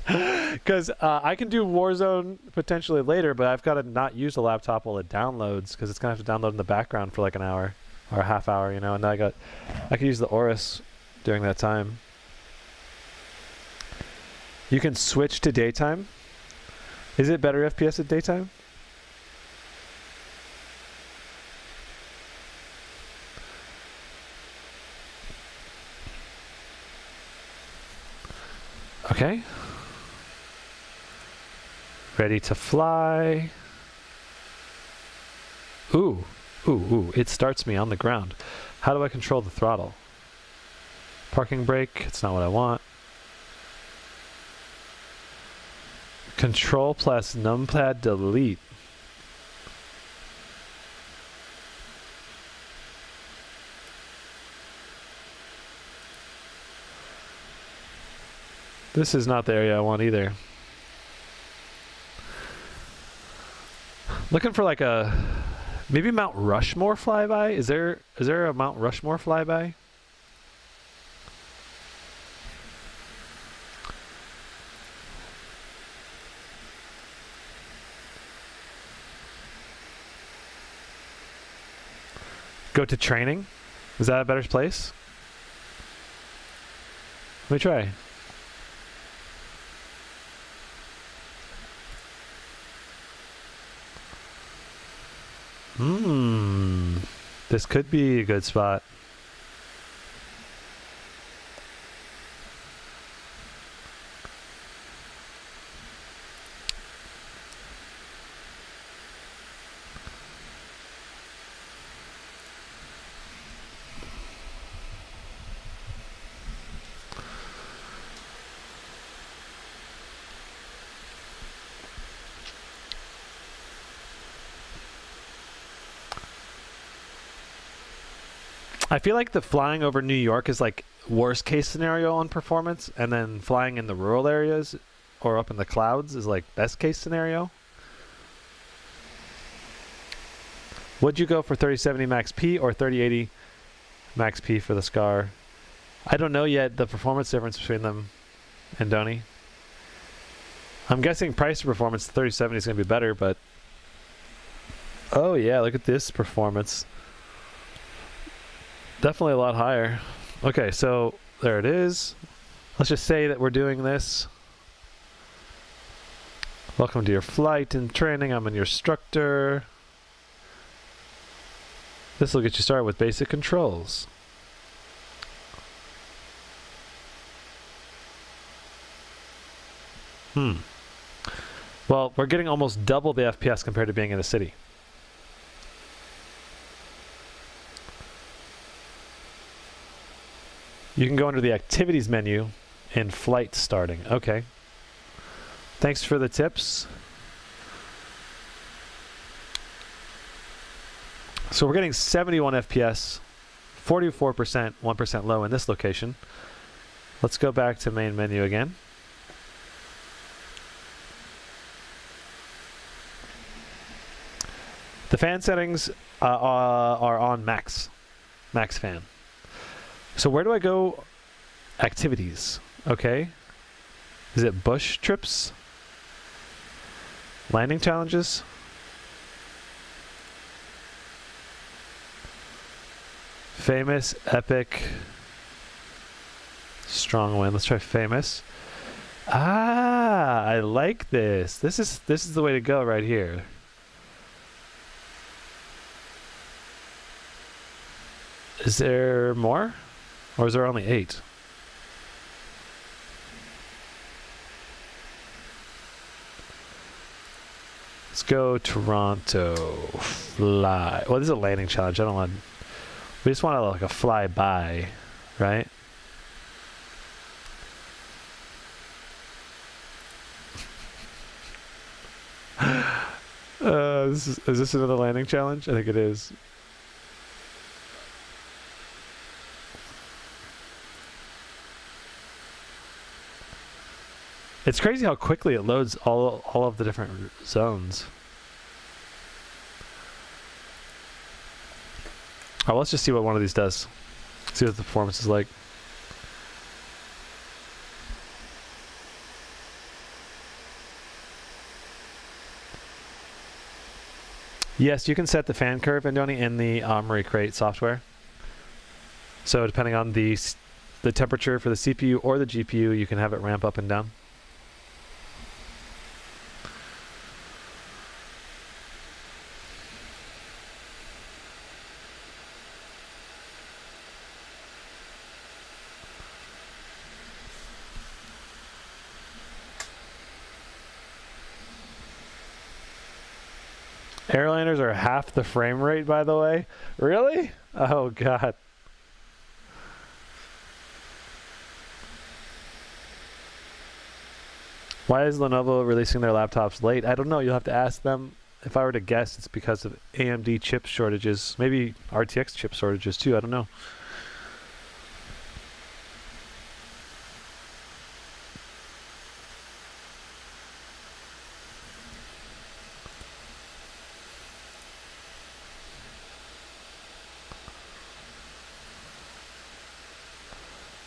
Because I can do Warzone potentially later, but I've got to not use the laptop while it downloads, because it's going to have to download in the background for like an hour or a half hour, you know, and I could use the Aorus during that time. You can switch to daytime. Is it better FPS at daytime? Okay. Ready to fly. Ooh, ooh, ooh, it starts me on the ground. How do I control the throttle? Parking brake, it's not what I want. Control plus numpad delete. This is not the area I want either. Looking for like a, maybe Mount Rushmore flyby? Is there a Mount Rushmore flyby? Go to training? Is that a better place? Let me try. This could be a good spot. I feel like the flying over New York is like worst case scenario on performance, and then flying in the rural areas or up in the clouds is like best case scenario. Would you go for 3070 Max P or 3080 Max P for the Scar? I don't know yet the performance difference between them, Andoni. I'm guessing price to performance, 3070 is going to be better, but oh yeah, look at this performance. Definitely a lot higher. Okay, so there it is. Let's just say that we're doing this. Welcome to your flight and training. I'm an instructor. This will get you started with basic controls. Well, we're getting almost double the FPS compared to being in a city. You can go under the activities menu and flight starting. Okay. Thanks for the tips. So we're getting 71 FPS, 44%, 1% low in this location. Let's go back to main menu again. The fan settings are on max fan. So where do I go? Activities. Okay. Is it bush trips? Landing challenges? Famous, epic, strong wind. Let's try famous. Ah, I like this. This is the way to go right here. Is there more? Or is there only 8? Let's go Toronto. Fly. Well, this is a landing challenge. I don't want. We just want to like a fly by, right? Is this another landing challenge? I think it is. It's crazy how quickly it loads all of the different zones. Oh, let's just see what one of these does. See what the performance is like. Yes, you can set the fan curve, Andoni, in the Armory Crate software. So depending on the temperature for the CPU or the GPU, you can have it ramp up and down. Airliners are half the frame rate, by the way. Really? Oh, God. Why is Lenovo releasing their laptops late? I don't know. You'll have to ask them. If I were to guess, it's because of AMD chip shortages. Maybe RTX chip shortages, too. I don't know.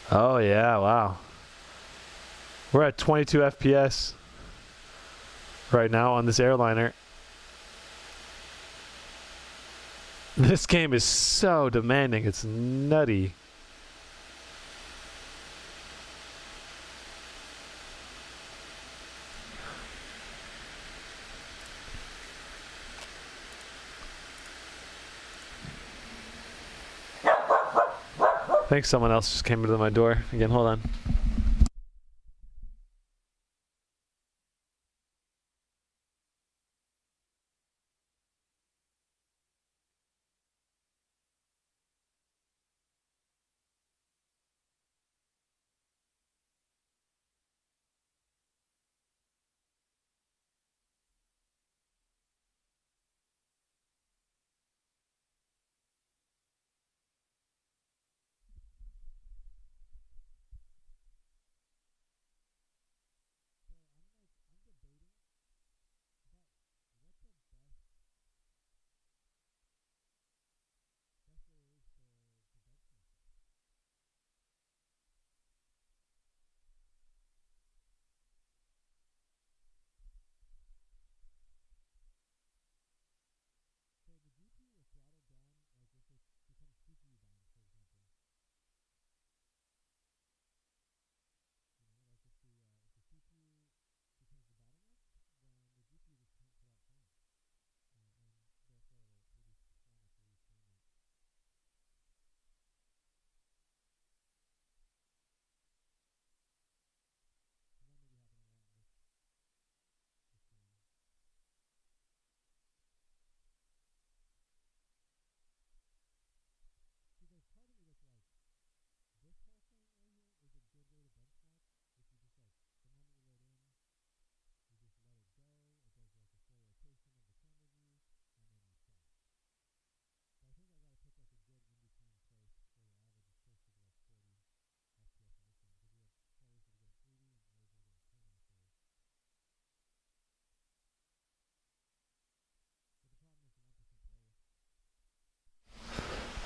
Oh, yeah. Wow. We're at 22 FPS right now on this airliner. This game is so demanding. It's nutty. I think someone else just came into my door. Again, hold on.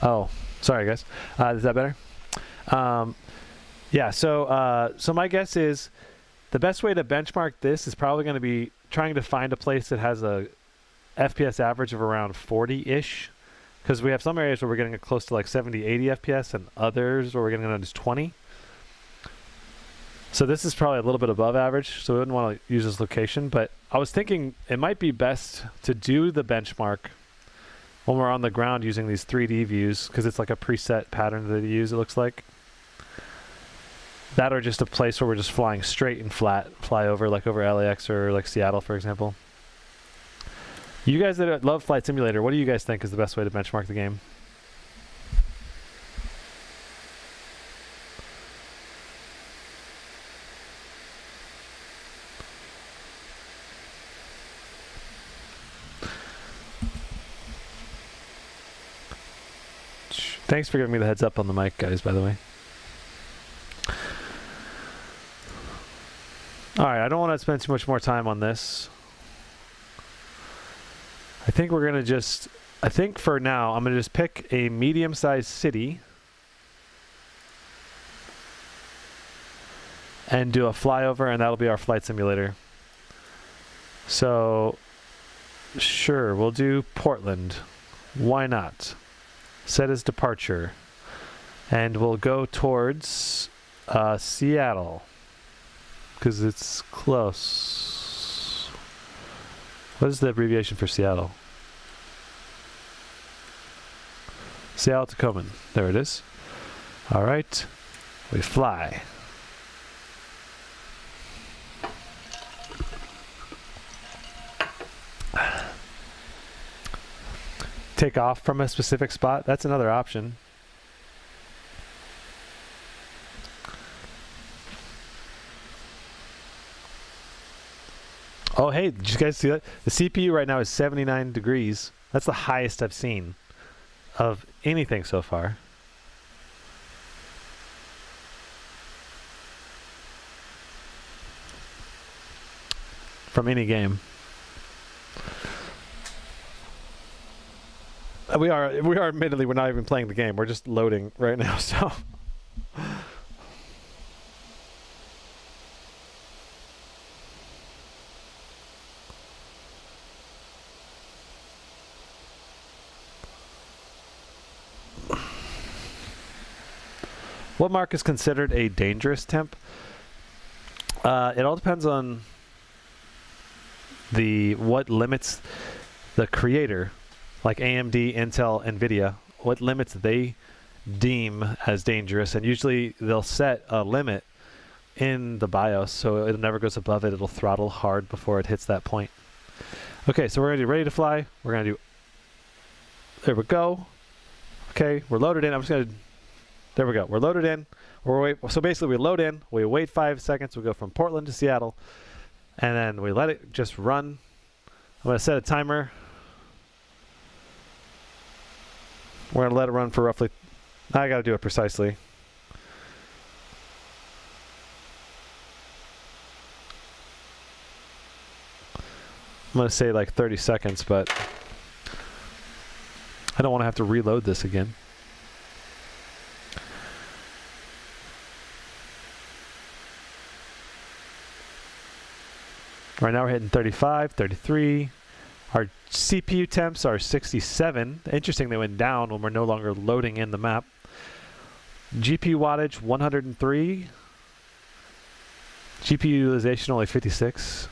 Oh, sorry guys. Is that better? Yeah, so my guess is the best way to benchmark this is probably going to be trying to find a place that has a FPS average of around 40-ish, because we have some areas where we're getting close to like 70, 80 FPS and others where we're getting around just 20. So this is probably a little bit above average, so we wouldn't want to use this location, but I was thinking it might be best to do the benchmark when we're on the ground using these 3D views, because it's like a preset pattern that they use, it looks like. That or just a place where we're just flying straight and flat, fly over, like over LAX or like Seattle, for example. You guys that love Flight Simulator, what do you guys think is the best way to benchmark the game? Thanks for giving me the heads up on the mic, guys, by the way. Alright, I don't want to spend too much more time on this. I think we're going to just... I think for now, I'm going to just pick a medium-sized city and do a flyover, and that'll be our flight simulator. So, sure, we'll do Portland. Why not? Set as departure. And we'll go towards Seattle, because it's close. What is the abbreviation for Seattle? Seattle Tacoma. There it is. All right, we fly. Take off from a specific spot. That's another option. Oh, hey, did you guys see that? The CPU right now is 79 degrees. That's the highest I've seen of anything so far. From any game. We are admittedly, we're not even playing the game. We're just loading right now, so. What mark is considered a dangerous temp? It all depends on what limits the creator, like AMD, Intel, NVIDIA, what limits they deem as dangerous, and usually they'll set a limit in the BIOS so it never goes above it. It'll throttle hard before it hits that point. Okay, so we're gonna do ready to fly. We're gonna do, there we go. Okay, we're loaded in. I'm just gonna, there we go. We're loaded in. So basically we load in, we wait 5 seconds, we go from Portland to Seattle, and then we let it just run. I'm gonna set a timer. We're gonna let it run for roughly, I gotta do it precisely. I'm gonna say like 30 seconds, but I don't wanna have to reload this again. Right now we're hitting 35, 33. Our CPU temps are 67. Interesting, they went down when we're no longer loading in the map. GPU wattage 103. GPU utilization only 56.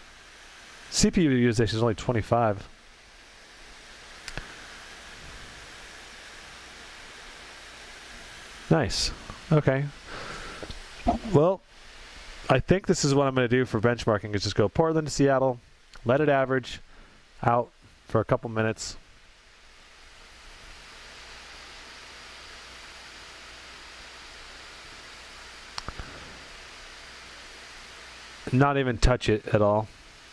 CPU utilization is only 25. Nice. Okay. Well, I think this is what I'm going to do for benchmarking, is just go Portland to Seattle, let it average out for a couple minutes. Not even touch it at all,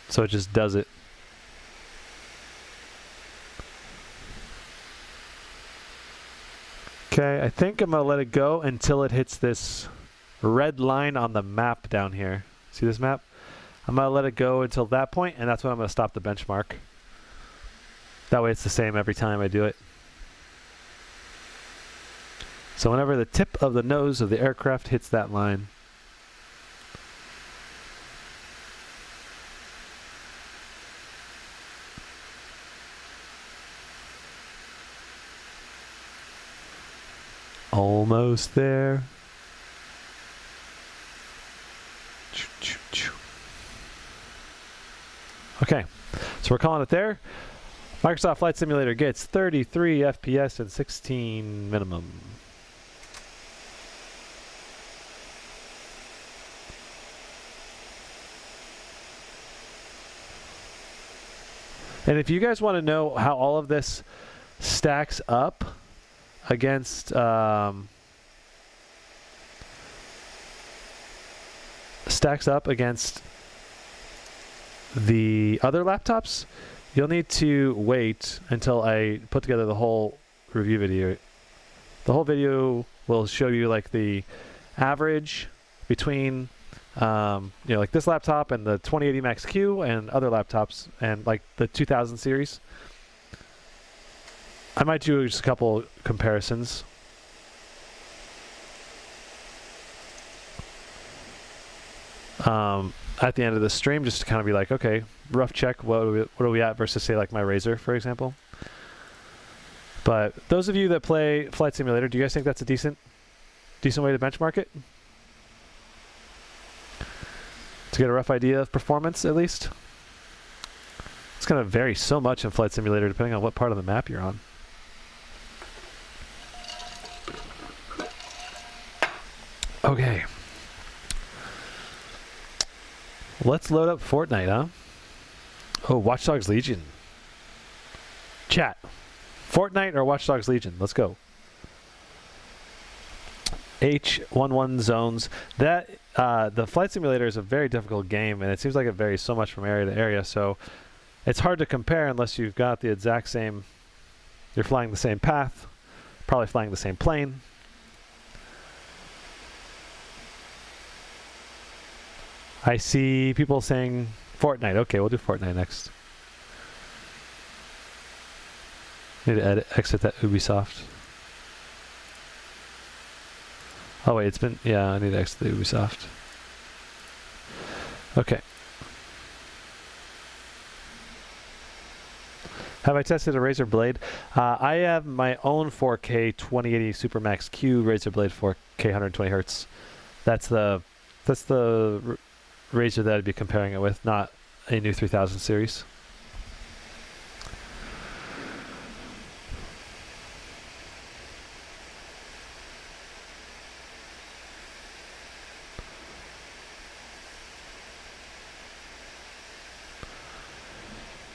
so it just does it. Okay, I think I'm going to let it go until it hits this red line on the map down here. See this map? I'm going to let it go until that point, and that's when I'm going to stop the benchmark. That way it's the same every time I do it. So whenever the tip of the nose of the aircraft hits that line, almost there. Okay, so we're calling it there. Microsoft Flight Simulator gets 33 FPS and 16 minimum. And if you guys want to know how all of this stacks up against the other laptops, you'll need to wait until I put together the whole review video The whole video will show you like the average between like this laptop and the 2080 Max Q and other laptops and like the 2000 series. I might do just a couple comparisons. At the end of the stream, just to kind of be like, okay, rough check, what are we at versus say like my Razer, for example. But those of you that play Flight Simulator, do you guys think that's a decent way to benchmark it? To get a rough idea of performance, at least? It's going to vary so much in Flight Simulator depending on what part of the map you're on. Okay. Let's load up Fortnite, huh? Oh, Watch Dogs Legion. Chat. Fortnite or Watch Dogs Legion? Let's go. H11 zones. That the Flight Simulator is a very difficult game, and it seems like it varies so much from area to area, so it's hard to compare unless you've got the exact same, you're flying the same path, probably flying the same plane. I see people saying Fortnite. Okay, we'll do Fortnite next. Need to exit that Ubisoft. Oh wait, it's been, yeah, I need to exit the Ubisoft. Okay. Have I tested a Razer Blade? I have my own 4K 2080 Supermax Q Razer Blade 4K 120 Hertz. That's the Razer that I'd be comparing it with, not a new 3000 series.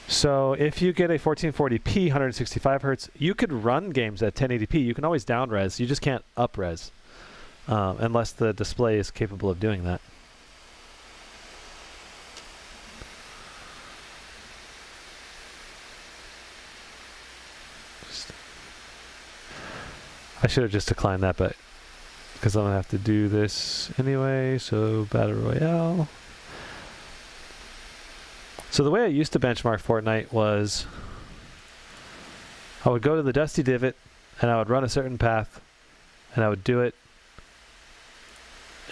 So if you get a 1440p 165 hertz, you could run games at 1080p. You can always down res. You just can't up res unless the display is capable of doing that. I should have just declined that, but because I'm gonna have to do this anyway. So Battle Royale. So the way I used to benchmark Fortnite was I would go to the Dusty Divot and I would run a certain path and I would do it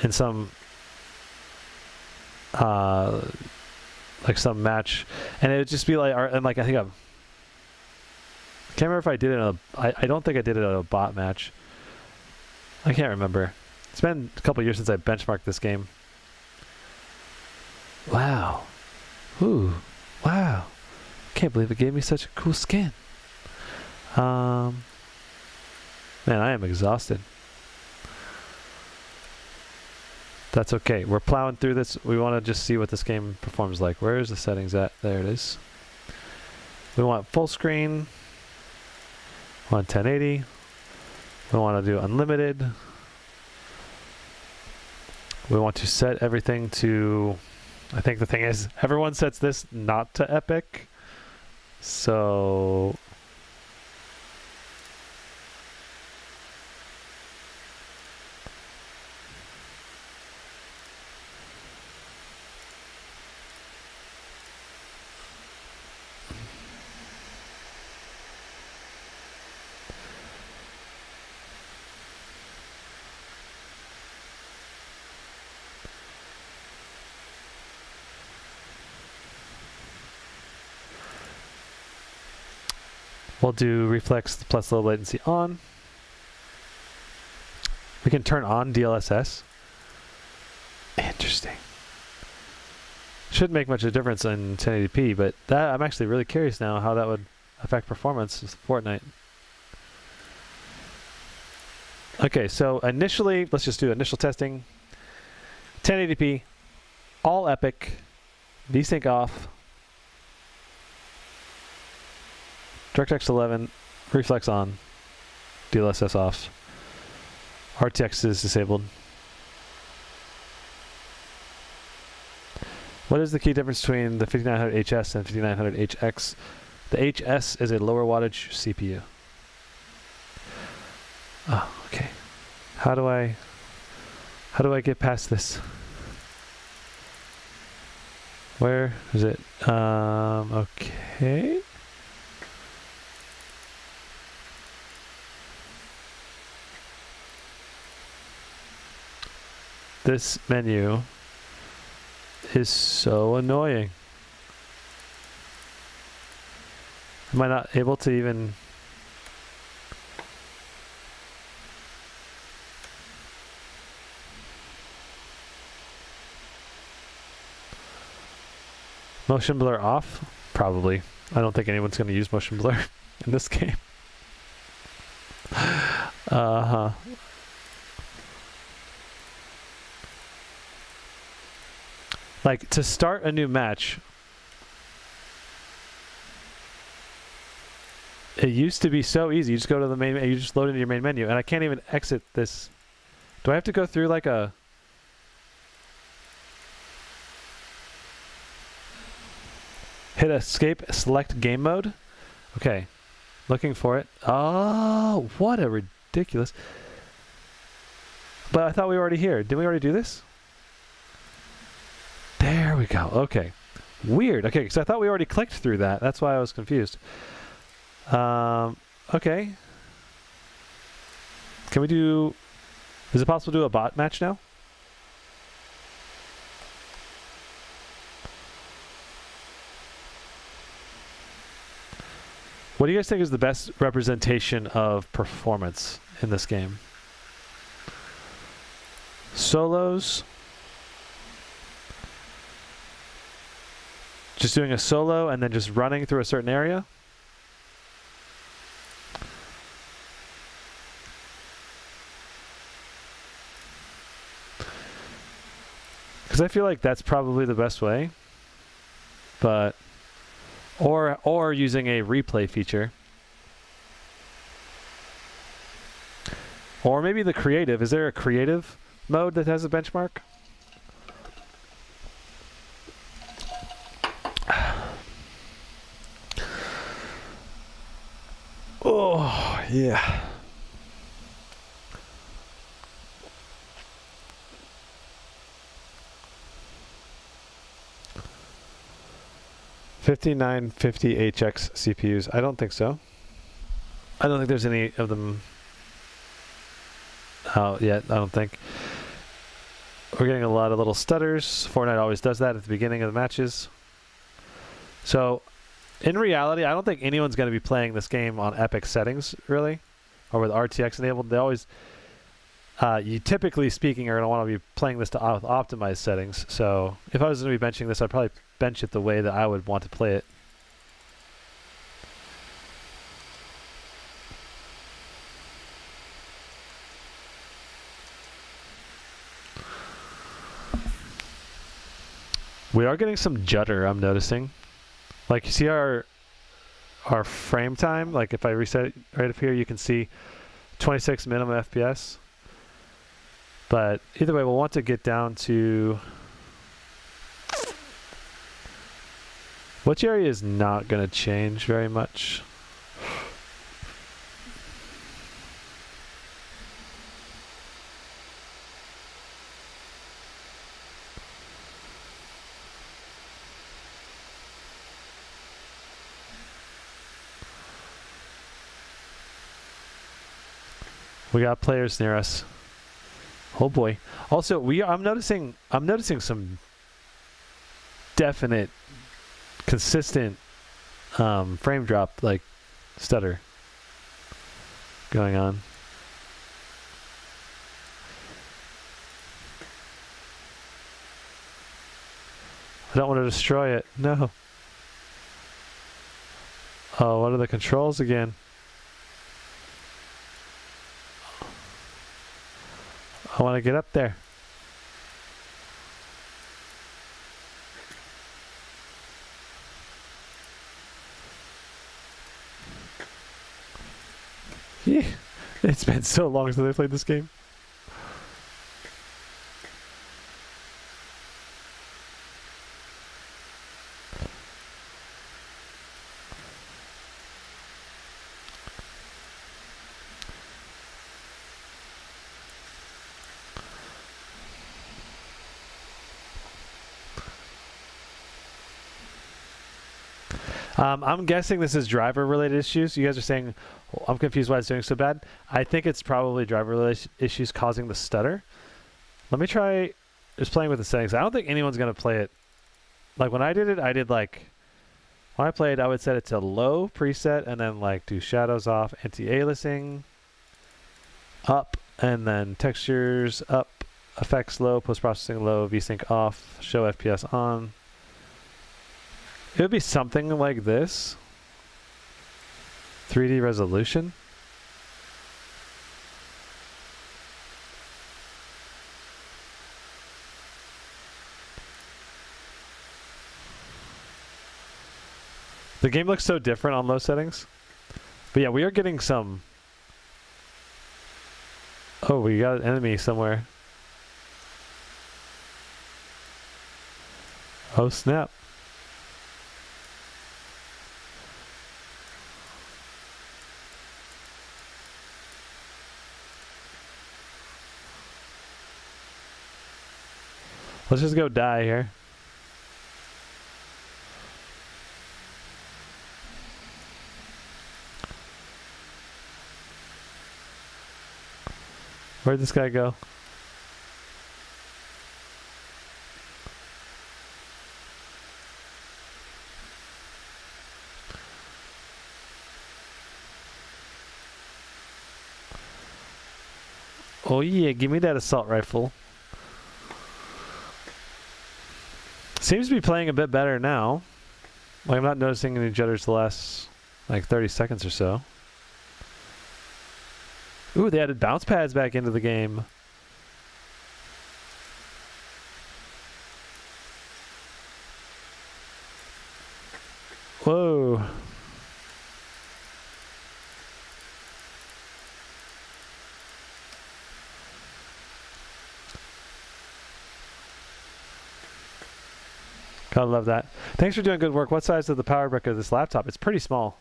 in some like some match, and it would just be like, and like I think I can't remember if I did it in a, I don't think I did it in a bot match. I can't remember. It's been a couple years since I benchmarked this game. Wow. Ooh, wow. Can't believe it gave me such a cool skin. Man, I am exhausted. That's okay. We're plowing through this. We want to just see what this game performs like. Where is the settings at? There it is. We want full screen. We want 1080. We want to do unlimited. We want to set everything to, I think the thing is, everyone sets this not to epic. So we'll do reflex plus low latency on. We can turn on DLSS. Interesting. Shouldn't make much of a difference in 1080p, but that I'm actually really curious now how that would affect performance with Fortnite. Okay, so initially, let's just do initial testing. 1080p, all epic, VSync off. DirectX 11, reflex on, DLSS off, RTX is disabled. What is the key difference between the 5900HS and 5900HX? The HS is a lower wattage CPU. Oh. How do I get past this? Where is it? Okay. This menu is so annoying. Am I not able to even... Motion blur off? Probably. I don't think anyone's going to use motion blur in this game. Uh-huh. Like, to start a new match, it used to be so easy. You just go to the main, you just load into your main menu, and I can't even exit this. Do I have to go through like a... Hit escape, select game mode? Okay, looking for it. Oh, what a ridiculous... But I thought we were already here. Didn't we already do this? There we go. Okay. Weird. Okay, because I thought we already clicked through that. That's why I was confused. Okay. Can we do... Is it possible to do a bot match now? What do you guys think is the best representation of performance in this game? Solos. Just doing a solo and then just running through a certain area. Because I feel like that's probably the best way. But... Or using a replay feature. Or maybe the creative. Is there a creative mode that has a benchmark? Oh, yeah. $5950HX CPUs. I don't think so. I don't think there's any of them out yet. I don't think. We're getting a lot of little stutters. Fortnite always does that at the beginning of the matches. So, in reality, I don't think anyone's going to be playing this game on epic settings, really, or with RTX enabled. They always, you typically speaking, are going to want to be playing this with optimized settings. So, if I was going to be benching this, I'd probably bench it the way that I would want to play it. We are getting some judder, I'm noticing. Like, you see our frame time? Like, if I reset it right up here, you can see 26 minimum FPS. But either way, we'll want to get down to... Which area is not going to change very much? We got players near us. Oh boy. Also, I'm noticing some definite consistent frame drop, like stutter going on. I don't want to destroy it. No. Oh, what are the controls again? I want to get up there. Yeah. It's been so long since I played this game. I'm guessing this is driver-related issues. You guys are saying, oh, I'm confused why it's doing so bad. I think it's probably driver-related issues causing the stutter. Let me try just playing with the settings. I don't think anyone's going to play it. Like when I did it, I did like, when I played, I would set it to low preset and then like do shadows off, anti-aliasing, up, and then textures up, effects low, post-processing low, VSync off, show FPS on. It would be something like this. 3D resolution. The game looks so different on low settings. But yeah, we are getting some... Oh, we got an enemy somewhere. Oh, snap. Let's just go die here. Where'd this guy go? Oh yeah, give me that assault rifle. Seems to be playing a bit better now. Like I'm not noticing any jitters the last like 30 seconds or so. Ooh, they added bounce pads back into the game. Whoa. Gotta love that. Thanks for doing good work. What size is the power brick of this laptop? It's pretty small.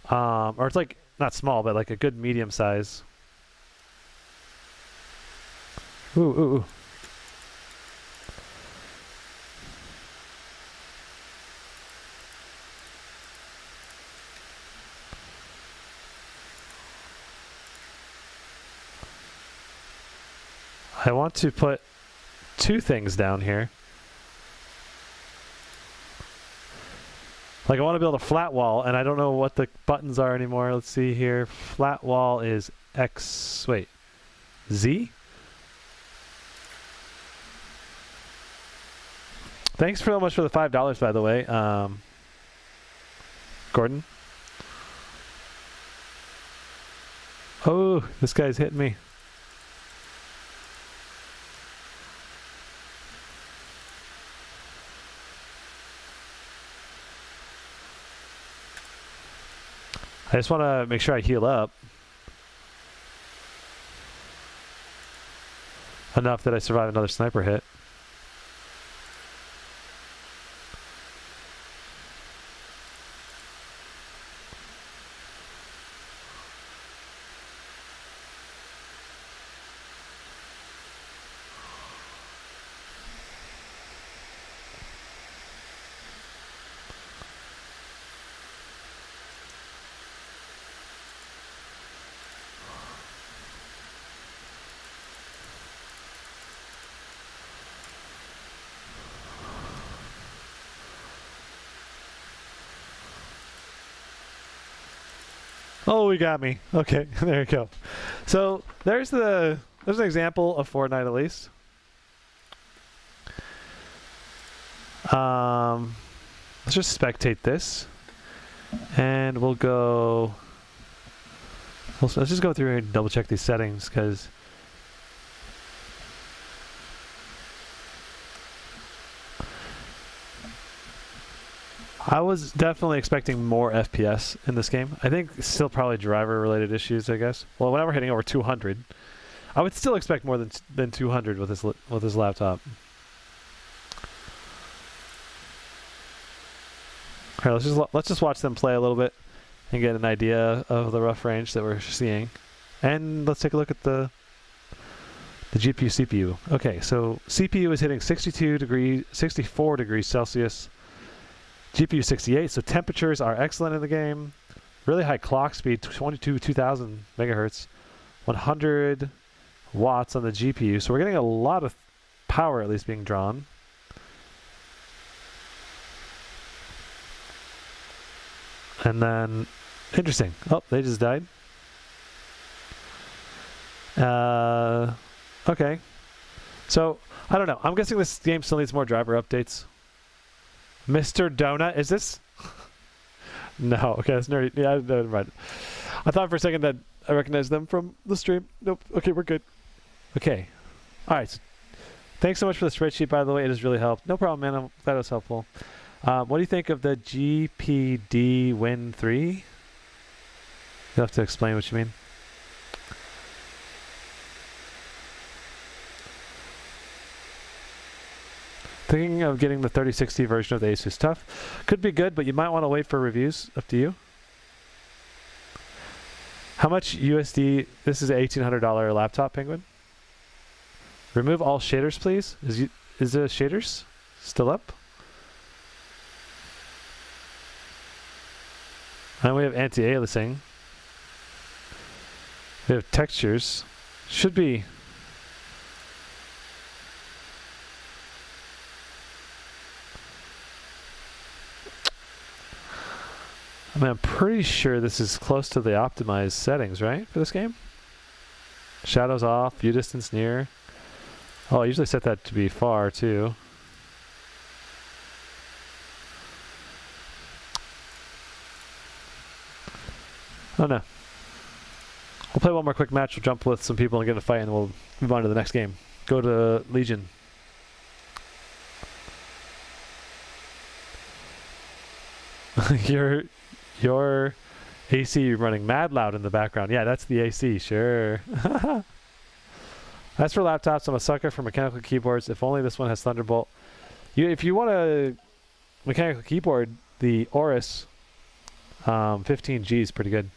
Or it's like, not small, but like a good medium size. Ooh, ooh, ooh. I want to put two things down here. Like I want to build a flat wall, and I don't know what the buttons are anymore. Let's see here. Flat wall is X, wait, Z? Thanks so much for the $5, by the way, Gordon. Oh, this guy's hitting me. I just want to make sure I heal up enough that I survive another sniper hit. Oh, we got me. Okay, there you go. So there's an example of Fortnite at least. Let's just spectate this, and we'll go. Let's just go through and double check these settings because. I was definitely expecting more FPS in this game. I think still probably driver-related issues, I guess. Well, whenever hitting over 200, I would still expect more than 200 with this laptop. All right, let's just watch them play a little bit and get an idea of the rough range that we're seeing, and let's take a look at the GPU CPU. Okay, so CPU is hitting 64 degrees Celsius. GPU 68, so temperatures are excellent in the game. Really high clock speed, 2000 megahertz, 100 watts on the GPU. So we're getting a lot of power at least being drawn. And then, interesting. Oh, they just died. Okay. So, I don't know. I'm guessing this game still needs more driver updates. Mr. Donut, is this? No, okay, that's nerdy. Yeah, never mind. I thought for a second that I recognized them from the stream. Nope. Okay, we're good. Okay. All right. So thanks so much for the spreadsheet, by the way. It has really helped. No problem, man. I'm glad it was helpful. What do you think of the GPD Win 3? You'll have to explain what you mean. Thinking of getting the 3060 version of the Asus TUF. Could be good, but you might want to wait for reviews. Up to you. How much USD? This is an $1,800 laptop, Penguin. Remove all shaders, please. Is the shaders still up? And we have anti-aliasing. We have textures. Should be. I mean, I'm pretty sure this is close to the optimized settings, right, for this game? Shadows off, view distance near. Oh, I usually set that to be far, too. Oh, no. We'll play one more quick match. We'll jump with some people and get in a fight, and we'll move on to the next game. Go to Legion. Your AC running mad loud in the background. Yeah, that's the AC, sure. As for laptops, I'm a sucker for mechanical keyboards. If only this one has Thunderbolt. If you want a mechanical keyboard, the Aorus 15G is pretty good.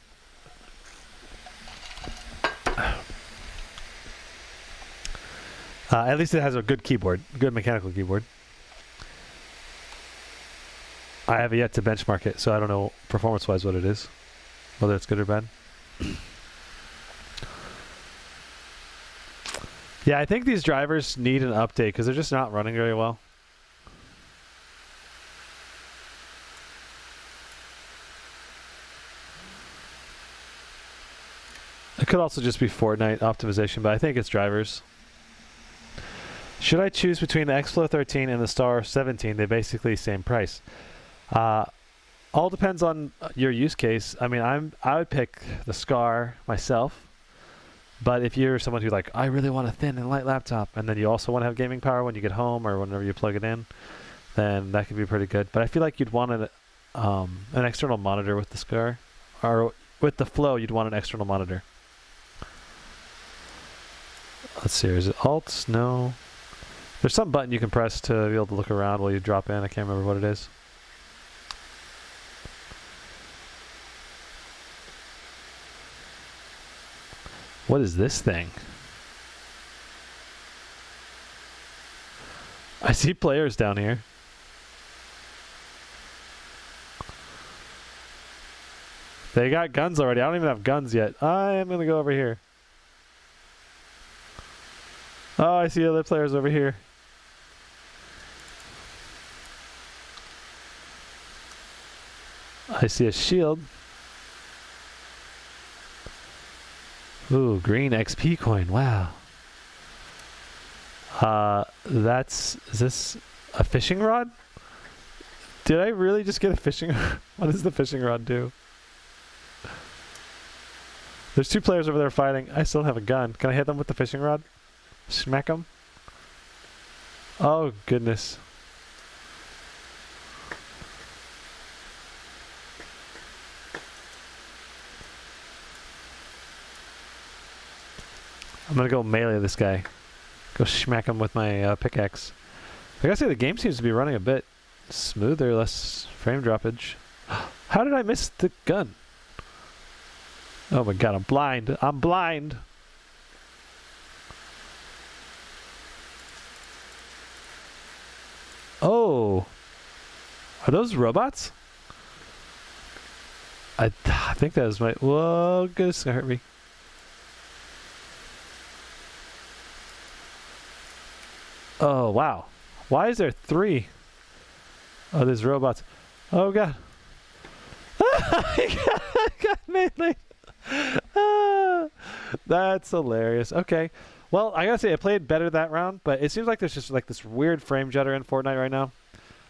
At least it has a good keyboard, good mechanical keyboard. I have yet to benchmark it, so I don't know performance-wise what it is, whether it's good or bad. Yeah, I think these drivers need an update because they're just not running very well. It could also just be Fortnite optimization, but I think it's drivers. Should I choose between the X-Flow 13 and the Star 17? They're basically same price. All depends on your use case. I mean, I would pick the Scar myself, but if you're someone who like, I really want a thin and light laptop, and then you also want to have gaming power when you get home or whenever you plug it in, then that could be pretty good. But I feel like you'd want an external monitor with the Scar, or with the Flow, you'd want an external monitor. Let's see, is it Alt? No. There's some button you can press to be able to look around while you drop in. I can't remember what it is. What is this thing? I see players down here. They got guns already. I don't even have guns yet. I am going to go over here. Oh, I see other players over here. I see a shield. Ooh, green XP coin. Wow. Is this a fishing rod? Did I really just get a fishing rod? What does the fishing rod do? There's two players over there fighting. I still have a gun. Can I hit them with the fishing rod? Smack them? Oh, goodness. I'm gonna go melee this guy. Go smack him with my pickaxe. I gotta say the game seems to be running a bit smoother, less frame droppage. How did I miss the gun? Oh my god, I'm blind. I'm blind. Oh. Are those robots? I think that was my... Whoa, goodness, it's gonna hurt me. Oh, wow. Why is there 3? Oh, there's robots. Oh, God. I got melee. That's hilarious. Okay. Well, I gotta say, I played better that round, but it seems like there's just like this weird frame jitter in Fortnite right now.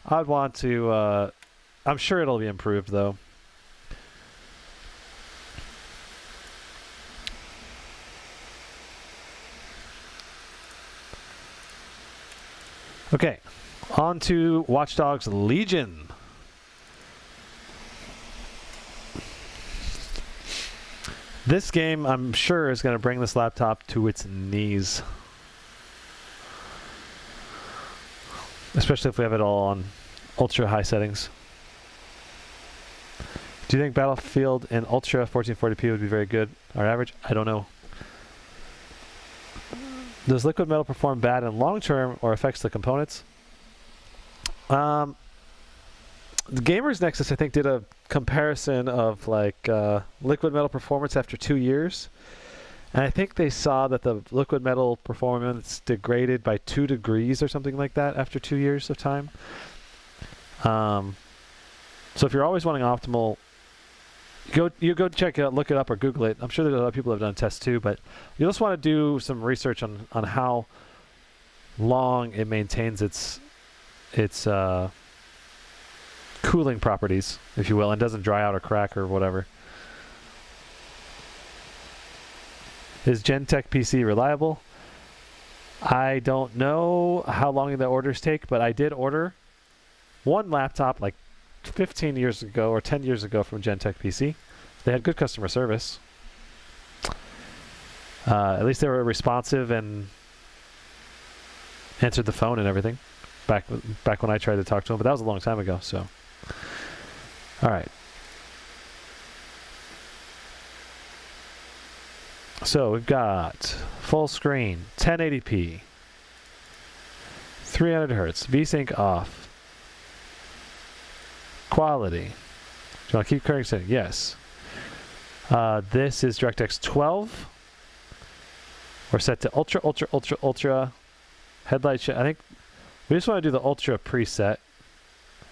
I'd want to... I'm sure it'll be improved, though. Okay, on to Watch Dogs Legion. This game, I'm sure, is going to bring this laptop to its knees. Especially if we have it all on ultra high settings. Do you think Battlefield in ultra 1440p would be very good or average? I don't know. Does liquid metal perform bad in long term or affects the components? The Gamers Nexus, I think, did a comparison of like liquid metal performance after 2 years. And I think they saw that the liquid metal performance degraded by 2 degrees or something like that after 2 years of time. So if you're always wanting optimal, you go check it out, look it up, or Google it. I'm sure there's a lot of people who have done tests too, but you just want to do some research on how long it maintains its cooling properties, if you will, and doesn't dry out or crack or whatever. Is Gentek PC reliable? I don't know how long the orders take, but I did order one laptop like 15 years ago or 10 years ago from Gentek PC. They had good customer service. At least they were responsive and answered the phone and everything back when I tried to talk to them, but that was a long time ago. So, all right. So we've got full screen, 1080p, 300 hertz, VSync off. Quality. Do you want to keep current setting? Yes. This is DirectX 12. We're set to ultra, ultra, ultra, ultra. Headlight. I think we just want to do the ultra preset.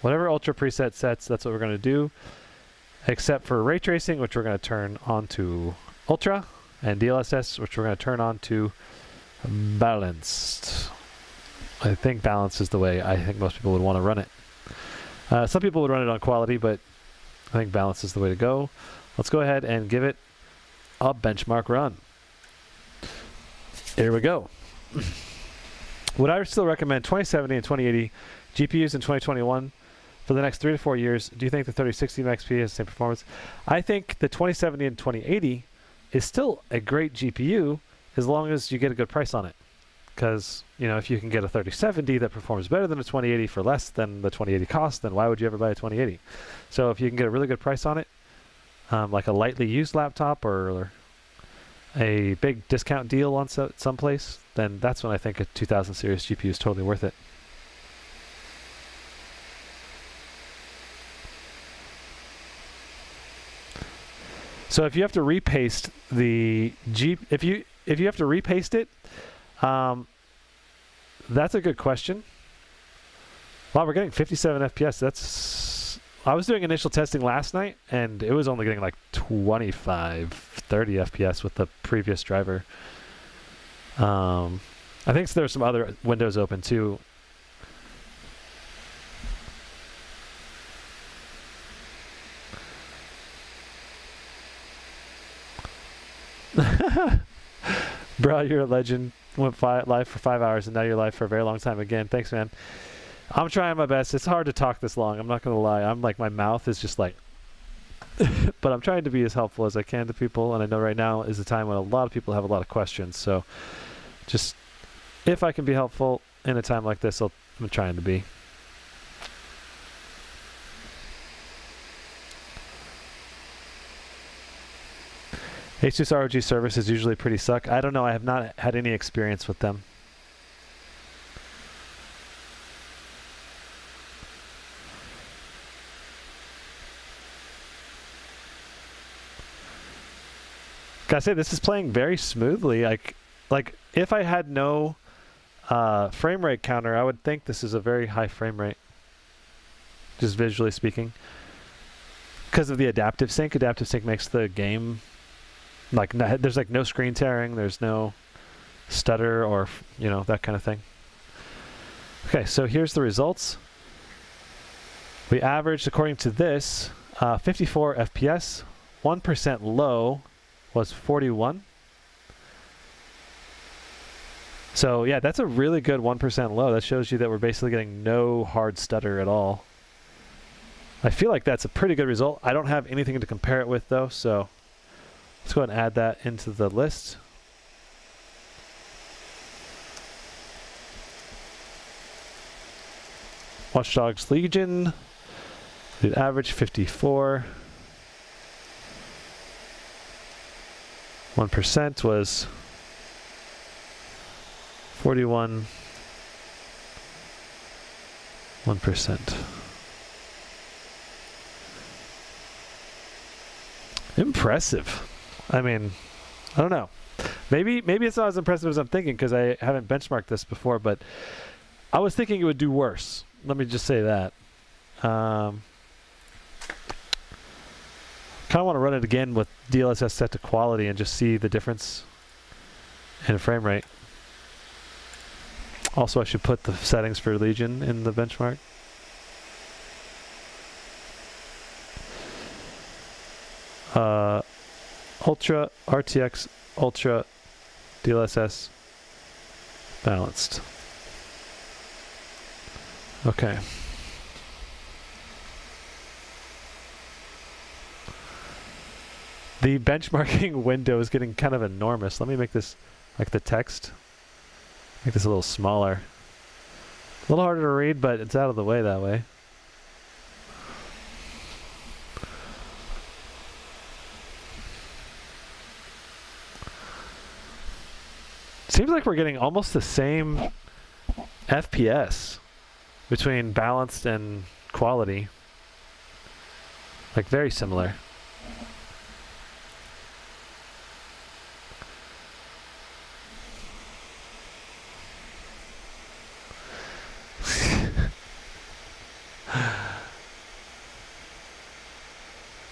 Whatever ultra preset sets, that's what we're going to do. Except for ray tracing, which we're going to turn on to ultra, and DLSS, which we're going to turn on to balanced. I think balanced is the way I think most people would want to run it. Some people would run it on quality, but I think balance is the way to go. Let's go ahead and give it a benchmark run. Here we go. Would I still recommend 2070 and 2080 GPUs in 2021 for the next 3 to 4 years? Do you think the 3060 XP has the same performance? I think the 2070 and 2080 is still a great GPU as long as you get a good price on it. Because, you know, if you can get a 3070 that performs better than a 2080 for less than the 2080 cost, then why would you ever buy a 2080? So if you can get a really good price on it, like a lightly used laptop or a big discount deal on someplace, then that's when I think a 2000 series GPU is totally worth it. So if you have to repaste the if you have to repaste it, that's a good question. Wow, we're getting 57 FPS. That's... I was doing initial testing last night, and it was only getting like 25, 30 FPS with the previous driver. I think there's some other windows open too. Bro, you're a legend. Went live for 5 hours, and now you're live for a very long time again. Thanks, man. I'm trying my best. It's hard to talk this long. I'm not going to lie. I'm like, my mouth is just like... But I'm trying to be as helpful as I can to people, and I know right now is the time when a lot of people have a lot of questions. So just, if I can be helpful in a time like this, I'm trying to be. Asus ROG service is usually pretty suck. I don't know. I have not had any experience with them. Gotta say, this is playing very smoothly. Like if I had no frame rate counter, I would think this is a very high frame rate, just visually speaking. Because of the adaptive sync. Adaptive sync makes the game like there's like no screen tearing, there's no stutter or that kind of thing. Okay, so here's the results. We averaged, according to this, 54 FPS. 1% low was 41. So yeah, that's a really good 1% low. That shows you that we're basically getting no hard stutter at all. I feel like that's a pretty good result. I don't have anything to compare it with though, so let's go ahead and add that into the list. Watch Dogs Legion, the average 54. 1% was 41. 1%. Impressive. I mean, I don't know. Maybe it's not as impressive as I'm thinking because I haven't benchmarked this before, but I was thinking it would do worse. Let me just say that. Kind of want to run it again with DLSS set to quality and just see the difference in frame rate. Also, I should put the settings for Legion in the benchmark. Ultra, RTX, Ultra, DLSS, balanced. Okay. The benchmarking window is getting kind of enormous. Let me make this, like the text, make this a little smaller. A little harder to read, but it's out of the way that way. Seems like we're getting almost the same FPS between balanced and quality. Like very similar.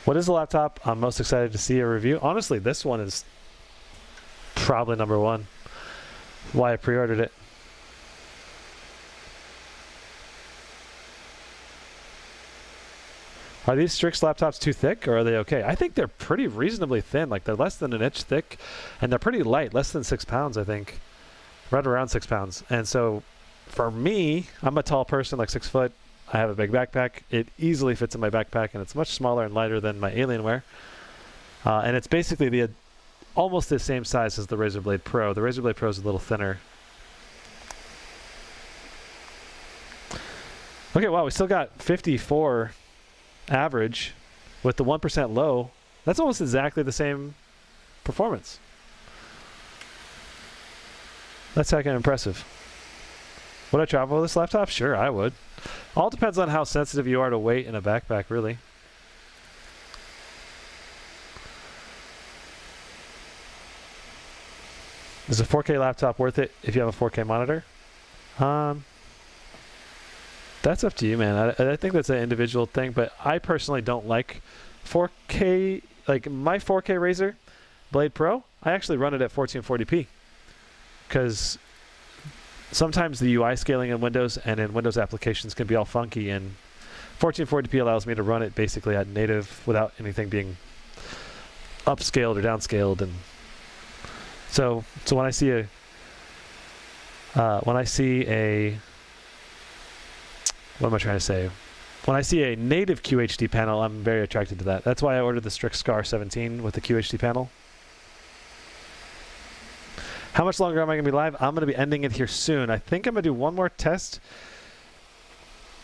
What is the laptop I'm most excited to see a review? Honestly, this one is probably number one. Why I pre-ordered it. Are these Strix laptops too thick or are they okay? I think they're pretty reasonably thin. Like they're less than an inch thick and they're pretty light, less than 6 pounds, I think. Right around 6 pounds. And so for me, I'm a tall person, like 6 foot. I have a big backpack. It easily fits in my backpack and it's much smaller and lighter than my Alienware. And it's basically almost the same size as the Razer Blade Pro. The Razer Blade Pro is a little thinner. Okay, wow, we still got 54 average with the 1% low. That's almost exactly the same performance. That's heckin' impressive. Would I travel with this laptop? Sure, I would. All depends on how sensitive you are to weight in a backpack, really. Is a 4K laptop worth it if you have a 4K monitor? That's up to you, man. I think that's an individual thing, but I personally don't like 4K. Like my 4K Razer Blade Pro, I actually run it at 1440p because sometimes the UI scaling in Windows and in Windows applications can be all funky, and 1440p allows me to run it basically at native without anything being upscaled or downscaled. And so when I see a what am I trying to say? When I see a native QHD panel, I'm very attracted to that. That's why I ordered the Strix G17 with the QHD panel. How much longer am I going to be live? I'm going to be ending it here soon. I think I'm going to do one more test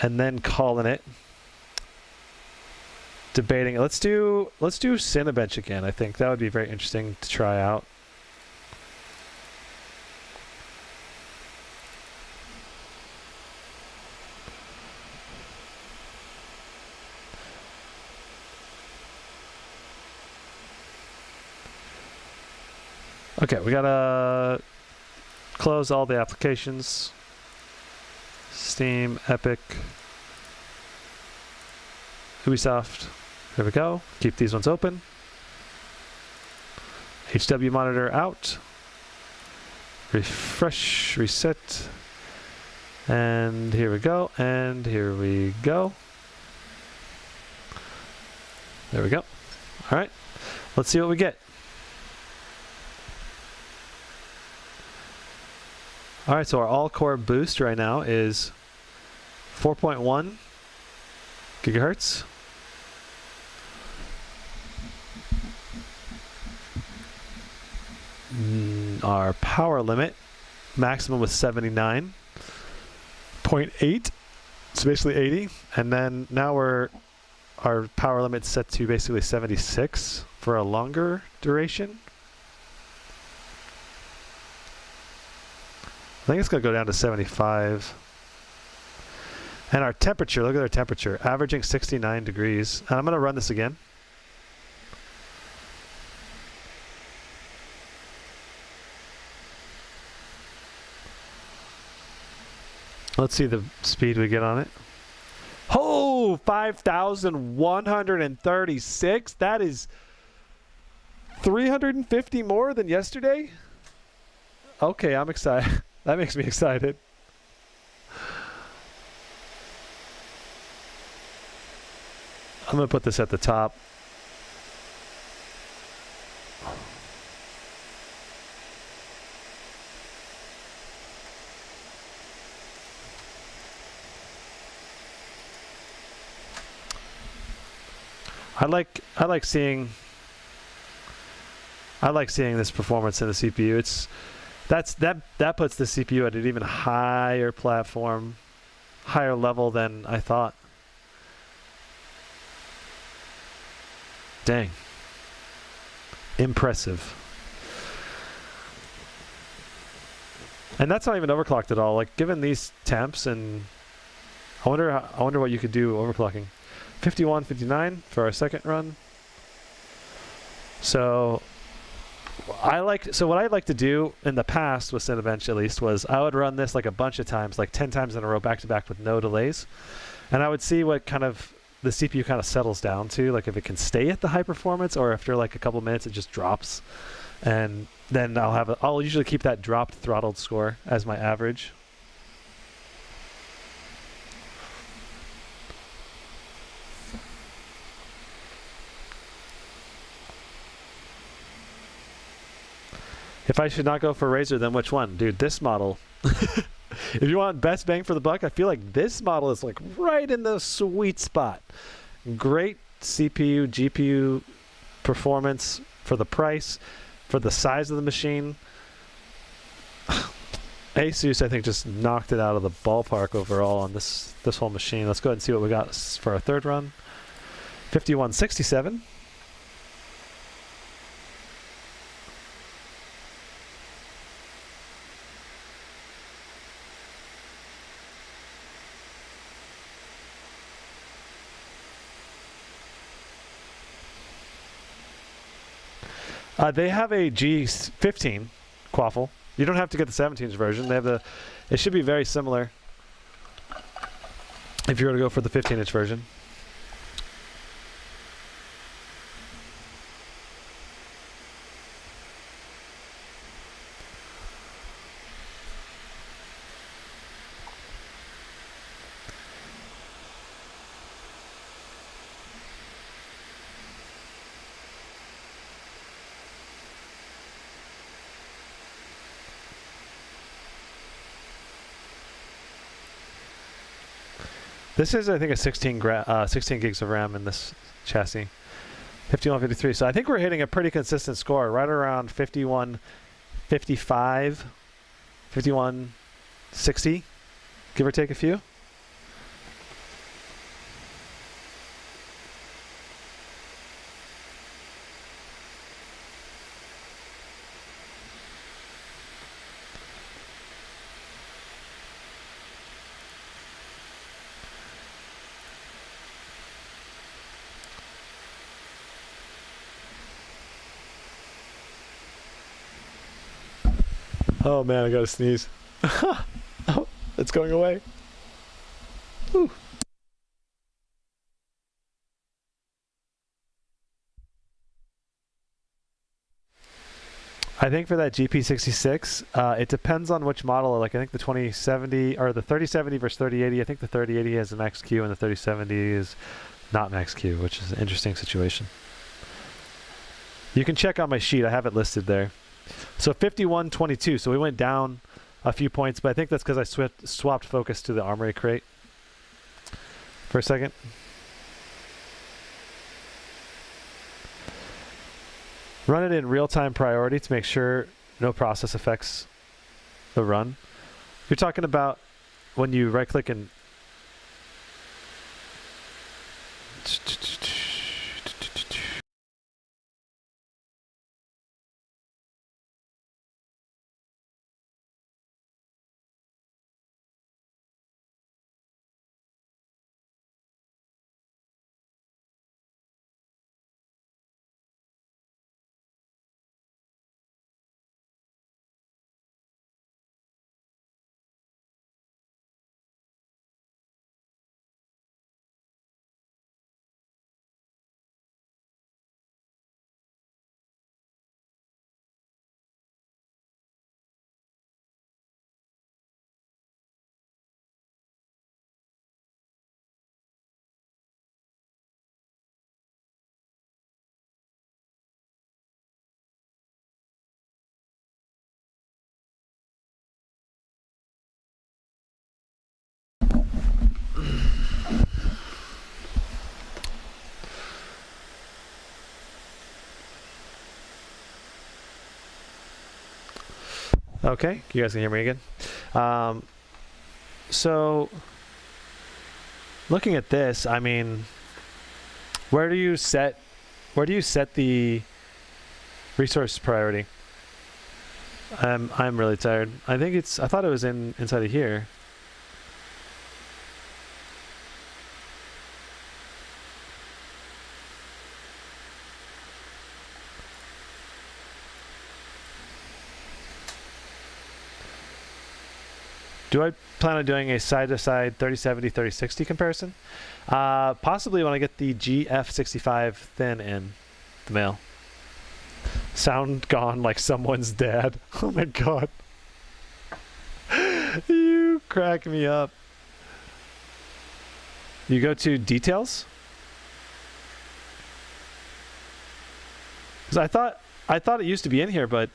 and then calling it. Debating. Let's do Cinebench again. I think that would be very interesting to try out. Okay, we gotta close all the applications. Steam, Epic, Ubisoft. There we go. Keep these ones open. HW monitor out. Refresh, reset. And here we go. And here we go. There we go. All right. Let's see what we get. All right, so our all-core boost right now is 4.1 gigahertz. Our power limit maximum was 79.8, so basically 80, and then now our power limit set to basically 76 for a longer duration. I think it's going to go down to 75. And our temperature, look at our temperature, averaging 69 degrees. And I'm going to run this again. Let's see the speed we get on it. Oh, 5,136. That is 350 more than yesterday. Okay, I'm excited. That makes me excited. I'm going to put this at the top. I like seeing this performance in the CPU. That puts the CPU at an even higher platform, higher level than I thought. Dang. Impressive. And that's not even overclocked at all. Like, given these temps, and I wonder what you could do overclocking. 51, 59 for our second run. So what I like to do in the past with Cinebench, at least, was I would run this like a bunch of times, like 10 times in a row, back to back with no delays, and I would see what kind of the CPU kind of settles down to, like if it can stay at the high performance, or after like a couple minutes it just drops, and then I'll usually keep that dropped throttled score as my average. If I should not go for Razer, then which one? Dude, this model. If you want best bang for the buck, I feel like this model is like right in the sweet spot. Great CPU, GPU performance for the price, for the size of the machine. Asus, I think, just knocked it out of the ballpark overall on this whole machine. Let's go ahead and see what we got for our third run. 5167. They have a G15 quaffle. You don't have to get the 17-inch version. They have it should be very similar if you were to go for the 15-inch version. This is, I think, a 16 gigs of RAM in this chassis. 5153. So I think we're hitting a pretty consistent score, right around 5155, 5160, give or take a few. Oh man, I gotta sneeze. Oh, it's going away. Whew. I think for that GP66, it depends on which model. Like I think the 2070 or the 3070 versus 3080. I think the 3080 has a max Q and the 3070 is not max Q, which is an interesting situation. You can check on my sheet. I have it listed there. So 5122. So we went down a few points, but I think that's because I swapped focus to the armory crate for a second. Run it in real-time priority to make sure no process affects the run. You're talking about when you right-click and okay, you guys can hear me again. So looking at this, I mean, where do you set the resource priority? I'm really tired. I thought it was inside of here. Do I plan on doing a side-to-side 3070, 3060 comparison? Possibly when I get the GF65 thin in the mail. Sound gone like someone's dad. Oh my god. You crack me up. You go to details? Because I thought it used to be in here, but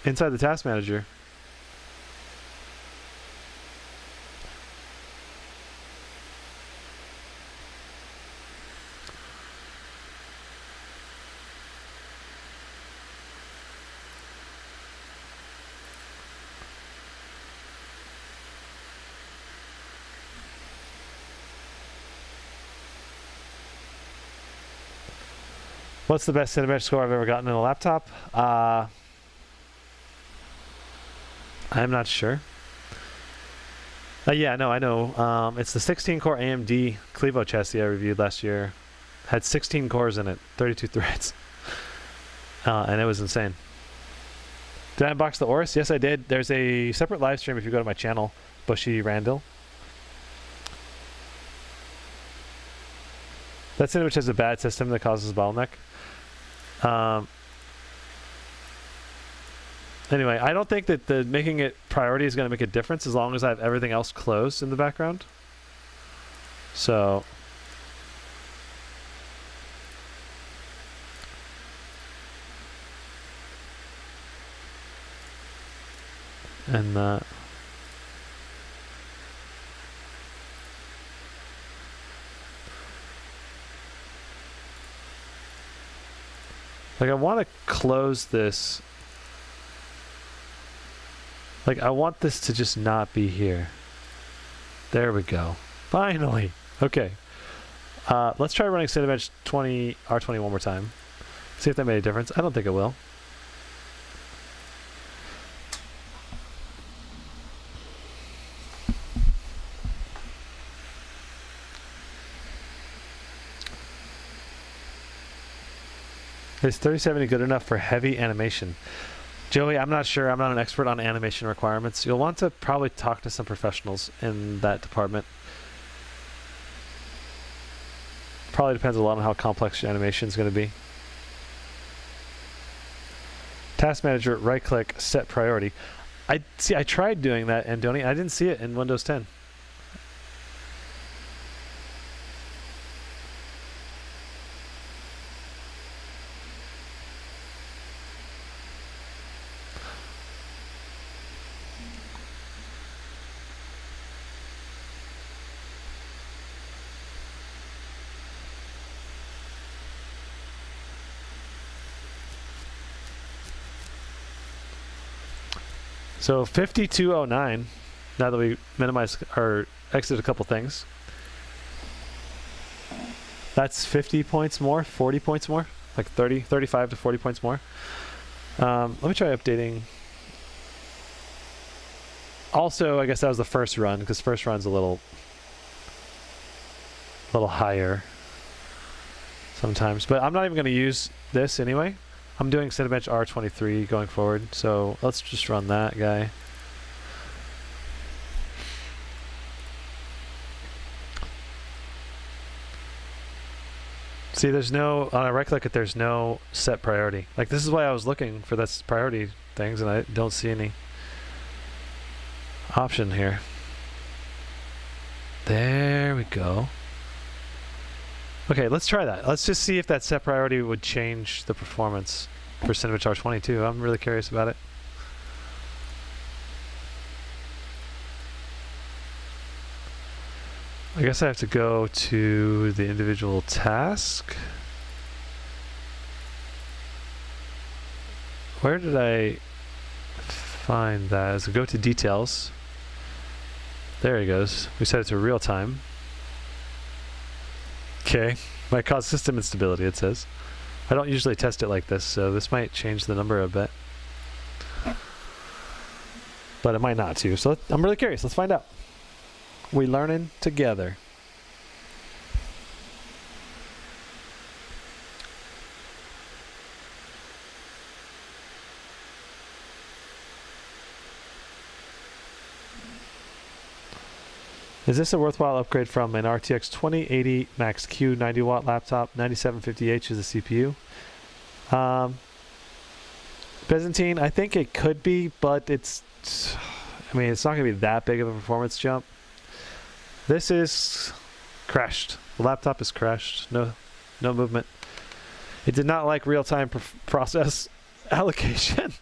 inside the task manager. What's the best Cinebench score I've ever gotten in a laptop? I'm not sure. Yeah, no, I know. It's the 16-core AMD Clevo chassis I reviewed last year. Had 16 cores in it, 32 threads. And it was insane. Did I unbox the Oris? Yes, I did. There's a separate live stream if you go to my channel, Bushy Randall. That Cinebench has a bad system that causes bottleneck. Anyway, I don't think that making it priority is going to make a difference as long as I have everything else closed in the background. So and like I want to close this. Like I want this to just not be here. There we go. Finally. Okay. Let's try running Cinebench 20 R20 one more time. See if that made a difference. I don't think it will. Is 3070 good enough for heavy animation? Joey, I'm not sure. I'm not an expert on animation requirements. You'll want to probably talk to some professionals in that department. Probably depends a lot on how complex your animation is going to be. Task Manager, right-click, set priority. I tried doing that, Andoni. I didn't see it in Windows 10. So 5209, now that we minimize or exit a couple things. That's 50 points more, 40 points more, like 35 to 40 points more. Let me try updating. Also, I guess that was the first run, because first run's a little higher sometimes. But I'm not even going to use this anyway. I'm doing Cinebench R23 going forward, so let's just run that guy. See, there's no, on a right click it, there's no set priority. Like, this is why I was looking for this priority things, and I don't see any option here. There we go. Okay, let's try that. Let's just see if that set priority would change the performance for Cinebench R22. I'm really curious about it. I guess I have to go to the individual task. Where did I find that? So go to details. There he goes. We set it to real time. Okay, might cause system instability, it says. I don't usually test it like this, so this might change the number a bit. But it might not too, so I'm really curious. Let's find out. We learning together. Is this a worthwhile upgrade from an RTX 2080 Max Q 90 watt laptop? 9750H is the CPU. Byzantine, I think it could be, but it's not going to be that big of a performance jump. This is crashed. The laptop is crashed. No movement. It did not like real-time process allocation.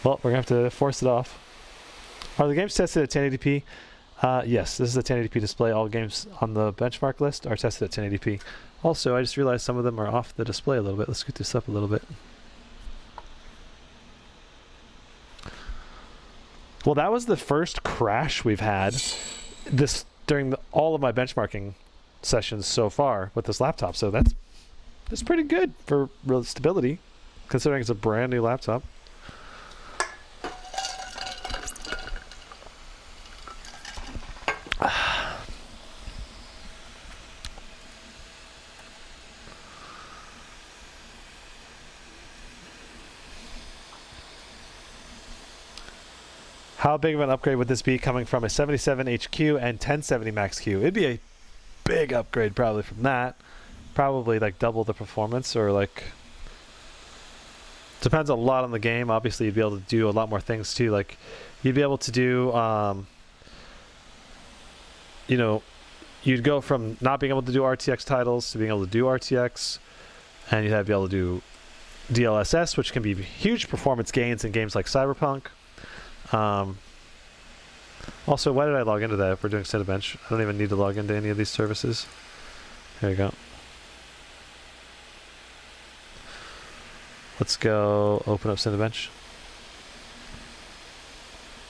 Well, we're going to have to force it off. Are the games tested at 1080p? Yes, this is a 1080p display. All games on the benchmark list are tested at 1080p. Also, I just realized some of them are off the display a little bit. Let's scoot this up a little bit. Well, that was the first crash we've had during all of my benchmarking sessions so far with this laptop. So that's pretty good for real stability, considering it's a brand new laptop. How big of an upgrade would this be coming from a 77HQ and 1070 Max Q? It'd be a big upgrade probably from that. Probably like double the performance, or like, depends a lot on the game. Obviously you'd be able to do a lot more things too. Like you'd be able to do, you know, you'd go from not being able to do RTX titles to being able to do RTX, and you'd be able to do DLSS, which can be huge performance gains in games like Cyberpunk. Also, why did I log into that if we're doing Cinebench? I don't even need to log into any of these services. There you go. Let's go open up Cinebench.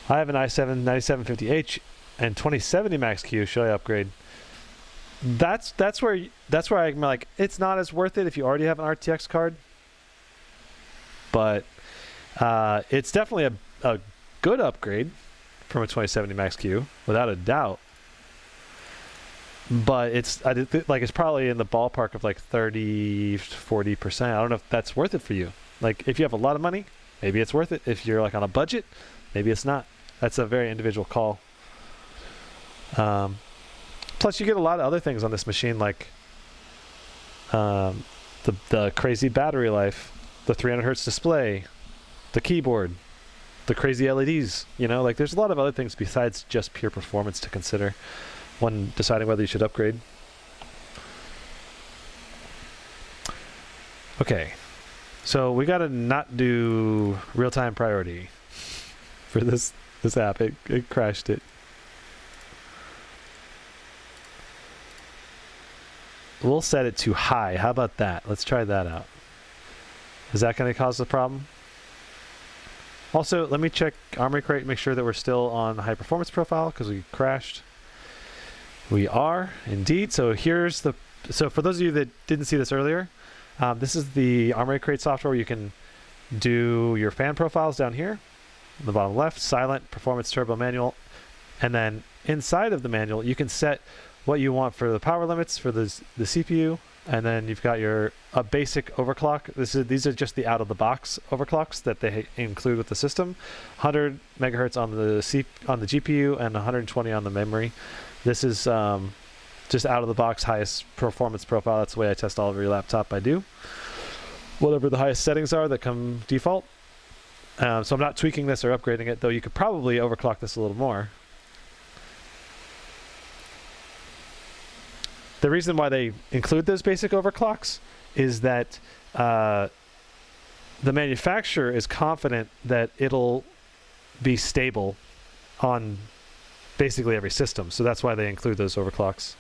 I have an i7 9750H and 2070 Max Q. Should I upgrade? That's where I'm like, it's not as worth it if you already have an RTX card. But it's definitely a good upgrade from a 2070 Max Q, without a doubt. but it's like it's probably in the ballpark of like 30-40%. I don't know if that's worth it for you. Like if you have a lot of money, maybe it's worth it. If you're like on a budget, maybe it's not. That's a very individual call. Plus you get a lot of other things on this machine, like the crazy battery life, the 300 hertz display, the keyboard, the crazy LEDs, you know, like there's a lot of other things besides just pure performance to consider when deciding whether you should upgrade. Okay, so we gotta not do real-time priority for this app. It crashed it. We'll set it to high. How about that? Let's try that out. Is that going to cause a problem? Also, let me check Armory Crate and make sure that we're still on the high performance profile because we crashed. We are indeed. So here's the. So for those of you that didn't see this earlier, this is the Armory Crate software where you can do your fan profiles down here, on the bottom left, silent, performance, turbo, manual, and then inside of the manual you can set what you want for the power limits for the CPU, and then you've got your basic overclock. These are just the out-of-the-box overclocks that they include with the system. 100 megahertz on the GPU and 120 on the memory. This is just out-of-the-box highest performance profile. That's the way I test all of every laptop I do. Whatever the highest settings are that come default. So I'm not tweaking this or upgrading it, though you could probably overclock this a little more. The reason why they include those basic overclocks is that the manufacturer is confident that it'll be stable on basically every system. So that's why they include those overclocks.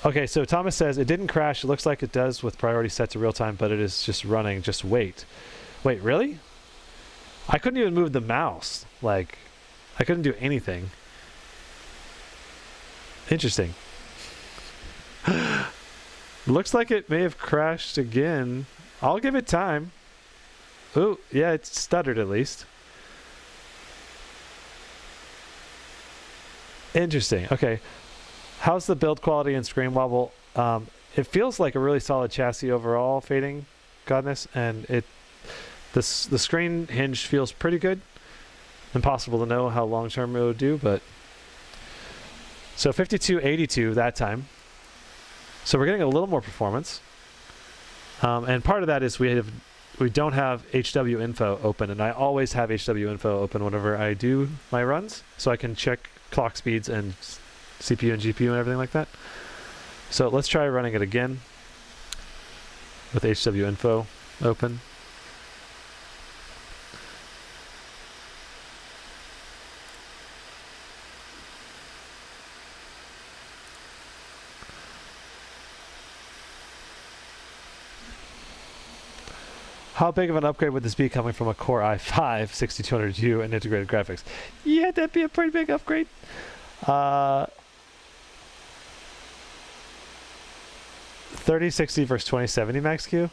Okay, so Thomas says it didn't crash. It looks like it does with priority set to real time, but it is just running. Just wait. Wait, really? I couldn't even move the mouse. Like, I couldn't do anything. Interesting. Looks like it may have crashed again. I'll give it time. Ooh, yeah, it stuttered at least. Interesting. Okay. How's the build quality and screen wobble? It feels like a really solid chassis overall, Fading Godness, and the screen hinge feels pretty good. Impossible to know how long term it would do, but so 5282 that time. So we're getting a little more performance. And part of that is we don't have HW info open, and I always have HW info open whenever I do my runs, so I can check clock speeds and CPU and GPU and everything like that. So let's try running it again with HW info open. How big of an upgrade would this be coming from a Core i5 6200U and integrated graphics? Yeah, that'd be a pretty big upgrade. 3060 versus 2070 Max Q.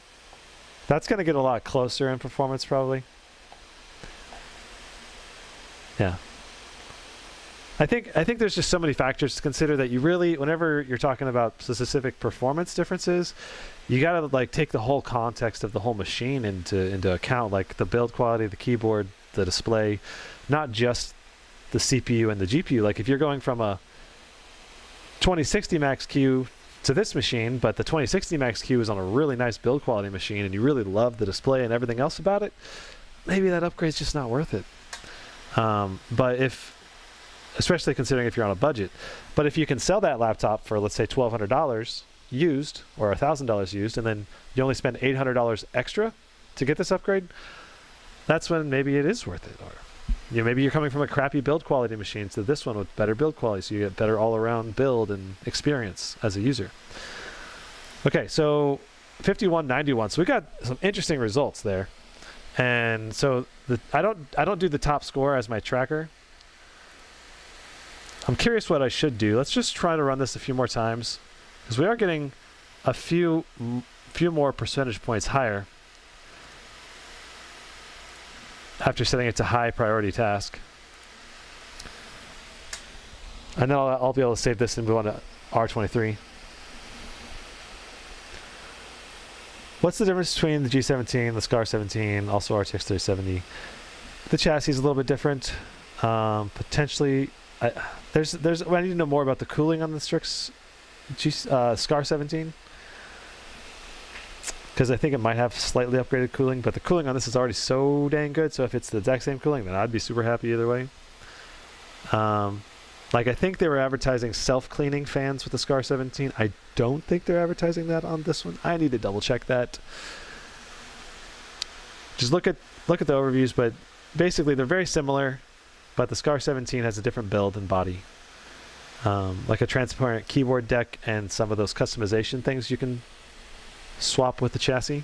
That's going to get a lot closer in performance probably. Yeah. I think there's just so many factors to consider that you really, whenever you're talking about specific performance differences, you gotta like take the whole context of the whole machine into account, like the build quality, the keyboard, the display, not just the CPU and the GPU. Like if you're going from a 2060 Max Q to this machine, but the 2060 Max Q is on a really nice build quality machine and you really love the display and everything else about it, maybe that upgrade's just not worth it. But especially considering if you're on a budget. But if you can sell that laptop for, let's say, $1,200 used or $1,000 used, and then you only spend $800 extra to get this upgrade, that's when maybe it is worth it. Or maybe you're coming from a crappy build quality machine to this one with better build quality, so you get better all-around build and experience as a user. Okay, so 5191. So we got some interesting results there. And so I don't do the top score as my tracker. I'm curious what I should do. Let's just try to run this a few more times, because we are getting a few more percentage points higher after setting it to high priority task. And then I'll be able to save this and move on to R23. What's the difference between the G17, the SCAR 17, also RTX 3070? The chassis is a little bit different. Potentially, I need to know more about the cooling on the Strix SCAR 17. Because I think it might have slightly upgraded cooling, but the cooling on this is already so dang good, so if it's the exact same cooling, then I'd be super happy either way. Like, I think they were advertising self-cleaning fans with the SCAR 17. I don't think they're advertising that on this one. I need to double check that. Just look at the overviews, but basically they're very similar, but the SCAR 17 has a different build and body. Like a transparent keyboard deck and some of those customization things you can swap with the chassis.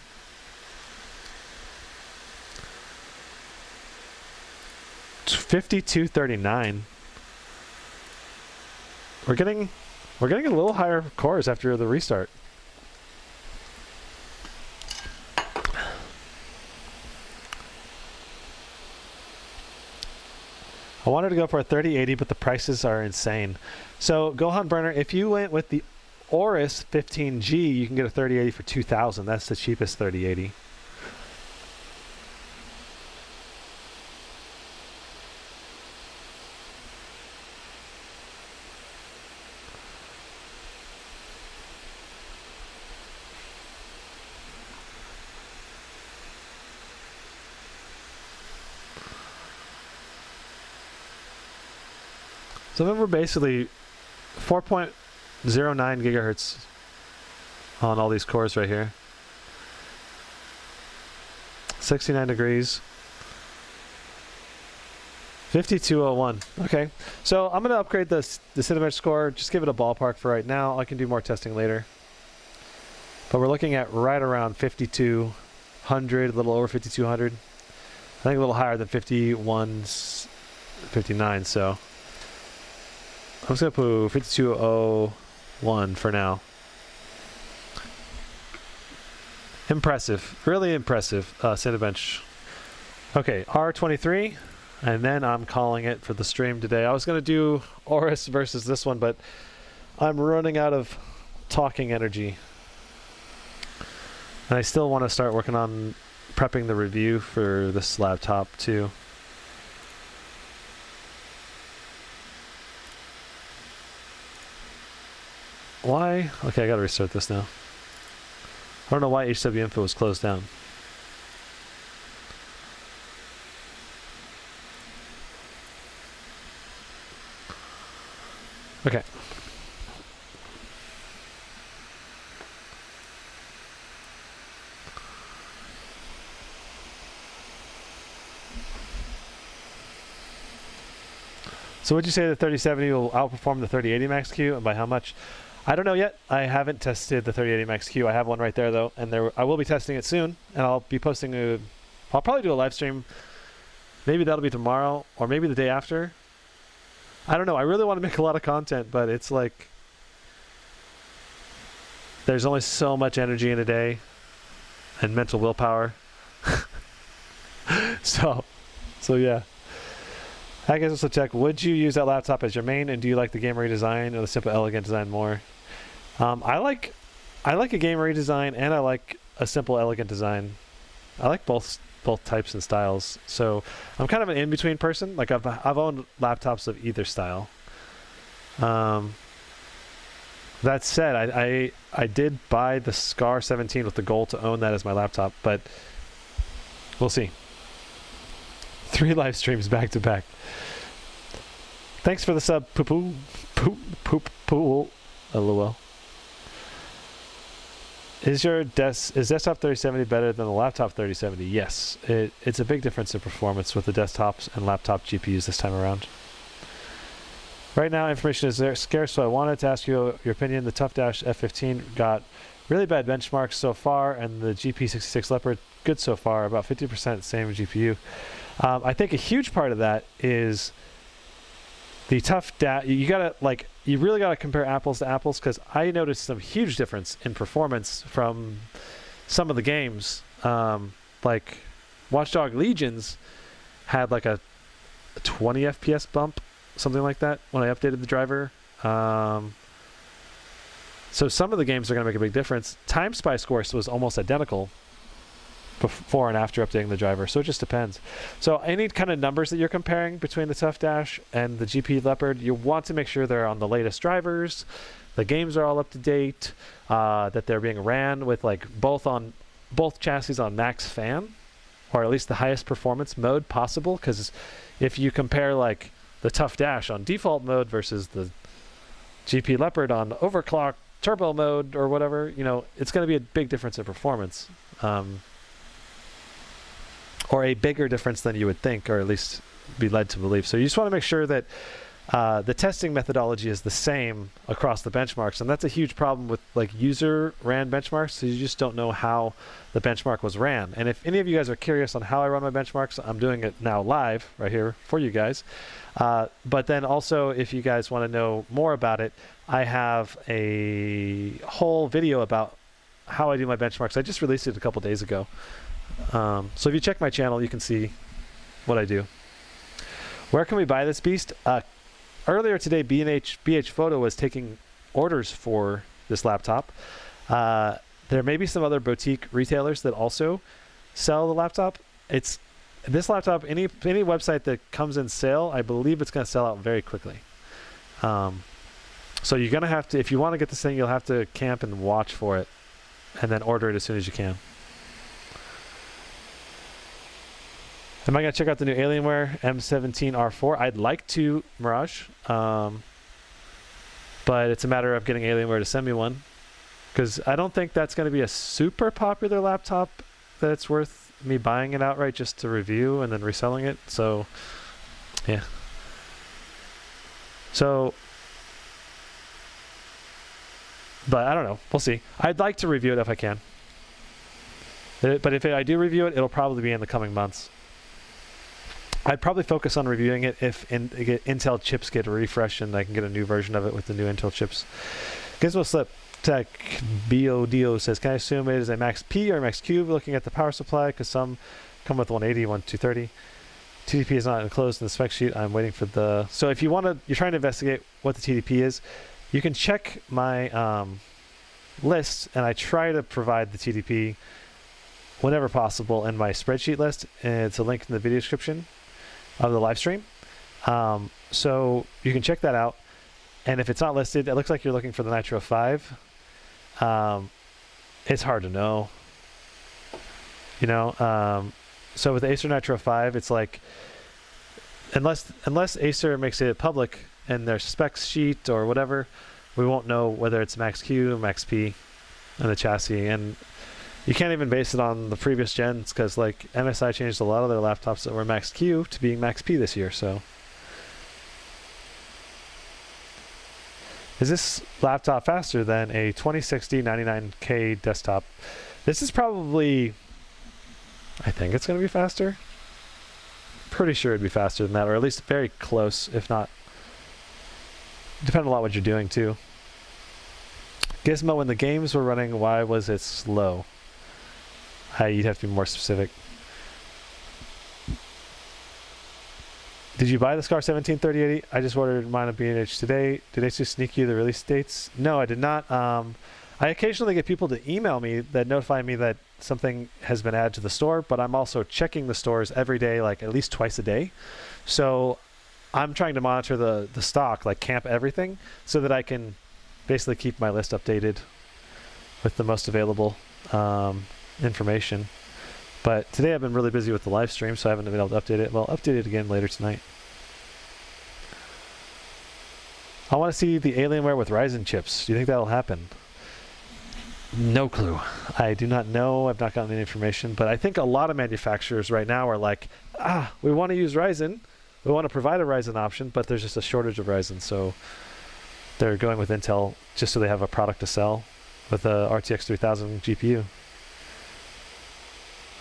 $52.39. We're getting a little higher cores after the restart. I wanted to go for a 3080, but the prices are insane. So Gohan Burner, if you went with the Aorus 15G, you can get a 3080 for $2,000. That's the cheapest 3080. So remember, basically 4.09 gigahertz on all these cores right here. 69 degrees. 5201. Okay, so I'm gonna upgrade the Cinebench score. Just give it a ballpark for right now. I can do more testing later. But we're looking at right around 5200, a little over 5200. I think a little higher than 59. So I'm just gonna put 5201 for now. Impressive, really impressive, Cinebench. Okay, R23, and then I'm calling it for the stream today. I was gonna do Aorus versus this one, but I'm running out of talking energy. And I still want to start working on prepping the review for this laptop too. Why? Okay, I gotta restart this now. I don't know why HW Info was closed down. Okay. So would you say the 3070 will outperform the 3080 Max Q, and by how much? I don't know yet. I haven't tested the 3080 Max Q. I have one right there though, and I will be testing it soon, and I'll be posting I'll probably do a live stream. Maybe that'll be tomorrow, or maybe the day after. I don't know. I really want to make a lot of content, but it's like there's only so much energy in a day and mental willpower. so yeah. I guess also check, would you use that laptop as your main, and do you like the game redesign or the simple elegant design more? I like a game redesign, and I like a simple elegant design. I like both types and styles. So I'm kind of an in-between person. Like I've owned laptops of either style. That said, I did buy the SCAR 17 with the goal to own that as my laptop, but we'll see. 3 live streams back to back. Thanks for the sub, poop, lol. Is desktop 3070 better than the laptop 3070? Yes, it's a big difference in performance with the desktops and laptop GPUs this time around. Right now, information is scarce, so I wanted to ask you your opinion. The ToughDash F15 got really bad benchmarks so far, and the GP66 Leopard good so far, about 50% same GPU. I think a huge part of that is the ToughDash. You really gotta compare apples to apples, because I noticed some huge difference in performance from some of the games. Like Watchdog Legions had like a 20 FPS bump something like that when I updated the driver. So some of the games are going to make a big difference. Time Spy scores was almost identical before and after updating the driver, so it just depends. So any kind of numbers that you're comparing between the Tough Dash and the GP Leopard, you want to make sure they're on the latest drivers, the games are all up to date, that they're being ran with like both chassis on max fan, or at least the highest performance mode possible, because if you compare like the Tough Dash on default mode versus the GP Leopard on overclock turbo mode or whatever, you know, it's going to be a big difference in performance. Or a bigger difference than you would think, or at least be led to believe. So you just want to make sure that the testing methodology is the same across the benchmarks, and that's a huge problem with like user ran benchmarks. So you just don't know how the benchmark was ran. And if any of you guys are curious on how I run my benchmarks, I'm doing it now live right here for you guys. But then also, if you guys want to know more about it, I have a whole video about how I do my benchmarks. I just released it a couple days ago. So if you check my channel, you can see what I do. Where can we buy this beast? Earlier today, BH Photo was taking orders for this laptop. There may be some other boutique retailers that also sell the laptop. This laptop, any website that comes in sale, I believe it's going to sell out very quickly. So you're going to have to, if you want to get this thing, you'll have to camp and watch for it, and then order it as soon as you can. Am I going to check out the new Alienware M17R4? I'd like to, Mirage. But it's a matter of getting Alienware to send me one. Because I don't think that's going to be a super popular laptop that it's worth me buying it outright just to review and then reselling it. So, yeah. So, but I don't know. We'll see. I'd like to review it if I can. But if I do review it, it'll probably be in the coming months. I'd probably focus on reviewing it if Intel chips get a refresh and I can get a new version of it with the new Intel chips. Gizmo Slip Tech BODO says, can I assume it is a Max P or Max Q looking at the power supply? Because some come with 180, 230. TDP is not enclosed in the spec sheet. I'm waiting for the... So if you're trying to investigate what the TDP is, you can check my list, and I try to provide the TDP whenever possible in my spreadsheet list. And it's a link in the video description of the live stream. So you can check that out. And if it's not listed, it looks like you're looking for the Nitro 5. It's hard to know. You know, so with Acer Nitro 5, it's like, unless Acer makes it public in their specs sheet or whatever, we won't know whether it's Max Q or Max P in the chassis. And you can't even base it on the previous gens, because like MSI changed a lot of their laptops that were Max Q to being Max P this year. So is this laptop faster than a 2060 99K desktop? This is probably, I think it's going to be faster. Pretty sure it'd be faster than that, or at least very close, if not. Depends a lot what you're doing too. Gizmo, when the games were running, why was it slow? You'd have to be more specific. Did you buy the Scar 173080? I just ordered mine at B&H today. Did Asus sneak you the release dates? No, I did not. I occasionally get people to email me that notify me that something has been added to the store, but I'm also checking the stores every day, like at least twice a day. So I'm trying to monitor the stock, like camp everything, so that I can basically keep my list updated with the most available information. But today I've been really busy with the live stream, so I haven't been able to update it. Well, update it again later tonight. I want to see the Alienware with Ryzen chips. Do you think that'll happen? No clue. I do not know. I've not gotten any information, but I think a lot of manufacturers right now are like, we want to use Ryzen. We want to provide a Ryzen option, but there's just a shortage of Ryzen, so they're going with Intel just so they have a product to sell with a RTX 3000 GPU.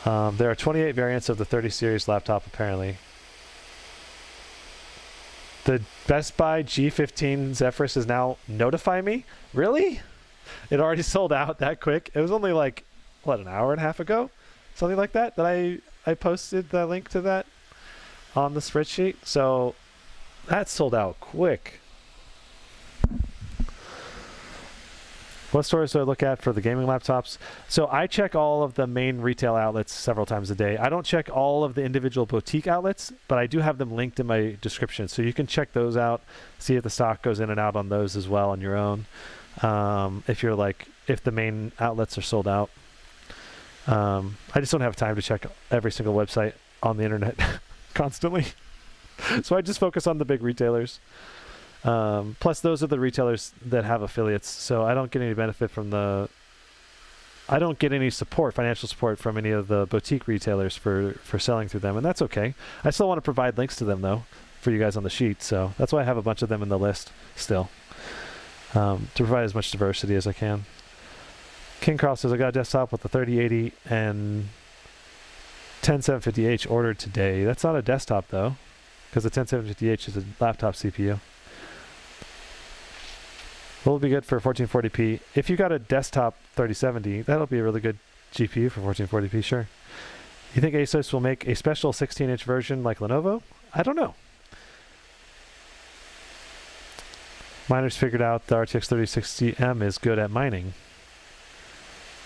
There are 28 variants of the 30 series laptop, apparently. The Best Buy G15 Zephyrus is now Notify Me? Really? It already sold out that quick? It was only like, what, an hour and a half ago? Something like that, that I posted the link to that on the spreadsheet. So That sold out quick. What stores do I look at for the gaming laptops? So I check all of the main retail outlets several times a day. I don't check all of the individual boutique outlets, but I do have them linked in my description. So you can check those out, see if the stock goes in and out on those as well on your own. If the main outlets are sold out. I just don't have time to check every single website on the internet constantly. So I just focus on the big retailers. Plus, those are the retailers that have affiliates, so I don't get any benefit from I don't get any support, financial support from any of the boutique retailers for selling through them, and that's okay. I still want to provide links to them, though, for you guys on the sheet, so that's why I have a bunch of them in the list still, to provide as much diversity as I can. King Carl says, I got a desktop with the 3080 and 10750H ordered today. That's not a desktop, though, because the 10750H is a laptop CPU. Will be good for 1440p. If you got a desktop 3070, that'll be a really good GPU for 1440p, sure. You think Asus will make a special 16-inch version like Lenovo? I don't know. Miners figured out the RTX 3060M is good at mining.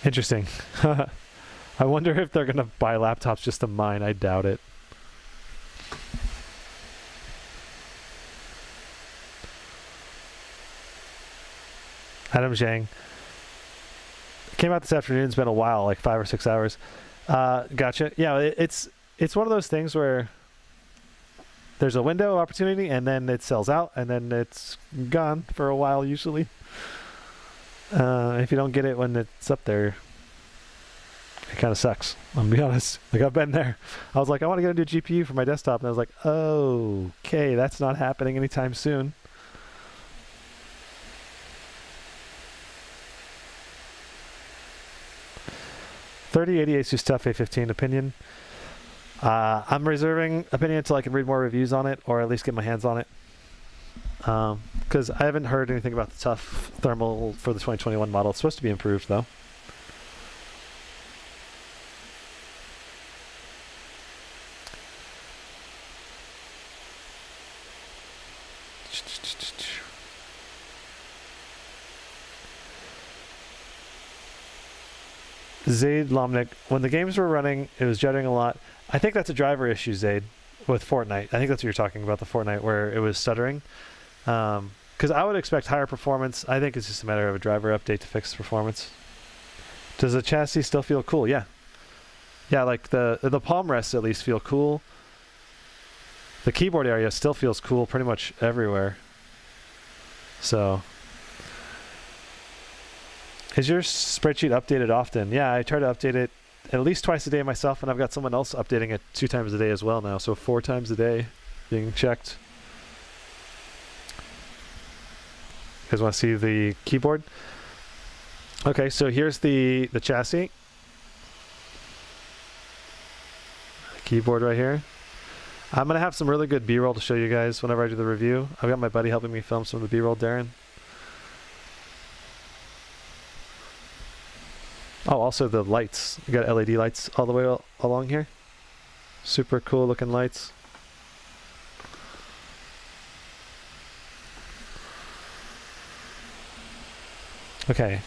Interesting. I wonder if they're going to buy laptops just to mine. I doubt it. Adam Zhang. Came out this afternoon. It's been a while, like 5 or 6 hours. Gotcha. Yeah, it's one of those things where there's a window of opportunity and then it sells out and then it's gone for a while usually. If you don't get it when it's up there, it kind of sucks. I'm gonna be honest. Like, I've been there. I was like, I want to get a new GPU for my desktop, and I was like, oh, okay, that's not happening anytime soon. $3080 Asus Tough A15 opinion. I'm reserving opinion until I can read more reviews on it, or at least get my hands on it. Because I haven't heard anything about the Tough thermal for the 2021 model. It's supposed to be improved, though. Zaid Lomnick, when the games were running, it was juddering a lot. I think that's a driver issue, Zaid, with Fortnite. I think that's what you're talking about, the Fortnite, where it was stuttering. Because I would expect higher performance. I think it's just a matter of a driver update to fix performance. Does the chassis still feel cool? Yeah. Yeah, like the palm rests at least feel cool. The keyboard area still feels cool pretty much everywhere. So... Is your spreadsheet updated often? Yeah, I try to update it at least twice a day myself, and I've got someone else updating it 2 times a day as well now, so 4 times a day being checked. You guys want to see the keyboard? Okay, so here's the chassis. Keyboard right here. I'm going to have some really good B-roll to show you guys whenever I do the review. I've got my buddy helping me film some of the B-roll, Darren. Oh, also the lights. You got LED lights all the way along here. Super cool looking lights. Okay.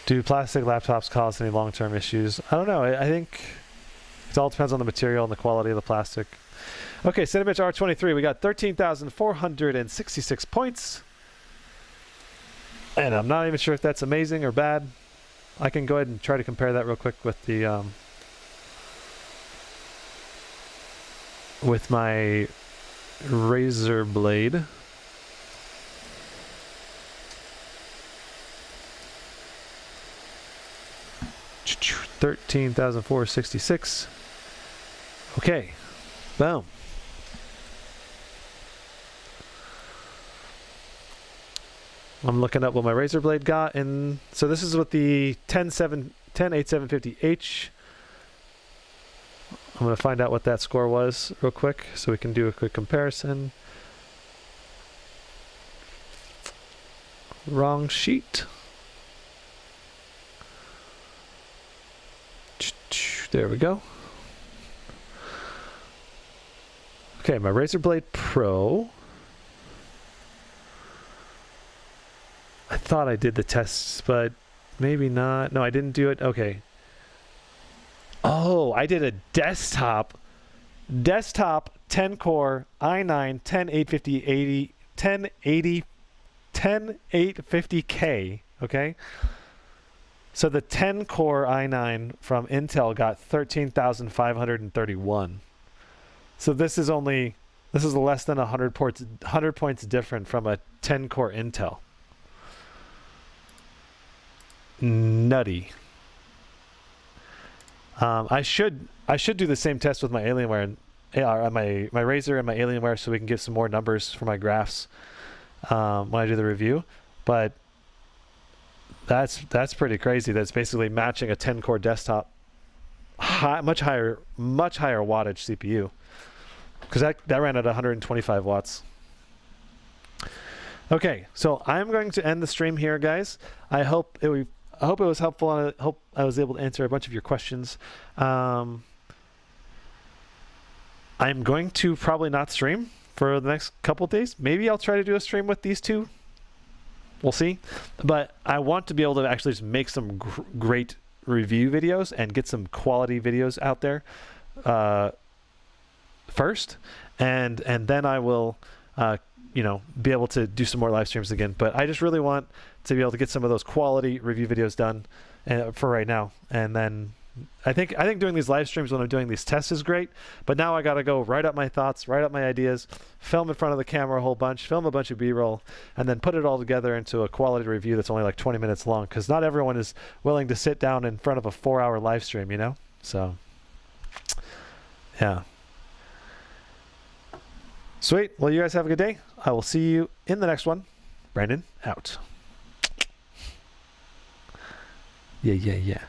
Do plastic laptops cause any long-term issues? I don't know. I think it all depends on the material and the quality of the plastic. Okay, Cinebench R23. We got 13,466 points. And I'm not even sure if that's amazing or bad. I can go ahead and try to compare that real quick with the with my Razer Blade. $13,466. Okay, boom. I'm looking up what my Razer Blade got, and so this is what the 108-750H. I'm going to find out what that score was real quick so we can do a quick comparison. Wrong sheet. There we go. Okay, my Razer Blade Pro. I thought I did the tests, but maybe not. No, I didn't do it. Okay. Oh, I did a desktop 10 core i9 10850K. Okay. So the 10 core i9 from Intel got 13,531. So this is less than 100 points different from a 10 core Intel. Nutty. I should do the same test with my Alienware and my Razer and my Alienware, so we can get some more numbers for my graphs when I do the review. But that's pretty crazy. That's basically matching a 10 core desktop, much higher wattage CPU, because that ran at 125 watts. Okay, so I'm going to end the stream here, guys. I hope it was helpful, and I hope I was able to answer a bunch of your questions. I'm going to probably not stream for the next couple of days. Maybe I'll try to do a stream with these two. We'll see. But I want to be able to actually just make some great review videos and get some quality videos out there first, and then I will be able to do some more live streams again. But I just really want to be able to get some of those quality review videos done for right now. And then I think doing these live streams when I'm doing these tests is great, but now I got to go write up my thoughts, write up my ideas, film in front of the camera a whole bunch, film a bunch of B-roll, and then put it all together into a quality review that's only like 20 minutes long, because not everyone is willing to sit down in front of a 4-hour live stream, you know? So, yeah. Sweet. Well, you guys have a good day. I will see you in the next one. Brandon, out. Yeah.